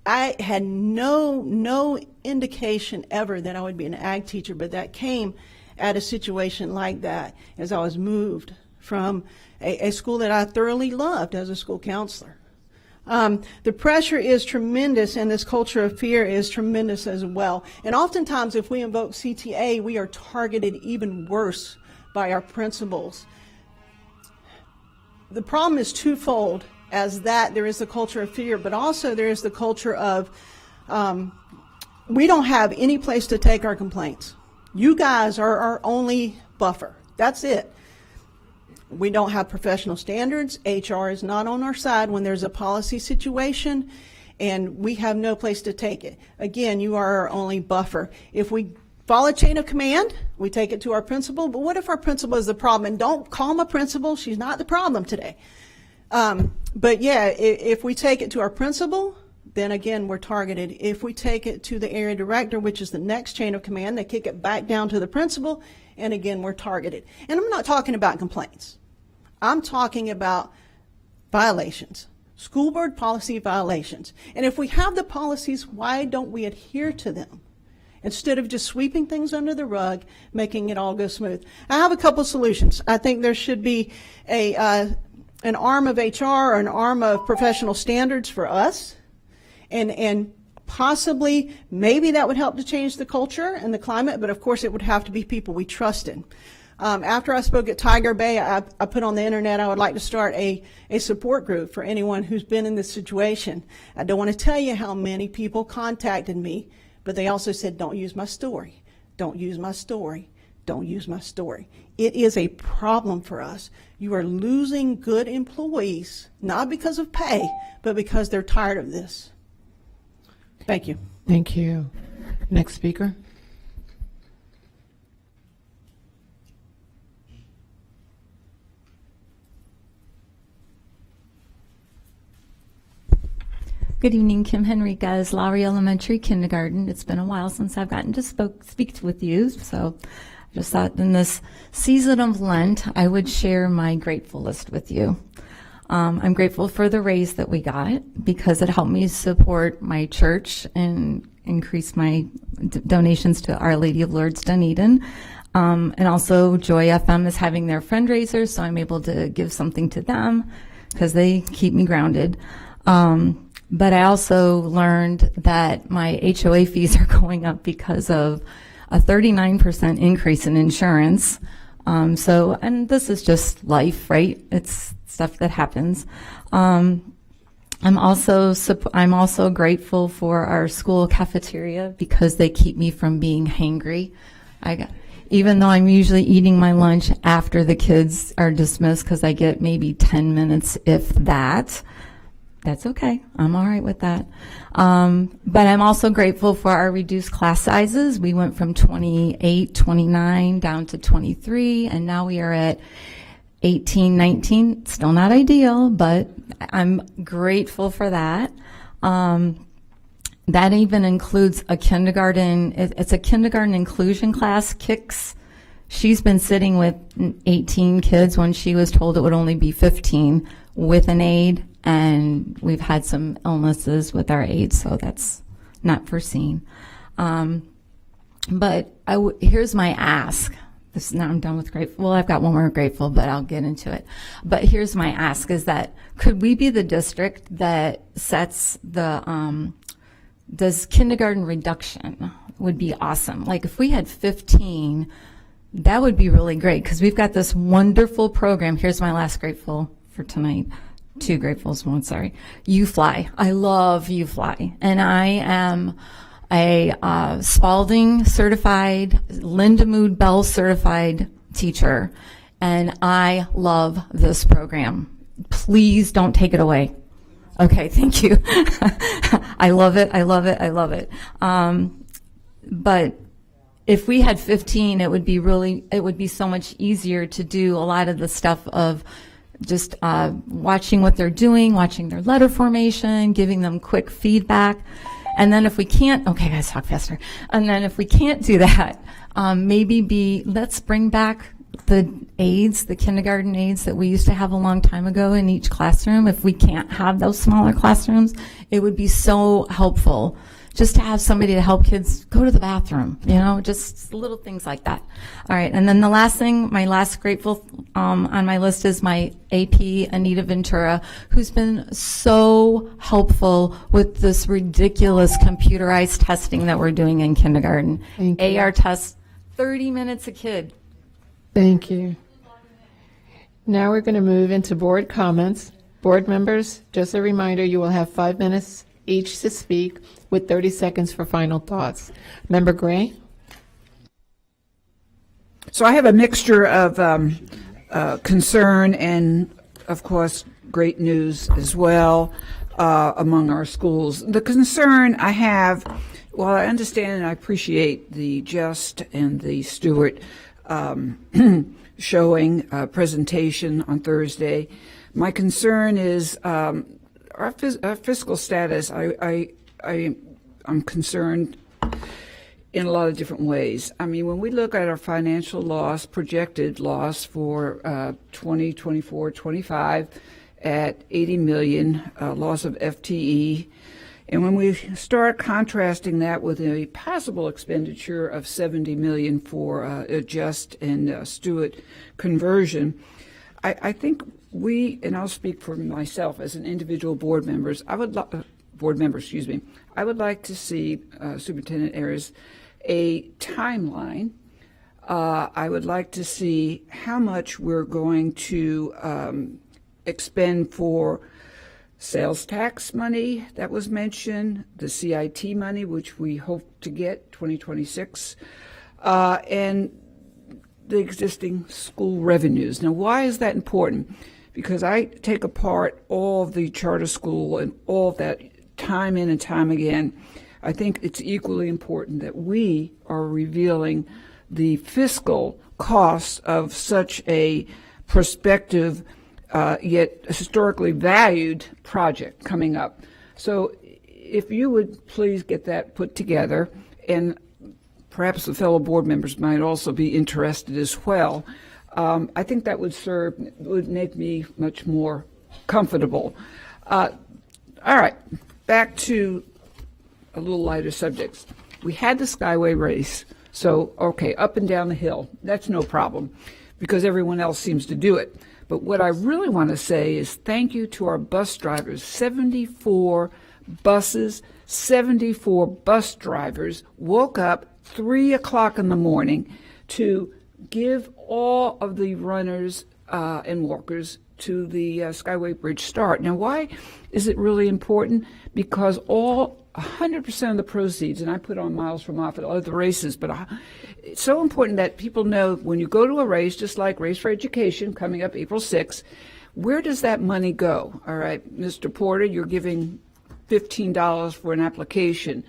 I had no indication ever that I would be an ag teacher, but that came at a situation like that as I was moved from a school that I thoroughly loved as a school counselor. The pressure is tremendous, and this culture of fear is tremendous as well. And oftentimes, if we invoke CTA, we are targeted even worse by our principals. The problem is twofold, as that there is the culture of fear, but also there is the culture of we don't have any place to take our complaints. You guys are our only buffer. That's it. We don't have professional standards. HR is not on our side when there's a policy situation, and we have no place to take it. Again, you are our only buffer. If we follow chain of command, we take it to our principal. But what if our principal is the problem? And don't call my principal. She's not the problem today. But yeah, if we take it to our principal, then again, we're targeted. If we take it to the area director, which is the next chain of command, they kick it back down to the principal, and again, we're targeted. And I'm not talking about complaints. I'm talking about violations, school board policy violations. And if we have the policies, why don't we adhere to them? Instead of just sweeping things under the rug, making it all go smooth. I have a couple solutions. I think there should be an arm of HR or an arm of professional standards for us. And possibly, maybe that would help to change the culture and the climate, but of course it would have to be people we trusted. After I spoke at Tiger Bay, I put on the internet I would like to start a support group for anyone who's been in this situation. I don't want to tell you how many people contacted me, but they also said, don't use my story. Don't use my story. Don't use my story. It is a problem for us. You are losing good employees, not because of pay, but because they're tired of this. Thank you. Thank you. Next speaker. Good evening, Kim Henriquez, Lowry Elementary Kindergarten. It's been a while since I've gotten to speak with you, so I just thought in this season of Lent, I would share my grateful list with you. I'm grateful for the raise that we got because it helped me support my church and increase my donations to Our Lady of Lourdes, Dunedin. And also Joy FM is having their fundraisers, so I'm able to give something to them because they keep me grounded. But I also learned that my HOA fees are going up because of a 39% increase in insurance. And this is just life, right? It's stuff that happens. I'm also grateful for our school cafeteria because they keep me from being hangry. Even though I'm usually eating my lunch after the kids are dismissed because I get maybe 10 minutes, if that. That's okay. I'm all right with that. But I'm also grateful for our reduced class sizes. We went from 28, 29 down to 23, and now we are at 18, 19. Still not ideal, but I'm grateful for that. That even includes a kindergarten. It's a kindergarten inclusion class, KICS. She's been sitting with 18 kids when she was told it would only be 15 with an aide. And we've had some illnesses with our aides, so that's not foreseen. But here's my ask. Now I'm done with grateful. Well, I've got one more grateful, but I'll get into it. But here's my ask is that could we be the district that sets does kindergarten reduction would be awesome. Like if we had 15, that would be really great because we've got this wonderful program. Here's my last grateful for tonight. Two gratefuls, one, sorry. UFly. I love UFly. And I am a Spalding certified, Linda Mood Bell certified teacher. And I love this program. Please don't take it away. Okay, thank you. I love it. I love it. I love it. But if we had 15, it would be so much easier to do a lot of the stuff of just watching what they're doing, watching their letter formation, giving them quick feedback. And then if we can't, okay guys, talk faster. And then if we can't do that, let's bring back the aides, the kindergarten aides that we used to have a long time ago in each classroom. If we can't have those smaller classrooms, it would be so helpful just to have somebody to help kids go to the bathroom, just little things like that. All right, and then the last thing, my last grateful on my list is my AP, Anita Ventura, who's been so helpful with this ridiculous computerized testing that we're doing in kindergarten. Thank you. AR tests, 30 minutes a kid. Thank you. Now we're going to move into board comments. Board members, just a reminder, you will have 5 minutes each to speak with 30 seconds for final thoughts. Member Gray? So I have a mixture of concern and, of course, great news as well among our schools. The concern I have, while I understand and I appreciate the Just and the Stewart showing presentation on Thursday, my concern is our fiscal status. I'm concerned in a lot of different ways. I mean, when we look at our financial loss, projected loss for 2024-25 at 80 million, loss of FTE, and when we start contrasting that with a possible expenditure of 70 million for Just and Stewart conversion, I think we, and I'll speak for myself as an individual board member, I would like to see Superintendent Ayers a timeline. I would like to see how much we're going to expend for sales tax money that was mentioned, the CIT money, which we hope to get 2026, and the existing school revenues. Now, why is that important? Because I take apart all of the charter school and all of that time in and time again. I think it's equally important that we are revealing the fiscal costs of such a prospective yet historically valued project coming up. So if you would please get that put together, and perhaps the fellow board members might also be interested as well, I think that would make me much more comfortable. All right, back to a little lighter subjects. We had the Skyway race, so okay, up and down the hill, that's no problem because everyone else seems to do it. But what I really want to say is thank you to our bus drivers. 74 buses, 74 bus drivers woke up 3 o'clock in the morning to give all of the runners and walkers to the Skyway Bridge start. Now, why is it really important? Because 100% of the proceeds, and I put on miles from off at other races, but it's so important that people know when you go to a race, just like Race for Education coming up April 6th, where does that money go? All right, Mr. Porter, you're giving $15 for an application.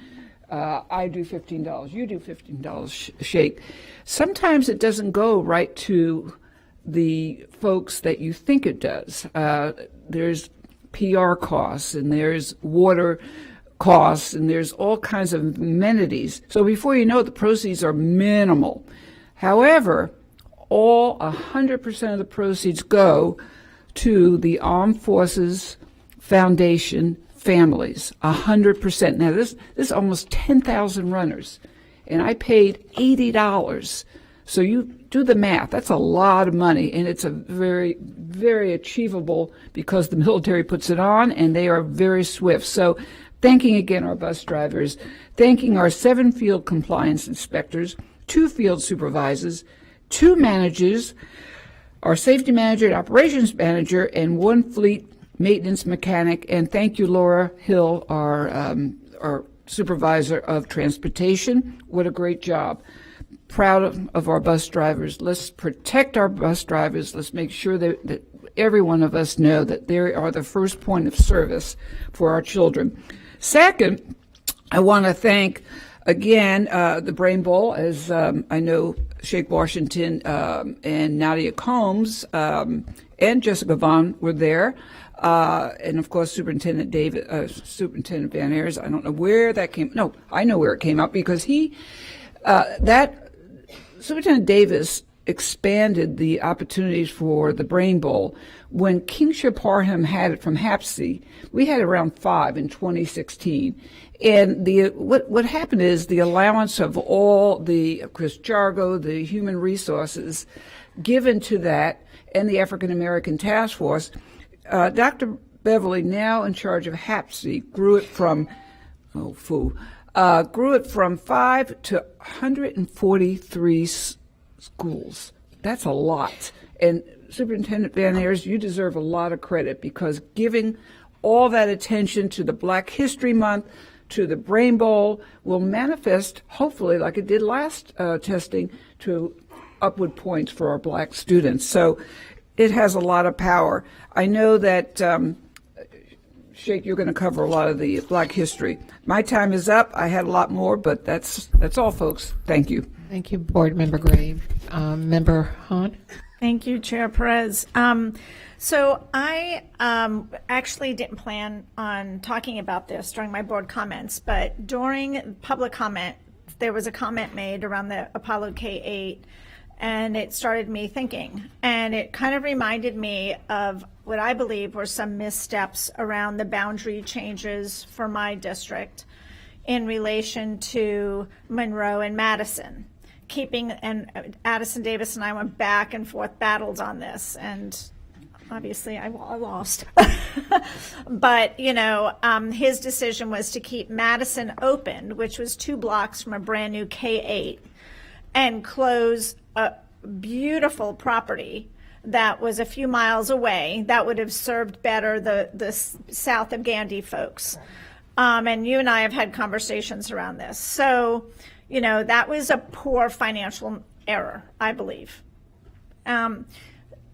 I do $15. You do $15 shake. Sometimes it doesn't go right to the folks that you think it does. There's PR costs and there's water costs and there's all kinds of amenities. So before you know it, the proceeds are minimal. However, 100% of the proceeds go to the Armed Forces Foundation families, 100%. Now this is almost 10,000 runners, and I paid $80. So you do the math. That's a lot of money, and it's a very, very achievable because the military puts it on, and they are very swift. So thanking again our bus drivers, thanking our 7 field compliance inspectors, 2 field supervisors, 2 managers, our safety manager and operations manager, and 1 fleet maintenance mechanic, and thank you, Laura Hill, our supervisor of transportation. What a great job. Proud of our bus drivers. Let's protect our bus drivers. Let's make sure that every one of us know that they are the first point of service for our children. Second, I want to thank again the Brain Bowl, as I know Shake Washington and Nadia Combs and Jessica Vaughn were there. And of course, Superintendent Van Ayers. I don't know where that came. No, I know where it came up because Superintendent Davis expanded the opportunities for the Brain Bowl. When Kingshire Parham had it from HAPC, we had around 5 in 2016. And what happened is the allowance of all the Chris Jargo, the human resources given to that, and the African American Task Force, Dr. Beverly, now in charge of HAPC, grew it from 5 to 143 schools. That's a lot. And Superintendent Van Ayers, you deserve a lot of credit because giving all that attention to the Black History Month, to the Brain Bowl, will manifest, hopefully, like it did last testing, to upward points for our Black students. So it has a lot of power. I know that, Shake, you're going to cover a lot of the Black history. My time is up. I had a lot more, but that's all, folks. Thank you. Thank you, Board Member Gray. Member Hahn? Thank you, Chair Perez. So I actually didn't plan on talking about this during my board comments, but during public comment, there was a comment made around the Apollo K-8, and it started me thinking. And it kind of reminded me of what I believe were some missteps around the boundary changes for my district in relation to Monroe and Madison. And Addison Davis and I went back and forth battles on this, and obviously I lost. But, his decision was to keep Madison open, which was 2 blocks from a brand new K-8, and close a beautiful property that was a few miles away that would have served better the south of Gandy folks. And you and I have had conversations around this. So, that was a poor financial error, I believe. And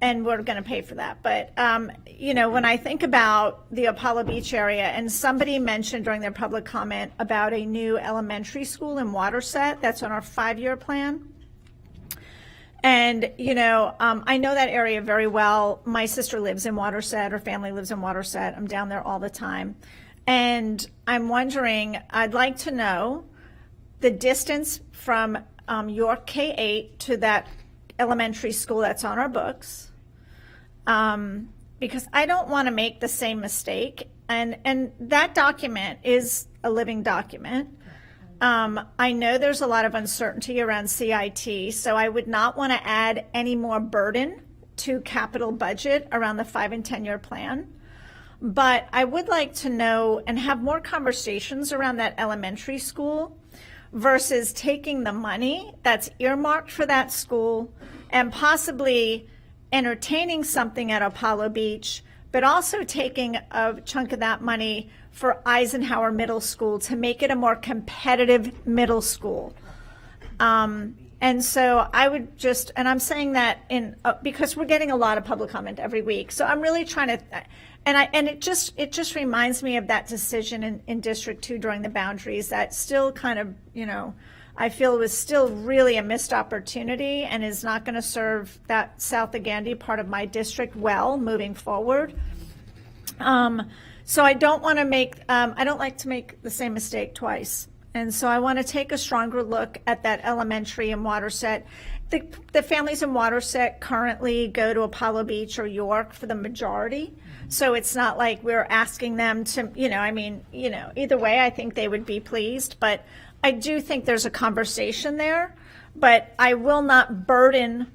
we're going to pay for that. But, when I think about the Apollo Beach area, and somebody mentioned during their public comment about a new elementary school in Waterset that's on our 5-year plan. And, I know that area very well. My sister lives in Waterset. Her family lives in Waterset. I'm down there all the time. And I'm wondering, I'd like to know the distance from York K-8 to that elementary school that's on our books, because I don't want to make the same mistake. And that document is a living document. I know there's a lot of uncertainty around CIT, so I would not want to add any more burden to capital budget around the 5 and 10-year plan. But I would like to know and have more conversations around that elementary school versus taking the money that's earmarked for that school and possibly entertaining something at Apollo Beach, but also taking a chunk of that money for Eisenhower Middle School to make it a more competitive middle school. And so I would just, and I'm saying that because we're getting a lot of public comment every week. So I'm really trying to, and it just reminds me of that decision in District 2 during the boundaries that still kind of, I feel was still really a missed opportunity and is not going to serve that South of Gandy part of my district well moving forward. So I don't want to I don't like to make the same mistake twice. And so I want to take a stronger look at that elementary in Waterset. The families in Waterset currently go to Apollo Beach or York for the majority. So it's not like we're asking them to, either way, I think they would be pleased. But I do think there's a conversation there. But I will not burden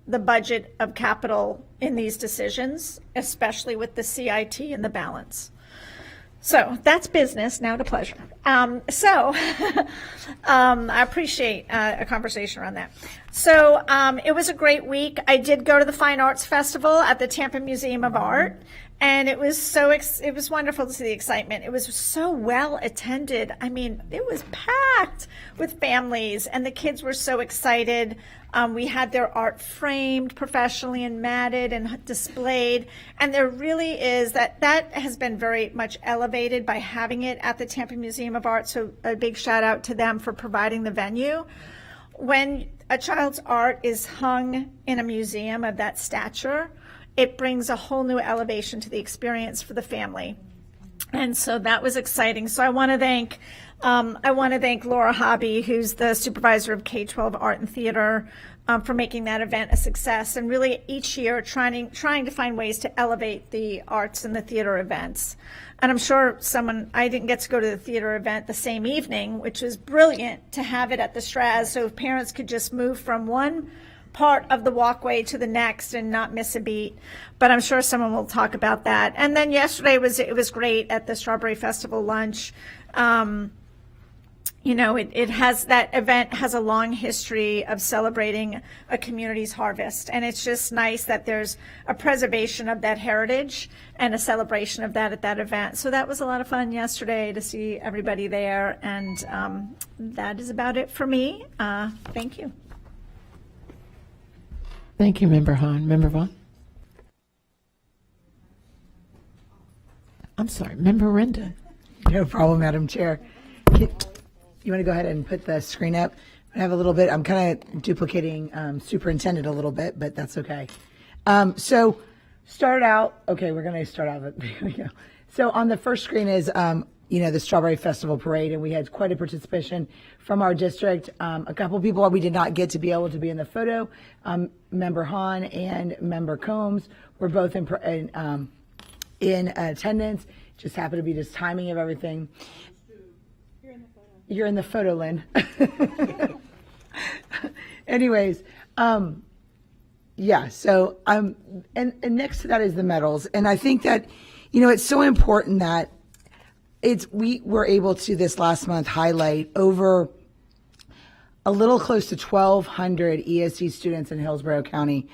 the budget of capital in these decisions, especially with the CIT and the balance. So that's business, now to pleasure. I appreciate a conversation around that. So it was a great week. I did go to the Fine Arts Festival at the Tampa Museum of Art, and it was it was wonderful to see the excitement. It was so well attended. I mean, it was packed with families, and the kids were so excited. We had their art framed professionally and matted and displayed. And there really is that has been very much elevated by having it at the Tampa Museum of Art. So a big shout out to them for providing the venue. When a child's art is hung in a museum of that stature, it brings a whole new elevation to the experience for the family. And so that was exciting. So I want to thank Laura Hobby, who's the supervisor of K-12 Art and Theater, for making that event a success, and really each year trying to find ways to elevate the arts and the theater events. And I'm sure I didn't get to go to the theater event the same evening, which was brilliant to have it at the Straz, so parents could just move from one part of the walkway to the next and not miss a beat. But I'm sure someone will talk about that. And then yesterday it was great at the Strawberry Festival lunch. That event has a long history of celebrating a community's harvest, and it's just nice that there's a preservation of that heritage and a celebration of that at that event. So that was a lot of fun yesterday to see everybody there, and that is about it for me. Thank you. Thank you, Member Hahn. Member Vaughn? I'm sorry, Member Renda. No problem, Madam Chair. You want to go ahead and put the screen up? I have a little bit, I'm kind of duplicating superintendent a little bit, but that's okay. So we're going to start out. Here we go. So on the first screen is, the Strawberry Festival Parade, and we had quite a participation from our district. A couple people we did not get to be able to be in the photo. Member Hahn and Member Combs were both in attendance. Just happened to be just timing of everything. You're in the photo, Lynn. Anyways, and next to that is the medals. And I think that, it's so important that we were able to this last month highlight over a little close to 1,200 ESC students in Hillsborough County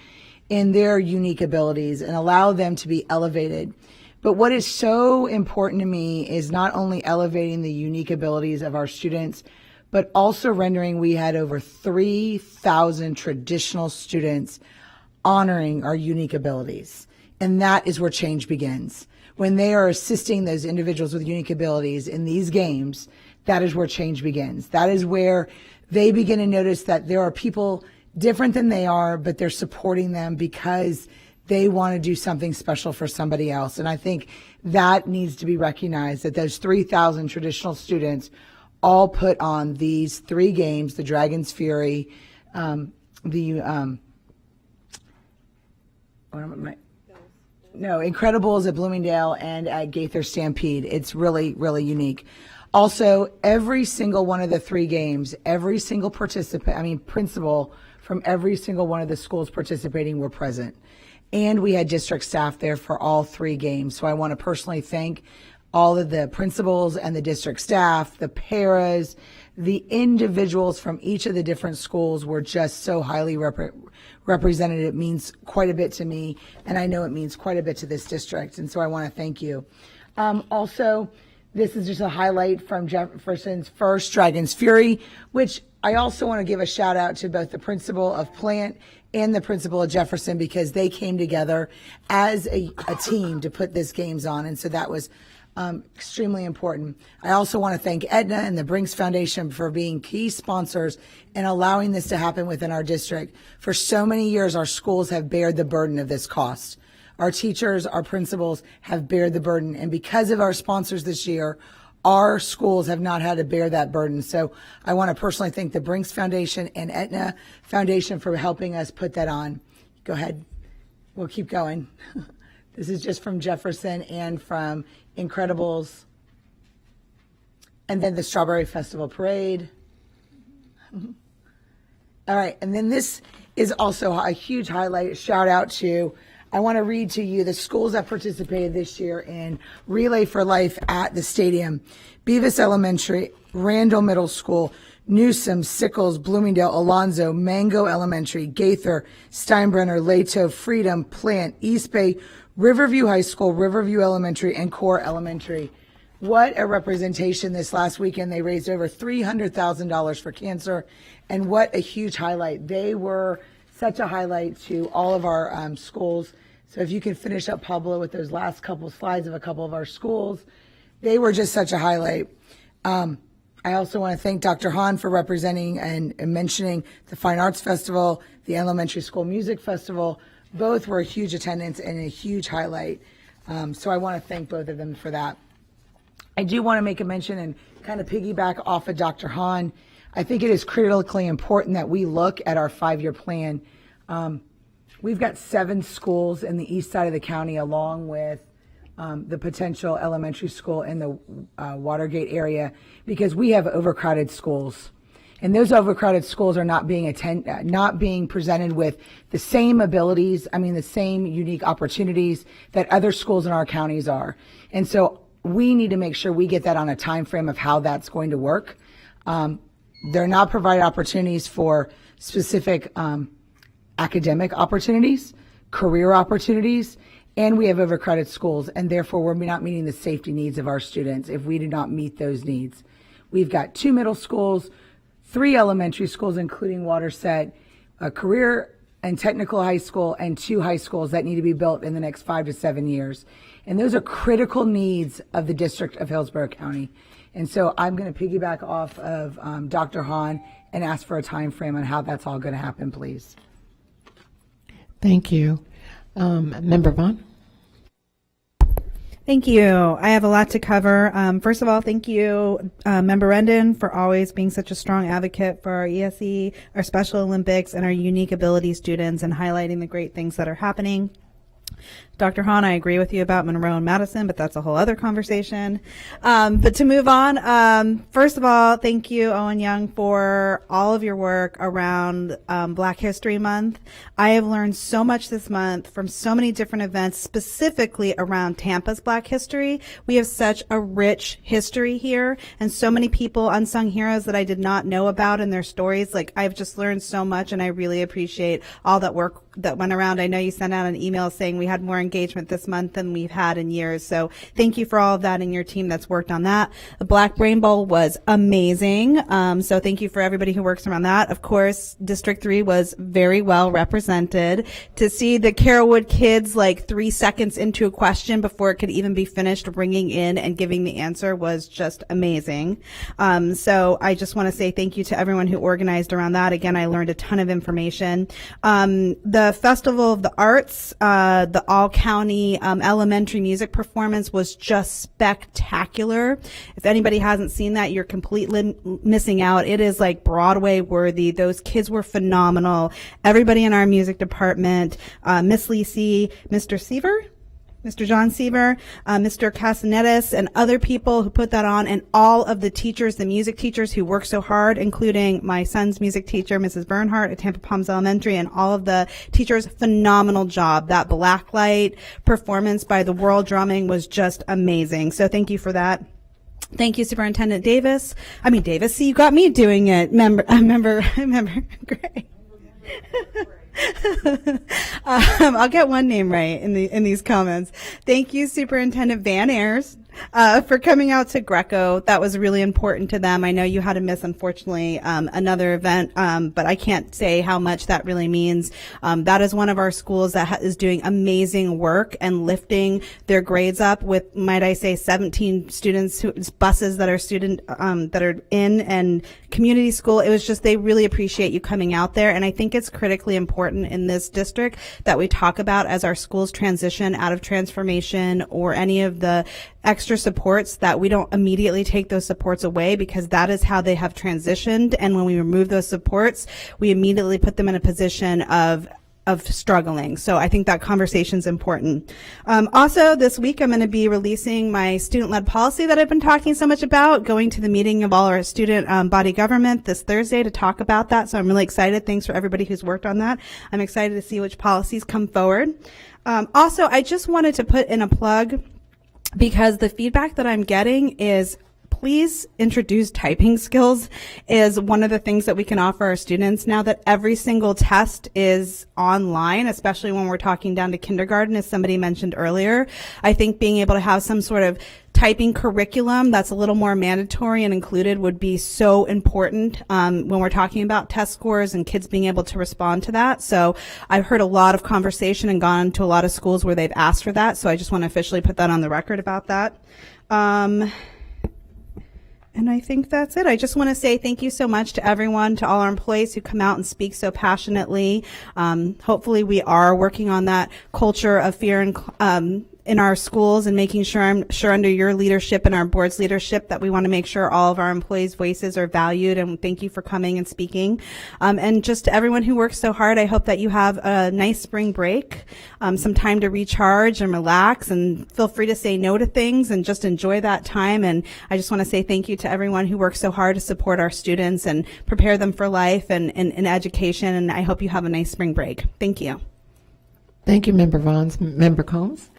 in their unique abilities and allow them to be elevated. But what is so important to me is not only elevating the unique abilities of our students, but also we had over 3,000 traditional students honoring our unique abilities. And that is where change begins. When they are assisting those individuals with unique abilities in these games, that is where change begins. That is where they begin to notice that there are people different than they are, but they're supporting them because they want to do something special for somebody else. And I think that needs to be recognized, that those 3,000 traditional students all put on these 3 games, the Dragon's Fury, Incredibles at Bloomingdale and at Gaither Stampede. It's really, really unique. Also, every single one of the 3 games, every single principal from every single one of the schools participating were present. And we had district staff there for all 3 games. So I want to personally thank all of the principals and the district staff, the paras, the individuals from each of the different schools were just so highly represented. It means quite a bit to me, and I know it means quite a bit to this district. And so I want to thank you. Also, this is just a highlight from Jefferson's first Dragon's Fury, which I also want to give a shout out to both the principal of Plant and the principal of Jefferson, because they came together as a team to put these games on. And so that was extremely important. I also want to thank Aetna and the Brinks Foundation for being key sponsors and allowing this to happen within our district. For so many years, our schools have bared the burden of this cost. Our teachers, our principals have bared the burden. And because of our sponsors this year, our schools have not had to bear that burden. So I want to personally thank the Brinks Foundation and Aetna Foundation for helping us put that on. Go ahead. We'll keep going. This is just from Jefferson and from Incredibles. And then the Strawberry Festival Parade. All right. And then this is also a huge highlight. Shout out to, I want to read to you the schools that participated this year in Relay for Life at the stadium. Beavis Elementary, Randall Middle School, Newsom, Sickles, Bloomingdale, Alonzo, Mango Elementary, Gaither, Steinbrenner, Lato, Freedom, Plant, East Bay, Riverview High School, Riverview Elementary, and Core Elementary. What a representation this last weekend. They raised over $300,000 for cancer, and what a huge highlight. They were such a highlight to all of our schools. So if you can finish up, Pablo, with those last couple slides of a couple of our schools, they were just such a highlight. I I also want to thank Dr. Hahn for representing and mentioning the Fine Arts Festival, the Elementary School Music Festival. Both were a huge attendance and a huge highlight. So I want to thank both of them for that. I do want to make a mention and kind of piggyback off of Dr. Hahn. I think it is critically important that we look at our 5-year plan. We've got 7 schools in the east side of the county, along with the potential elementary school in the Watergate area, because we have overcrowded schools. And those overcrowded schools are not being presented with the same abilities, the same unique opportunities that other schools in our counties are. And so we need to make sure we get that on a time frame of how that's going to work. They're not provided opportunities for specific academic opportunities, career opportunities, and we have overcrowded schools, and therefore we're not meeting the safety needs of our students if we do not meet those needs. We've got 2 middle schools, 3 elementary schools, including Waterset, a career and technical high school, and 2 high schools that need to be built in the next 5 to 7 years. And those are critical needs of the District of Hillsborough County. And so I'm going to piggyback off of Dr. Hahn and ask for a time frame on how that's all going to happen, please. Thank you. Member Vaughn? Thank you. I have a lot to cover. First of all, thank you, Member Rendon, for always being such a strong advocate for our ESE, our Special Olympics, and our unique ability students, and highlighting the great things that are happening. Dr. Hahn, I agree with you about Monroe and Madison, but that's a whole other conversation. But to move on, first of all, thank you, Owen Young, for all of your work around Black History Month. I have learned so much this month from so many different events, specifically around Tampa's Black history. We have such a rich history here, and so many people, unsung heroes that I did not know about in their stories. Like, I've just learned so much, and I really appreciate all that work that went around. I know you sent out an email saying we had more engagement this month than we've had in years. So thank you for all of that and your team that's worked on that. The Black Brain Bowl was amazing. So thank you for everybody who works around that. Of course, District 3 was very well represented. To see the Carrollwood kids like 3 seconds into a question before it could even be finished ringing in and giving the answer was just amazing. So I just want to say thank you to everyone who organized around that. Again, I learned a ton of information. The Festival of the Arts, the all-county elementary music performance was just spectacular. If anybody hasn't seen that, you're completely missing out. It is like Broadway worthy. Those kids were phenomenal. Everybody in our music department, Miss Lisi, Mr. Seaver, Mr. John Seaver, Mr. Casanetis, and other people who put that on, and all of the teachers, the music teachers who work so hard, including my son's music teacher, Mrs. Bernhardt at Tampa Palms Elementary, and all of the teachers, phenomenal job. That blacklight performance by the World Drumming was just amazing. So thank you for that. Thank you, Superintendent Davis. See, you got me doing it. Member Gray. I'll get one name right in these comments. Thank you, Superintendent Van Ayers, for coming out to Greco. That was really important to them. I know you had to miss, unfortunately, another event, but I can't say how much that really means. That is one of our schools that is doing amazing work and lifting their grades up with, might I say, 17 students, buses that are in and community school. It was just, they really appreciate you coming out there. And I think it's critically important in this district that we talk about as our schools transition out of transformation or any of the extra supports, that we don't immediately take those supports away, because that is how they have transitioned. And when we remove those supports, we immediately put them in a position of struggling. So I think that conversation is important. Also, this week I'm going to be releasing my student-led policy that I've been talking so much about, going to the meeting of all our student body government this Thursday to talk about that. So I'm really excited. Thanks for everybody who's worked on that. I'm excited to see which policies come forward. Also, I just wanted to put in a plug, because the feedback that I'm getting is, please introduce typing skills is one of the things that we can offer our students now that every single test is online, especially when we're talking down to kindergarten, as somebody mentioned earlier. I think being able to have some sort of typing curriculum that's a little more mandatory and included would be so important when we're talking about test scores and kids being able to respond to that. So I've heard a lot of conversation and gone to a lot of schools where they've asked for that. So I just want to officially put that on the record about that. And I think that's it. I just want to say thank you so much to everyone, to all our employees who come out and speak so passionately. Hopefully we are working on that culture of fear and in our schools and making sure, I'm sure under your leadership and our board's leadership, that we want to make sure all of our employees' voices are valued. And thank you for coming and speaking. And just to everyone who works so hard, I hope that you have a nice spring break, some time to recharge and relax, and feel free to say no to things and just enjoy that time. And I just want to say thank you to everyone who works so hard to support our students and prepare them for life and education. And I hope you have a nice spring break. Thank you. Thank you, Member Vaughn. Member Combs?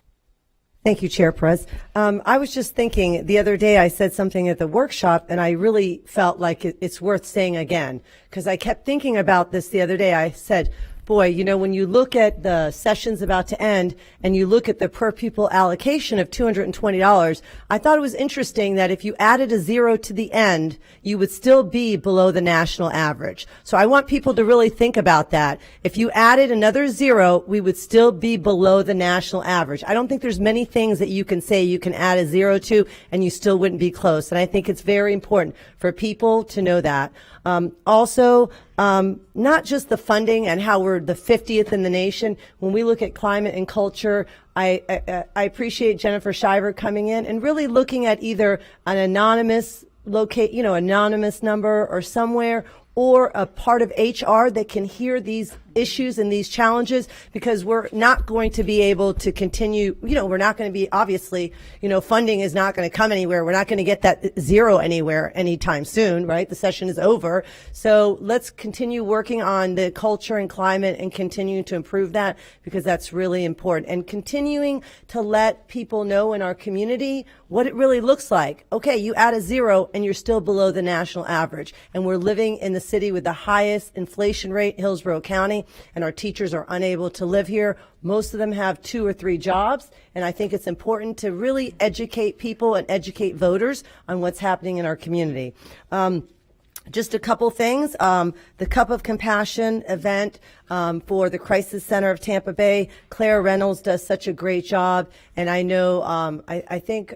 Thank you, Chair Perez. I was just thinking the other day I said something at the workshop, and I really felt like it's worth saying again, because I kept thinking about this the other day. I said, boy, you know, when you look at the sessions about to end and you look at the per pupil allocation of $220, I thought it was interesting that if you added a zero to the end, you would still be below the national average. So I want people to really think about that. If you added another zero, we would still be below the national average. I don't think there's many things that you can say you can add a zero to and you still wouldn't be close. And I think it's very important for people to know that. Also, not just the funding and how we're the 50th in the nation. When we look at climate and culture, I appreciate Jennifer Shiver coming in and really looking at either an anonymous anonymous number or somewhere, or a part of HR that can hear these issues and these challenges, because we're not going to be able to continue, we're not going to be, obviously, funding is not going to come anywhere. We're not going to get that zero anywhere anytime soon, right? The session is over. So let's continue working on the culture and climate and continue to improve that, because that's really important. And continuing to let people know in our community what it really looks like. Okay, you add a zero and you're still below the national average. And we're living in the city with the highest inflation rate, Hillsborough County, and our teachers are unable to live here. Most of them have 2 or 3 jobs, and I think it's important to really educate people and educate voters on what's happening in our community. Just a couple things. The Cup of Compassion event for the Crisis Center of Tampa Bay. Claire Reynolds does such a great job, and I know I think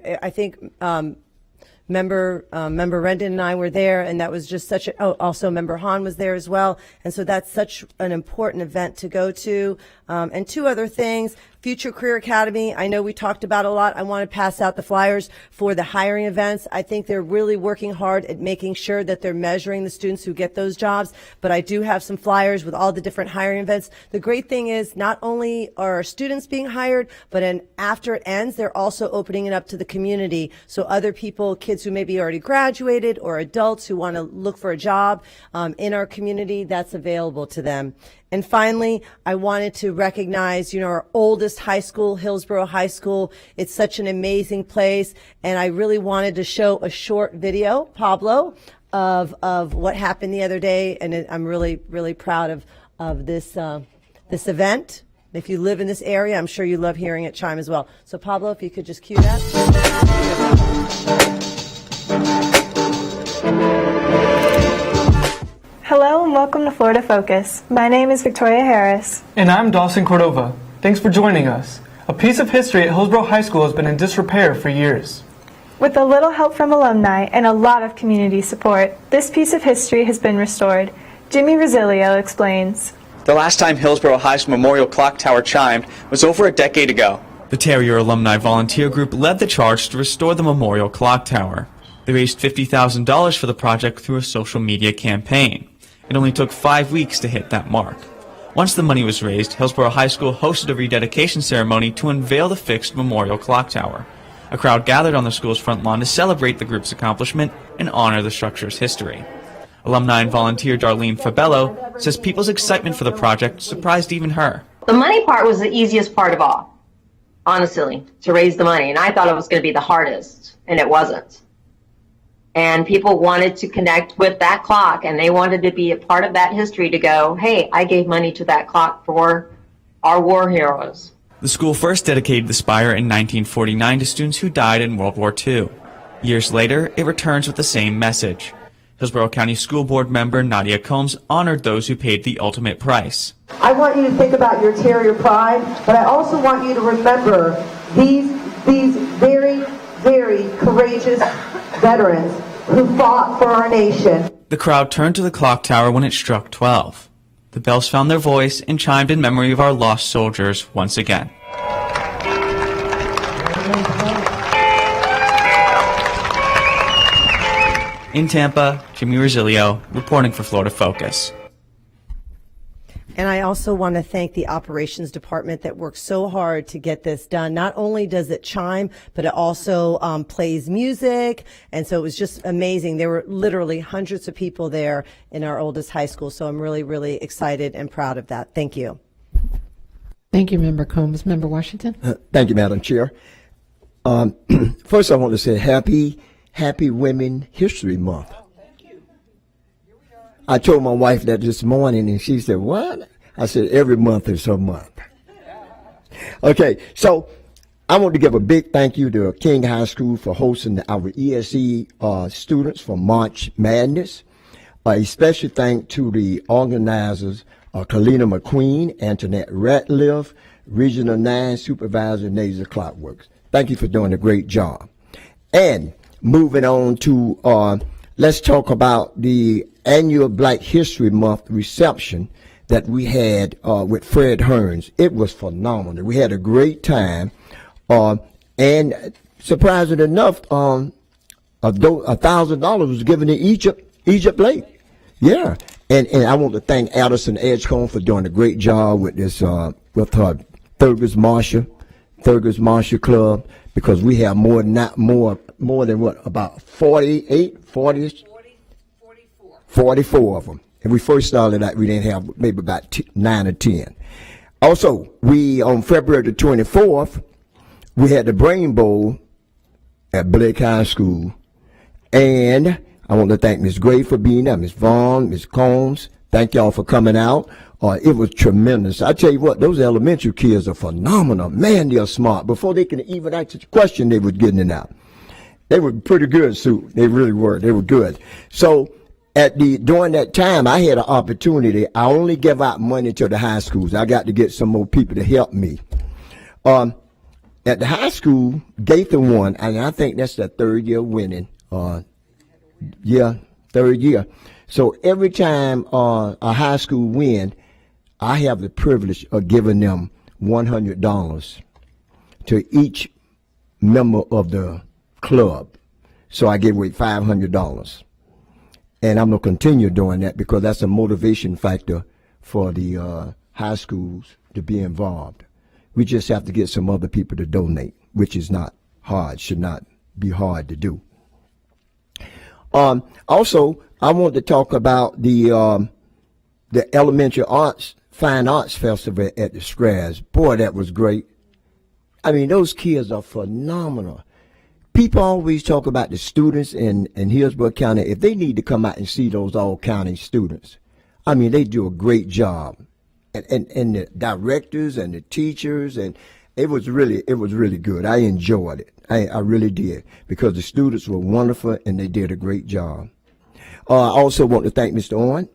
Member Rendon and I were there, and that was just such a, also Member Hahn was there as well. And so that's such an important event to go to. And 2 other things. Future Career Academy, I know we talked about a lot. I want to pass out the flyers for the hiring events. I think they're really working hard at making sure that they're measuring the students who get those jobs. But I do have some flyers with all the different hiring events. The great thing is not only are our students being hired, but after it ends, they're also opening it up to the community. So other people, kids who maybe already graduated or adults who want to look for a job in our community, that's available to them. And finally, I wanted to recognize, our oldest high school, Hillsborough High School. It's such an amazing place, and I really wanted to show a short video, Pablo, of what happened the other day, and I'm really, really proud of this this event. If you live in this area, I'm sure you love hearing it chime as well. So Pablo, if you could just cue that. Hello and welcome to Florida Focus. My name is Victoria Harris. And I'm Dawson Cordova. Thanks for joining us. A piece of history at Hillsborough High School has been in disrepair for years. With a little help from alumni and a lot of community support, this piece of history has been restored. Jimmy Rosilio explains. The last time Hillsborough High's memorial clock tower chimed was over a decade ago. The Terrier Alumni Volunteer Group led the charge to restore the memorial clock tower. They raised $50,000 for the project through a social media campaign. It only took 5 weeks to hit that mark. Once the money was raised, Hillsborough High School hosted a rededication ceremony to unveil the fixed memorial clock tower. A crowd gathered on the school's front lawn to celebrate the group's accomplishment and honor the structure's history. Alumni and volunteer Darlene Fabello says people's excitement for the project surprised even her. The money part was the easiest part of all, honestly, to raise the money. And I thought it was going to be the hardest, and it wasn't. And people wanted to connect with that clock, and they wanted to be a part of that history to go, hey, I gave money to that clock for our war heroes. The school first dedicated the spire in 1949 to students who died in World War II. Years later, it returns with the same message. Hillsborough County School Board member Nadia Combs honored those who paid the ultimate price. I want you to think about your Terrier pride, but I also want you to remember these very, very courageous veterans who fought for our nation. The crowd turned to the clock tower when it struck 12. The bells found their voice and chimed in memory of our lost soldiers once again. In Tampa, Jimmy Rosilio, reporting for Florida Focus. And I also want to thank the operations department that worked so hard to get this done. Not only does it chime, but it also plays music. And so it was just amazing. There were literally hundreds of people there in our oldest high school. So I'm really, really excited and proud of that. Thank you. Thank you, Member Combs. Member Washington? Thank you, Madam Chair. First, I want to say Happy Women History Month. I told my wife that this morning, and she said, what? I said, every month is her month. Okay, so I want to give a big thank you to King High School for hosting our ESE students for March Madness. A special thank to the organizers, Kalina McQueen, Antoinette Ratliff, Regional 9 Supervisor Naser Clockworks. Thank you for doing a great job. And moving on to, let's talk about the annual Black History Month reception that we had with Fred Hearns. It was phenomenal. We had a great time. And surprisingly enough, $1,000 was given to Egypt Lake. Yeah. And I want to thank Addison Edgecombe for doing a great job with this, with her Thurgood Marshall Club, because we have more than what, about 44 of them. And we first started out, we didn't have maybe about 9 or 10. Also, on February the 24th, we had the Brain Bowl at Blake High School. And I want to thank Ms. Gray for being there, Ms. Vaughn, Ms. Combs. Thank y'all for coming out. It was tremendous. I tell you what, those elementary kids are phenomenal. Man, they're smart. Before they can even answer the question, they were getting it out. They were pretty good, Sue. They really were. They were good. So during that time, I had an opportunity. I only give out money to the high schools. I got to get some more people to help me. At the high school, Gaither won, and I think that's the third year winning. Third year. So every time a high school win, I have the privilege of giving them $100 to each member of the club. So I give away $500. And I'm going to continue doing that because that's a motivation factor for the high schools to be involved. We just have to get some other people to donate, which is not hard, should not be hard to do. Also, I want to talk about the Elementary Fine Arts Festival at the Scraz. Boy, that was great. I mean, those kids are phenomenal. People always talk about the students in Hillsborough County. If they need to come out and see those all-county students, I mean, they do a great job. And the directors and the teachers, and it was really good. I enjoyed it. I really did, because the students were wonderful and they did a great job. I also want to thank Mr.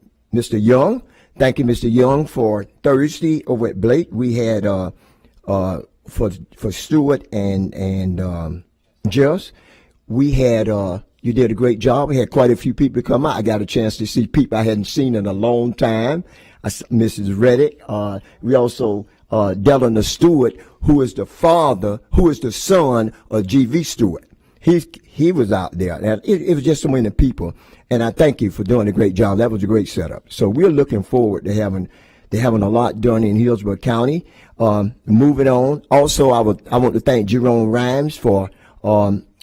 Young. Thank you, Mr. Young, for Thursday over at Blake. We had for Stewart and Jess. We had you did a great job. We had quite a few people come out. I got a chance to see people I hadn't seen in a long time. Mrs. Reddick. We also Delano Stewart, who is the son of G.V. Stewart. He was out there. And it was just so many people. And I thank you for doing a great job. That was a great setup. So we're looking forward to having a lot done in Hillsborough County. Moving on. Also, I want to thank Jerome Rhymes for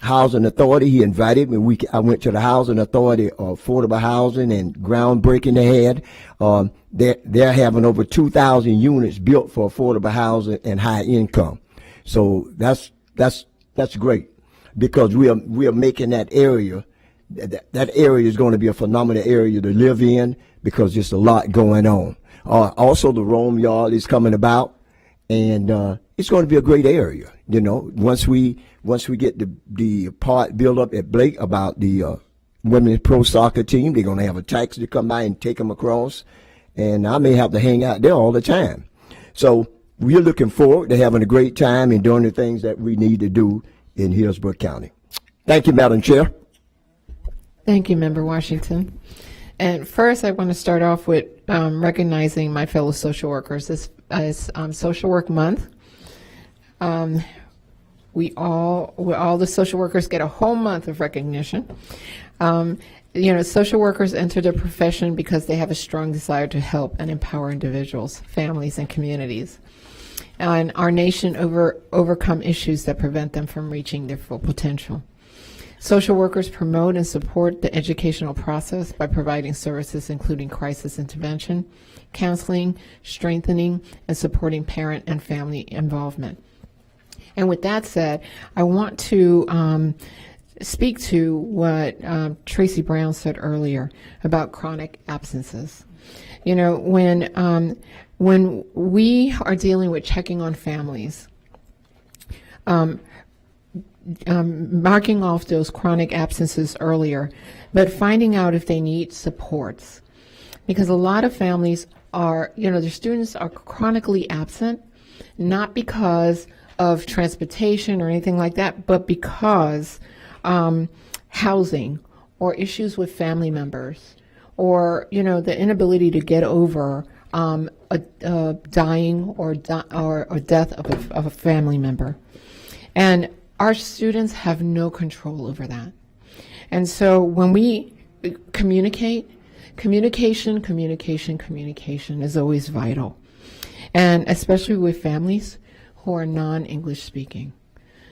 Housing Authority. He invited me. I went to the Housing Authority, affordable housing and groundbreaking they had. They're having over 2,000 units built for affordable housing and high income. So that's great, because we are making that area. That area is going to be a phenomenal area to live in, because there's a lot going on. Also, the Rome Yard is coming about, and it's going to be a great area. You know, once we get the part built up at Blake about the women's pro soccer team, they're going to have a taxi to come by and take them across, and I may have to hang out there all the time. So we're looking forward to having a great time and doing the things that we need to do in Hillsborough County. Thank you, Madam Chair. Thank you, Member Washington. And first, I want to start off with recognizing my fellow social workers. This is Social Work Month. All the social workers get a whole month of recognition. Social workers enter the profession because they have a strong desire to help and empower individuals, families, and communities, and our nation overcome issues that prevent them from reaching their full potential. Social workers promote and support the educational process by providing services including crisis intervention, counseling, strengthening, and supporting parent and family involvement. And with that said, I want to speak to what Tracy Brown said earlier about chronic absences. When we are dealing with checking on families, marking off those chronic absences earlier, but finding out if they need supports. Because a lot of families are, their students are chronically absent, not because of transportation or anything like that, but because housing or issues with family members or, the inability to get over a dying or death of a family member. And our students have no control over that. And so when we communication is always vital. And especially with families who are non-English speaking.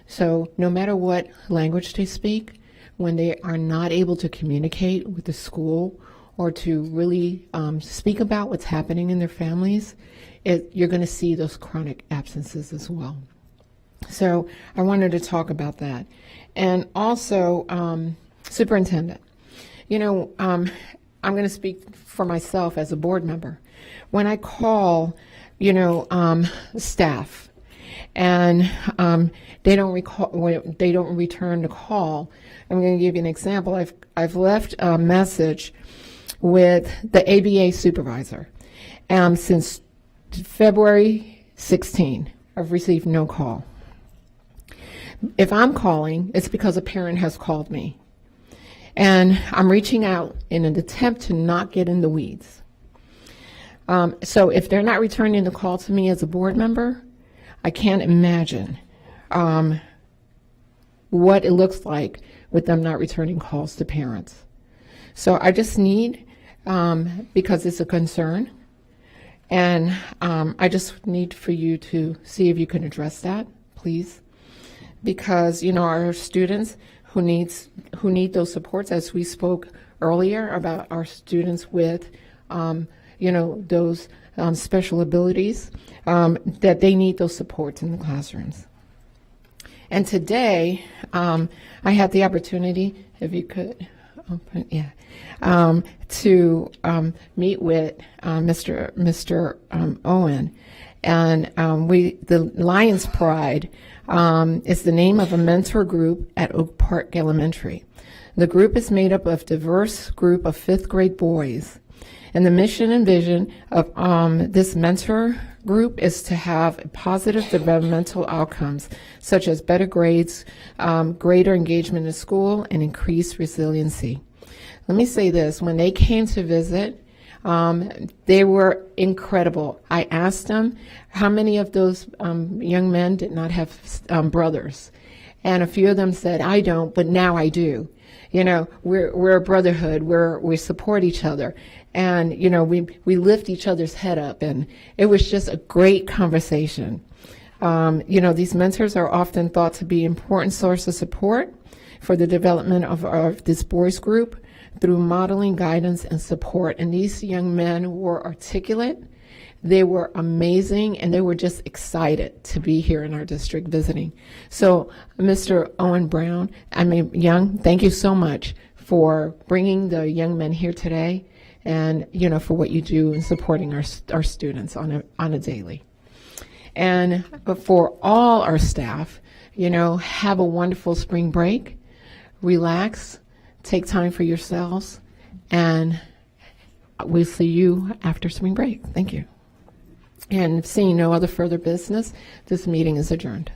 So no matter what language they speak, when they are not able to communicate with the school or to really speak about what's happening in their families, you're going to see those chronic absences as well. So I wanted to talk about that. And also, superintendent, I'm going to speak for myself as a board member. When I call, staff and they don't return the call, I'm going to give you an example. I've left a message with the ABA supervisor since February 16. I've received no call. If I'm calling, it's because a parent has called me. And I'm reaching out in an attempt to not get in the weeds. So if they're not returning the call to me as a board member, I can't imagine what it looks like with them not returning calls to parents. So I just need, because it's a concern, and I just need for you to see if you can address that, please. Because our students who need those supports, as we spoke earlier about our students with those special abilities, that they need those supports in the classrooms. And today I had the opportunity, if you could open, to meet with Mr. Owen, and the Lions Pride is the name of a mentor group at Oak Park Elementary. The group is made up of a diverse group of 5th grade boys. And the mission and vision of this mentor group is to have positive developmental outcomes, such as better grades, greater engagement in school, and increased resiliency. Let me say this, when they came to visit, they were incredible. I asked them how many of those young men did not have brothers. And a few of them said, I don't, but now I do. We're a brotherhood. We support each other. And, we lift each other's head up. And it was just a great conversation. These mentors are often thought to be an important source of support for the development of this boys group through modeling, guidance, and support. And these young men were articulate, they were amazing, and they were just excited to be here in our district visiting. So, Mr. Owen Brown, Young, thank you so much for bringing the young men here today, and for what you do in supporting our students on a daily. And for all our staff, have a wonderful spring break, relax, take time for yourselves, and we'll see you after spring break. Thank you. And seeing no other further business, this meeting is adjourned.